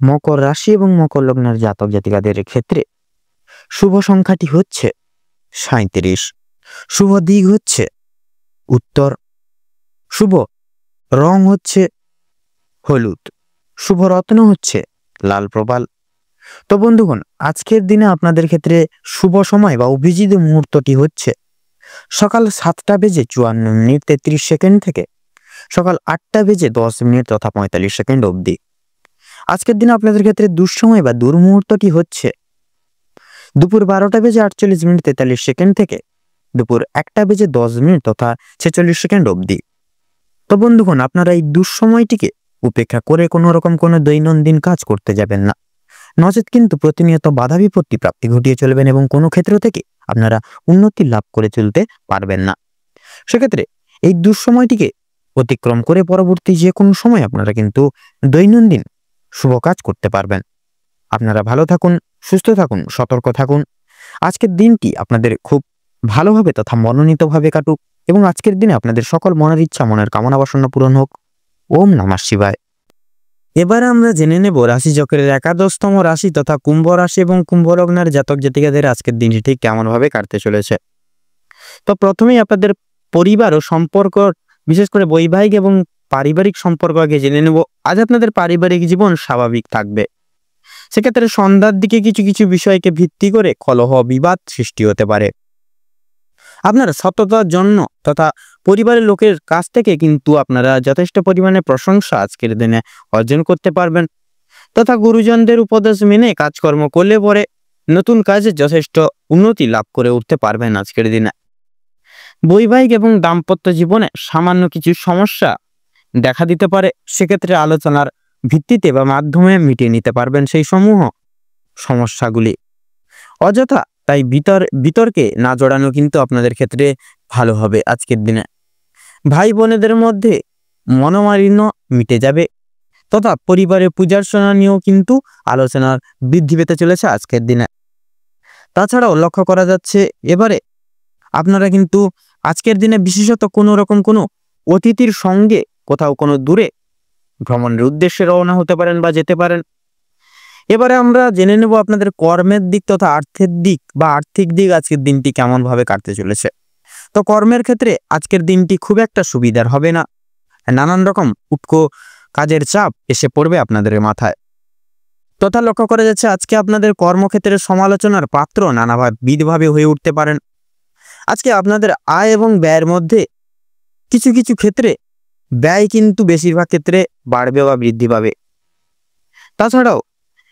মকর রাশি এবং মকর লগ্নের জাতক জাতিকাদের ক্ষেত্রে শুভ সংখ্যাটি হচ্ছে 37, শুভ দিক হচ্ছে উত্তর, শুভ রং হচ্ছে হলুদ, শুভ রত্ন হচ্ছে লাল প্রবাল। তো বন্ধুগণ, আজকের দিনে আপনাদের ক্ষেত্রে শুভ সময় বা অভিজিৎ মুহূর্তটি হচ্ছে সকাল 7:54:33 থেকে সকাল 8:10 তথা 45 অবধি। আজকের দিনে আপনাদের ক্ষেত্রে দুঃসময় বা দুর্মুহূর্তটি হচ্ছে দুপুর 12:48:43 থেকে দুপুর 1:10 তথা 46 অবধি। তো বন্ধুগণ, আপনারা এই দুঃসময়টিকে উপেক্ষা করে কোনো রকম কোনো দৈনন্দিন কাজ করতে যাবেন না, নচেত কিন্তু প্রতিনিয়ত বাধা বিপত্তি প্রাপ্তি ঘটিয়ে চলবেন এবং কোনো ক্ষেত্র থেকে আপনারা উন্নতি লাভ করে চলতে পারবেন না। সেক্ষেত্রে এই দুঃসময়টিকে অতিক্রম করে পরবর্তী যে কোনো সময় আপনারা কিন্তু দৈনন্দিন শুভ কাজ করতে পারবেন। আপনারা ভালো থাকুন, সুস্থ থাকুন, সতর্ক থাকুন। আজকের দিনটি আপনাদের খুব ভালোভাবে তথা মনোনীতভাবে কাটুক এবং আজকের দিনে আপনাদের সকল মনের ইচ্ছা, মনের কামনা বাসনা পূরণ হোক। ওম নমঃ শিবায়। এবারে আমরা জেনে নেব রাশিচক্রের 11তম রাশি তথা কুম্ভ রাশি এবং কুম্ভ লগ্নের জাতক জাতিকাদের আজকের দিনটি ঠিক কেমন ভাবে কাটতে চলেছে। তো প্রথমেই আপনাদের পরিবার ও সম্পর্ক, বিশেষ করে বৈবাহিক এবং পারিবারিক সম্পর্ক আগে জেনে নেব। আজ আপনাদের পারিবারিক জীবন স্বাভাবিক থাকবে। সেক্ষেত্রে সন্ধ্যার দিকে কিছু কিছু বিষয়কে ভিত্তি করে কলহ বিবাদ সৃষ্টি হতে পারে। আপনার সততার জন্য তথা পরিবারের লোকের কাছ থেকে কিন্তু আপনারা যথেষ্ট পরিমাণে প্রশংসা আজকের দিনে অর্জন করতে পারবেন, তথা গুরুজনদের উপদেশ মেনে কাজকর্ম করলে পরে নতুন কাজে যথেষ্ট উন্নতি লাভ করে উঠতে পারবেন আজকের দিনে। বৈবাহিক এবং দাম্পত্য জীবনে সামান্য কিছু সমস্যা দেখা দিতে পারে, সেক্ষেত্রে আলোচনার ভিত্তিতে বা মাধ্যমে মিটিয়ে নিতে পারবেন সেই সমূহ সমস্যাগুলি। অযথা তাই বিতর্কে না জড়ানো কিন্তু আপনাদের ক্ষেত্রে ভালো হবে আজকের দিনে। ভাই বোনেদের মধ্যে মনোমালিন্য মিটে যাবে, তথা পরিবারের পূজার্চনা নিয়েও কিন্তু আলোচনার বৃদ্ধি পেতে চলেছে আজকের দিনে। তাছাড়াও লক্ষ্য করা যাচ্ছে এবারে আপনারা কিন্তু আজকের দিনে বিশেষত কোনো রকম কোনো অতিথির সঙ্গে কোথাও কোনো দূরে ভ্রমণের উদ্দেশ্যে রওনা হতে পারেন বা যেতে পারেন। এবারে আমরা জেনে নেব আপনাদের কর্মের দিক তথা আর্থিক দিক আজকের দিনটি কেমন ভাবে কাটতে চলেছে। তো কর্মের ক্ষেত্রে আজকের দিনটি খুব একটা সুবিধার হবে না, নানান রকম উটকো কাজের চাপ এসে পড়বে আপনাদের মাথায়। তথা লক্ষ্য করা যাচ্ছে আজকে আপনাদের কর্মক্ষেত্রে সমালোচনার পাত্র নানাবিধভাবে হয়ে উঠতে পারেন। আজকে আপনাদের আয় এবং ব্যয়ের মধ্যে কিছু কিছু ক্ষেত্রে ব্যয় কিন্তু বেশিরভাগ ক্ষেত্রে বাড়বে বা বৃদ্ধি পাবে। তাছাড়াও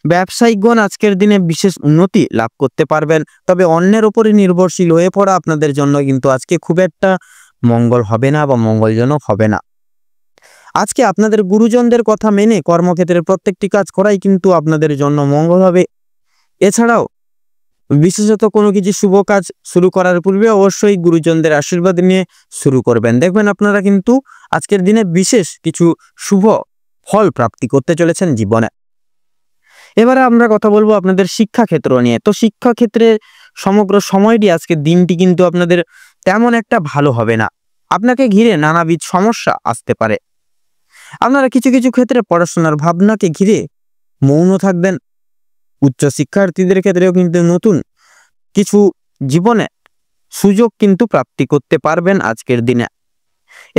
ব্যবসায়িকগণ আজকের দিনে বিশেষ উন্নতি লাভ করতে পারবেন, তবে অন্যের উপরে নির্ভরশীল হয়ে পড়া আপনাদের জন্য কিন্তু আজকে খুব একটা মঙ্গল হবে না বা মঙ্গলজনক হবে না। আজকে আপনাদের গুরুজনদের কথা মেনে কর্মক্ষেত্রের প্রত্যেকটি কাজ করাই কিন্তু আপনাদের জন্য মঙ্গল হবে। এছাড়াও বিশেষত কোনো কিছু শুভ কাজ শুরু করার পূর্বে অবশ্যই গুরুজনদের আশীর্বাদ নিয়ে শুরু করবেন, দেখবেন আপনারা কিন্তু আজকের দিনে বিশেষ কিছু শুভ ফল প্রাপ্তি করতে চলেছেন জীবনে। এবারে আমরা কথা বলবো আপনাদের শিক্ষাক্ষেত্র নিয়ে। তো শিক্ষাক্ষেত্রে সমগ্র সময়টি আজকের দিনটি কিন্তু আপনাদের তেমন একটা ভালো হবে না, আপনাকে ঘিরে নানাবিধ সমস্যা আসতে পারে। আপনারা কিছু কিছু ক্ষেত্রে পড়াশোনার ভাবনাকে ঘিরে মৌন থাকবেন। উচ্চ শিক্ষার্থীদের ক্ষেত্রেও কিন্তু নতুন কিছু জীবনে সুযোগ কিন্তু প্রাপ্তি করতে পারবেন আজকের দিনে।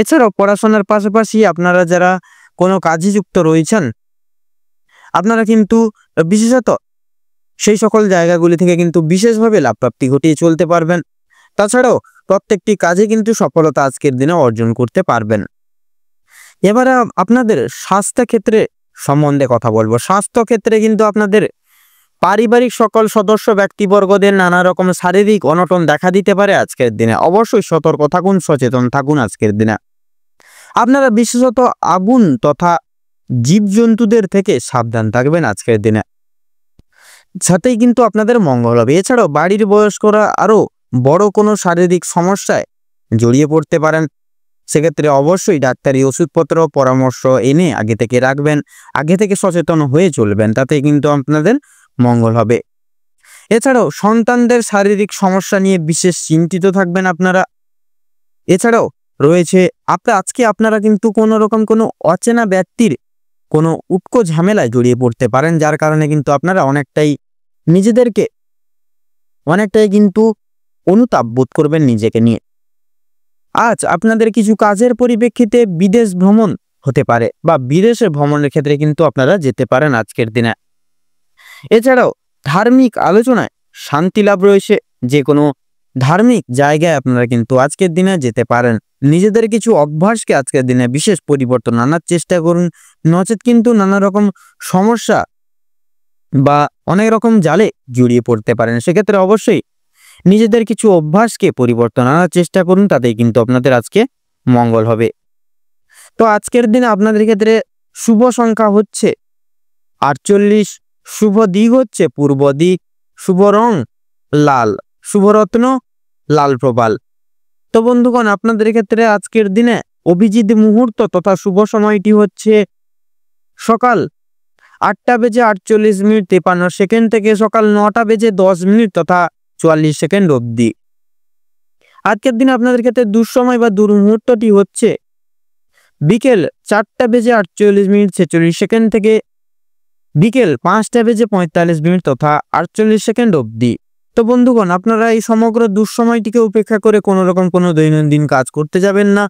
এছাড়াও পড়াশোনার পাশাপাশি আপনারা যারা কোনো কাজে যুক্ত রয়েছেন, আপনারা কিন্তু বিশেষত সেই সকল জায়গাগুলি থেকে কিন্তু বিশেষভাবে লাভ প্রাপ্তি ঘটিয়ে চলতে পারবেন। তাছাড়াও প্রত্যেকটি কাজে কিন্তু সফলতা আজকের দিনে অর্জন করতে পারবেন। এবারে আপনাদের স্বাস্থ্য ক্ষেত্রে সম্বন্ধে কথা বলবো। স্বাস্থ্য ক্ষেত্রে কিন্তু আপনাদের পারিবারিক সকল সদস্য ব্যক্তিবর্গদের নানা রকম শারীরিক অনটন দেখা দিতে পারে আজকের দিনে। অবশ্যই সতর্ক থাকুন, সচেতন থাকুন আজকের দিনে। আপনারা বিশেষত আগুন তথা জীবজন্তুদের থেকে সাবধান থাকবেন আজকের দিনে, সাথেই কিন্তু আপনাদের মঙ্গল হবে। এছাড়াও বাড়ির বয়স্করা আরো বড় কোনো শারীরিক সমস্যায় জড়িয়ে পড়তে পারেন, সেক্ষেত্রে অবশ্যই ডাক্তারি ওষুধপত্র পরামর্শ এনে আগে থেকে রাখবেন, আগে থেকে সচেতন হয়ে চলবেন, তাতে কিন্তু আপনাদের মঙ্গল হবে। এছাড়াও সন্তানদের শারীরিক সমস্যা নিয়ে বিশেষ চিন্তিত থাকবেন আপনারা। এছাড়াও রয়েছে আজকে আপনারা কিন্তু কোনো রকম কোনো অচেনা ব্যক্তির কোনো উটকো ঝামেলায় জড়িয়ে পড়তে পারেন, যার কারণে কিন্তু আপনারা নিজেদেরকে অনেকটাই কিন্তু অনুতাপ বোধ করবেন নিজেকে নিয়ে। আজ আপনাদের কিছু কাজের পরিপ্রেক্ষিতে বিদেশ ভ্রমণ হতে পারে বা বিদেশে ভ্রমণের ক্ষেত্রে কিন্তু আপনারা যেতে পারেন আজকের দিনে। এছাড়াও ধার্মিক আলোচনায় শান্তি লাভ রয়েছে, যে কোনো ধার্মিক জায়গায় আপনারা কিন্তু আজকের দিনে যেতে পারেন। নিজেদের কিছু অভ্যাসকে আজকের দিনে বিশেষ পরিবর্তন আনার চেষ্টা করুন, নচেত কিন্তু নানা রকম সমস্যা বা অনেক রকম জালে জড়িয়ে পড়তে পারেন। সেক্ষেত্রে অবশ্যই নিজেদের কিছু অভ্যাসকে পরিবর্তন আনার চেষ্টা করুন, তাতেই কিন্তু আপনাদের আজকে মঙ্গল হবে। তো আজকের দিনে আপনাদের ক্ষেত্রে শুভ সংখ্যা হচ্ছে 48, শুভ দিক হচ্ছে পূর্ব দিক, শুভ রং লাল, শুভ রত্ন লাল প্রবাল। তো বন্ধুগণ, আপনাদের ক্ষেত্রে আজকের দিনে অভিজিৎ মুহূর্ত তথা শুভ সময়টি হচ্ছে সকাল 8:48:53 থেকে সকাল 9:10 তথা 44 সেকেন্ড অবধি। আজকের দিনে আপনাদের ক্ষেত্রে দুঃসময় বা দুর্মুহূর্তটি হচ্ছে বিকেল 4:48:46 থেকে বিকেল 5:45 তথা 48 সেকেন্ড অবধি। তো বন্ধুগণ, আপনারা এই সমগ্র দুঃসময়টিকে উপেক্ষা করে কোনো রকম কোনো দৈনন্দিন কাজ করতে যাবেন না,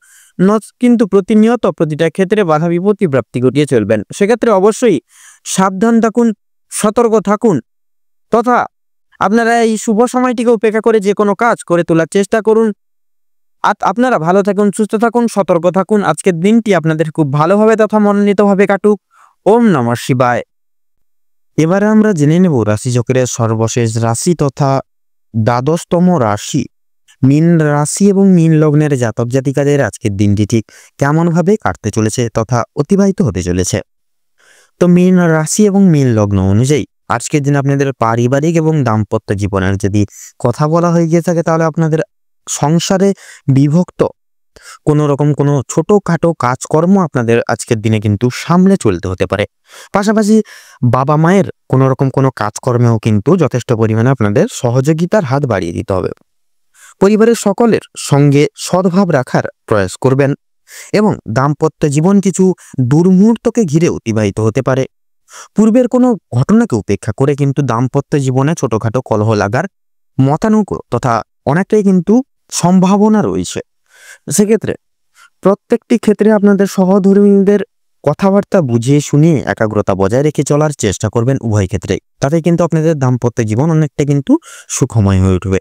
কিন্তু প্রতিনিয়ত প্রতিটা ক্ষেত্রে বাধা বিপত্তি প্রাপ্তি ঘটিয়ে চলবেন। সেক্ষেত্রে অবশ্যই সাবধান থাকুন, সতর্ক থাকুন, তথা আপনারা এই শুভ সময়টিকে উপেক্ষা করে যে কোনো কাজ করে তোলার চেষ্টা করুন। আপনারা ভালো থাকুন, সুস্থ থাকুন, সতর্ক থাকুন। আজকের দিনটি আপনাদের খুব ভালোভাবে তথা মনোনীতভাবে কাটুক। ওম নমঃ শিবায়। এবারে আমরা জেনে নেব রাশিচক্রের সর্বশেষ রাশি তথা দ্বাদশতম রাশি মীন রাশি এবং মীন লগ্নের জাতক জাতিকাদের আজকের দিনটি ঠিক কেমনভাবে কাটতে চলেছে তথা অতিবাহিত হতে চলেছে। তো মীন রাশি এবং মীন লগ্ন অনুযায়ী আজকের দিন আপনাদের পারিবারিক এবং দাম্পত্য জীবনের যদি কথা বলা হয়ে গিয়ে থাকে, তাহলে আপনাদের সংসারে বিভক্ত কোনো রকম কোনো ছোটোখাটো কাজকর্ম আপনাদের আজকের দিনে কিন্তু সামলে চলতে হতে পারে। পাশাপাশি বাবা মায়ের কোনো রকম কোনো কাজকর্মেও কিন্তু যথেষ্ট পরিমাণে আপনাদের সহযোগিতার হাত বাড়িয়ে দিতে হবে। পরিবারের সকলের সঙ্গে সদ্ভাব রাখার প্রয়াস করবেন এবং দাম্পত্য জীবন কিছু দুর্মুহূর্তকে ঘিরে অতিবাহিত হতে পারে। পূর্বের কোনো ঘটনাকে উপেক্ষা করে কিন্তু দাম্পত্য জীবনে ছোটখাটো কলহ লাগার মতানুক তথা অনেকটাই কিন্তু সম্ভাবনা রয়েছে। সেক্ষেত্রে প্রত্যেকটি ক্ষেত্রে আপনাদের সহধর্মীদের কথাবার্তা বুঝিয়ে শুনিয়ে একাগ্রতা বজায় রেখে চলার চেষ্টা করবেন উভয় ক্ষেত্রে, তাতে কিন্তু আপনাদের দাম্পত্য জীবন অনেকটা কিন্তু সুখময় হয়ে উঠবে।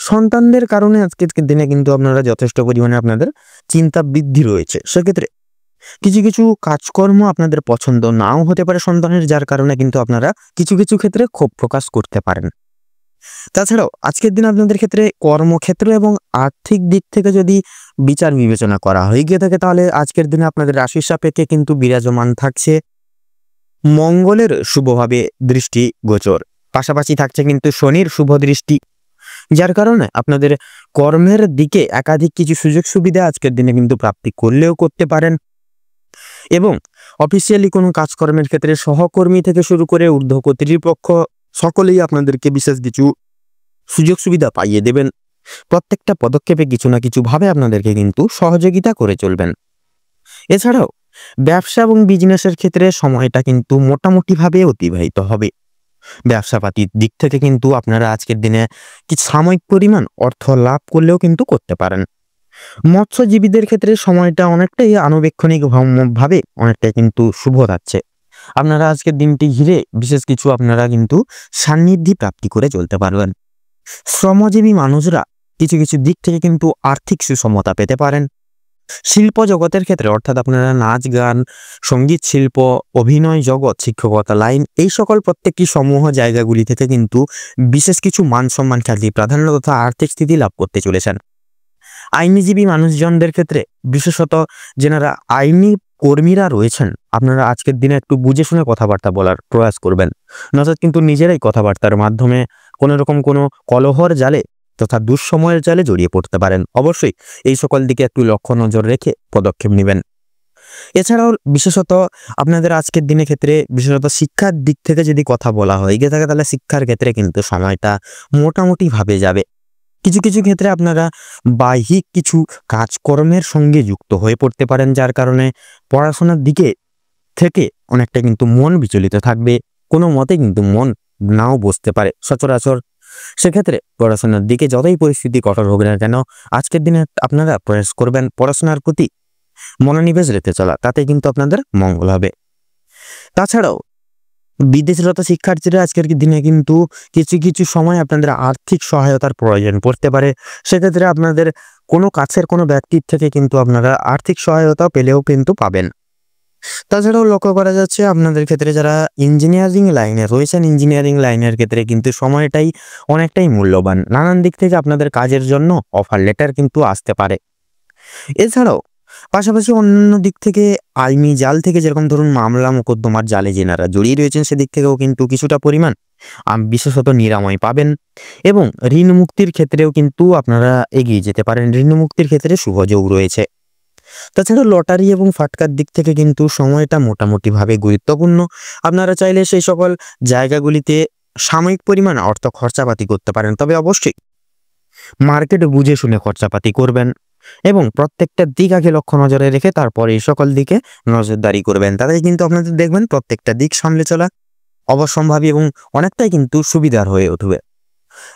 সন্তানদের কারণে আজকের দিনে কিন্তু আপনারা যথেষ্ট পরিমাণে আপনাদের চিন্তা বৃদ্ধি রয়েছে। সেক্ষেত্রে কিছু কিছু কাজকর্ম আপনাদের পছন্দ নাও হতে পারে সন্তানের, যার কারণে কিন্তু আপনারা কিছু কিছু ক্ষেত্রে ক্ষোভ প্রকাশ করতে পারেন। তাছাড়াও আজকের দিন আপনাদের ক্ষেত্রে কর্মক্ষেত্র এবং আর্থিক দিক থেকে যদি বিচার বিবেচনা করা হয়ে গিয়ে থাকে, তাহলে আজকের দিনে আপনাদের রাশির সাপেক্ষে কিন্তু বিরাজমান থাকছে মঙ্গলের শুভভাবে দৃষ্টি গোচর, পাশাপাশি থাকছে কিন্তু শনির শুভ দৃষ্টি, যার কারণে আপনাদের কর্মের দিকে একাধিক কিছু সুযোগ সুবিধা আজকের দিনে কিন্তু প্রাপ্তি করলেও করতে পারেন। এবং অফিসিয়ালি কোনো কাজকর্মের ক্ষেত্রে সহকর্মী থেকে শুরু করে ঊর্ধ্ব কর্তৃপক্ষ সকলেই আপনাদেরকে বিশেষ কিছু সুযোগ সুবিধা পাইয়ে দেবেন। প্রত্যেকটা পদক্ষেপে কিছু না কিছু ভাবে আপনাদেরকে কিন্তু সহযোগিতা করে চলবেন। এছাড়াও ব্যবসা এবং বিজনেসের ক্ষেত্রে সময়টা কিন্তু মোটামুটিভাবে অতিবাহিত হবে। ব্যবসাপাতির দিক থেকে কিন্তু আপনারা আজকের দিনে কিছু সাময়িক পরিমাণ অর্থ লাভ করলেও কিন্তু করতে পারেন। মৎস্যজীবীদের ক্ষেত্রে সময়টা অনেকটাই আনুবেক্ষণিক ভাবে অনেকটাই কিন্তু শুভ থাকছে। আপনারা আজকের দিনটি ঘিরে বিশেষ কিছু আপনারা কিন্তু সান্নিধ্যি প্রাপ্তি করে চলতে পারবেন। শ্রমজীবী মানুষরা কিছু কিছু দিক থেকে কিন্তু আর্থিক সুসমতা পেতে পারেন। শিল্প জগতের ক্ষেত্রে অর্থাৎ আপনারা নাচ গান, সঙ্গীত শিল্প, অভিনয় জগৎ, শিক্ষকতা লাইন, এই সকল প্রত্যেকটি সমূহ জায়গাগুলি থেকে কিন্তু বিশেষ কিছু মান সম্মান খ্যাতি প্রাধান্য তথা আর্থিক স্থিতি লাভ করতে চলেছেন। আইনজীবী মানুষজনদের ক্ষেত্রে বিশেষত যেনারা আইনি কর্মীরা রয়েছেন, আপনারা আজকের দিনে একটু বুঝে শুনে কথাবার্তা বলার প্রয়াস করবেন, নচেত কিন্তু নিজেরাই কথাবার্তার মাধ্যমে কোনো রকম কোনো কলহর জালে তথা দুঃসময়ের জালে জড়িয়ে পড়তে পারেন। অবশ্যই এই সকল দিকে একটু লক্ষ্য নজর রেখে পদক্ষেপ নেবেন। এছাড়াও বিশেষত আপনাদের আজকের দিনের ক্ষেত্রে বিশেষত শিক্ষার দিক থেকে যদি কথা বলা হয় গিয়ে থাকে, তাহলে শিক্ষার ক্ষেত্রে কিন্তু সময়টা মোটামুটিভাবে যাবে। কিছু কিছু ক্ষেত্রে আপনারা বাহ্যিক কিছু কাজকর্মের সঙ্গে যুক্ত হয়ে পড়তে পারেন, যার কারণে পড়াশোনার দিকে থেকে অনেকটা কিন্তু মন বিচলিত থাকবে, কোনো মতে কিন্তু মন নাও বসতে পারে সচরাচর। সেক্ষেত্রে পড়াশোনার দিকে যতই পরিস্থিতি কঠোর হোক না কেন, আজকের দিনে আপনারা প্রয়াস করবেন পড়াশোনার প্রতি মনোনিবেশ রেখে চলা, তাতে কিন্তু আপনাদের মঙ্গল হবে। তাছাড়াও বিদেশরত শিক্ষার্থীরা আজকের দিনে কিন্তু কিছু কিছু সময় আপনাদের আর্থিক সহায়তার প্রয়োজন পড়তে পারে। সেক্ষেত্রে আপনাদের কোনো কাছের কোনো ব্যক্তির থেকে কিন্তু আপনারা আর্থিক সহায়তা পেলেও কিন্তু পাবেন। তাছাড়াও লক্ষ্য করা যাচ্ছে আপনাদের ক্ষেত্রে যারা ইঞ্জিনিয়ারিং লাইনে রয়েছেন, ইঞ্জিনিয়ারিং লাইনের ক্ষেত্রে কিন্তু সময়টাই অনেকটাই মূল্যবান। নানান দিক থেকে আপনাদের কাজের জন্য অফার লেটার কিন্তু আসতে পারে। এছাড়াও পাশাপাশি অন্য দিক থেকে আইনি জাল থেকে, যেরকম ধরুন মামলা মোকদ্দমার জালে যেনারা জড়িয়ে রয়েছেন, সেদিক থেকেও কিন্তু কিছুটা পরিমাণ বিশেষত নিরাময় পাবেন। এবং ঋণ মুক্তির ক্ষেত্রেও কিন্তু আপনারা এগিয়ে যেতে পারেন, ঋণ মুক্তির ক্ষেত্রে শুভযোগ রয়েছে। তাছাড়া লটারি এবং ফাটকার দিক থেকে কিন্তু সময়টা মোটামুটিভাবে গুরুত্বপূর্ণ। আপনারা চাইলে সেই সকল জায়গাগুলিতে সাময়িক পরিমাণ অর্থ খরচাপাতি করতে পারেন, তবে অবশ্যই মার্কেট বুঝে শুনে খরচাপাতি করবেন এবং প্রত্যেকটা দিক আগে লক্ষ্য নজরে রেখে তারপরে এই সকল দিকে নজরদারি করবেন। তাতে কিন্তু আপনাদের দেখবেন প্রত্যেকটা দিক সামলে চলা অবশ্যম্ভাবী এবং অনেকটাই কিন্তু সুবিধার হয়ে উঠবে।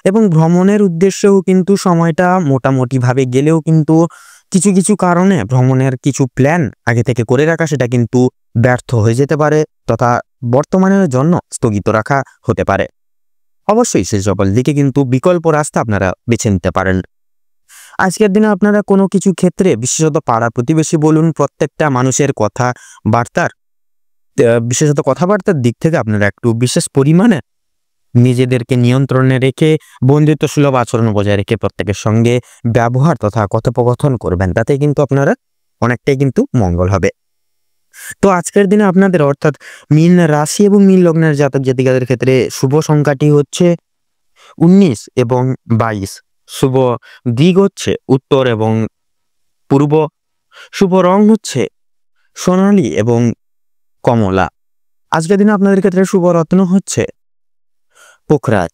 এবং ভ্রমণের উদ্দেশ্যেও কিন্তু সময়টা মোটামুটিভাবে গেলেও কিন্তু কিছু কিছু কারণে ভ্রমণের কিছু প্ল্যান আগে থেকে করে রাখা সেটা কিন্তু ব্যর্থ হয়ে যেতে পারে, তথা বর্তমানের জন্য স্থগিত রাখা হতে পারে। অবশ্যই সেই সকল দিকে কিন্তু বিকল্প রাস্তা আপনারা বেছে নিতে পারেন। আজকের দিনে আপনারা কোনো কিছু ক্ষেত্রে বিশেষত পাড়া প্রতিবেশী বলুন, প্রত্যেকটা মানুষের বিশেষত কথাবার্তার দিক থেকে আপনারা একটু বিশেষ পরিমাণে নিজেদেরকে নিয়ন্ত্রণে রেখে বন্ধুত্ব সুলভ আচরণ বজায় রেখে প্রত্যেকের সঙ্গে ব্যবহার তথা কথোপকথন করবেন, তাতে কিন্তু আপনারা অনেকটাই কিন্তু মঙ্গল হবে। তো আজকের দিনে আপনাদের অর্থাৎ মীন রাশি এবং মীন লগ্নের জাতক জাতিকাদের ক্ষেত্রে শুভ সংখ্যাটি হচ্ছে 19 এবং 22। শুভ দিক হচ্ছে উত্তর এবং পূর্ব। শুভ রং হচ্ছে সোনালী এবং কমলা। আজকের দিনে আপনাদের ক্ষেত্রে শুভ রত্ন হচ্ছে পোখরাজ।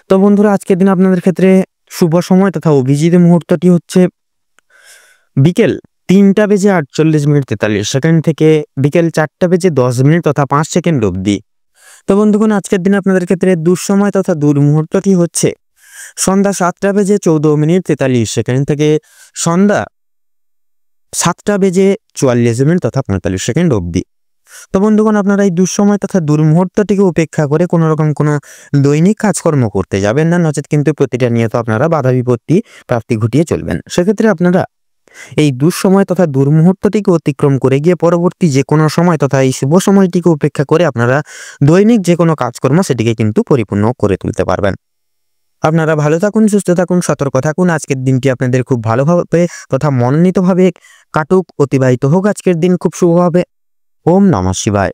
তো বন্ধুরা, আজকের দিনে আপনাদের ক্ষেত্রে শুভ সময় তথা অভিজিৎ মুহূর্তটি হচ্ছে বিকেল 3:48:43 থেকে বিকেল 4:10 তথা 5 সেকেন্ড অবধি। তো বন্ধুগণ, আজকের দিনে আপনাদের ক্ষেত্রে দুঃসময় তথা দুর্মুহূর্তটি হচ্ছে সন্ধ্যা 7:14:43 থেকে সন্ধ্যা 7:44 তথা 45 সেকেন্ড অবধি। তো বন্ধুগণ, আপনারা এই দুঃসময় তথা দুর্মুহূর্তটিকে উপেক্ষা করে কোনো রকম কোনো দৈনিক কাজকর্ম করতে যাবেন না, নচেত কিন্তু প্রতিটা নিয়ত আপনারা বাধা বিপত্তি প্রাপ্তি ঘটিয়ে চলবেন। সেক্ষেত্রে আপনারা এই দুঃসময় তথা দুর্মুহূর্তটিকে অতিক্রম করে গিয়ে পরবর্তী যে কোনো সময় তথা এই শুভ সময়টিকে উপেক্ষা করে আপনারা দৈনিক যে কোনো কাজকর্ম সেটিকে কিন্তু পরিপূর্ণ করে তুলতে পারবেন। আপনারা ভালো থাকুন, সুস্থ থাকুন, সতর্ক থাকুন। আজকের দিনটি আপনাদের খুব ভালোভাবে তথা মনোনীতভাবে কাটুক, অতিবাহিত হোক। আজকের দিন খুব শুভ হবে। ওম নমঃ শিবায়।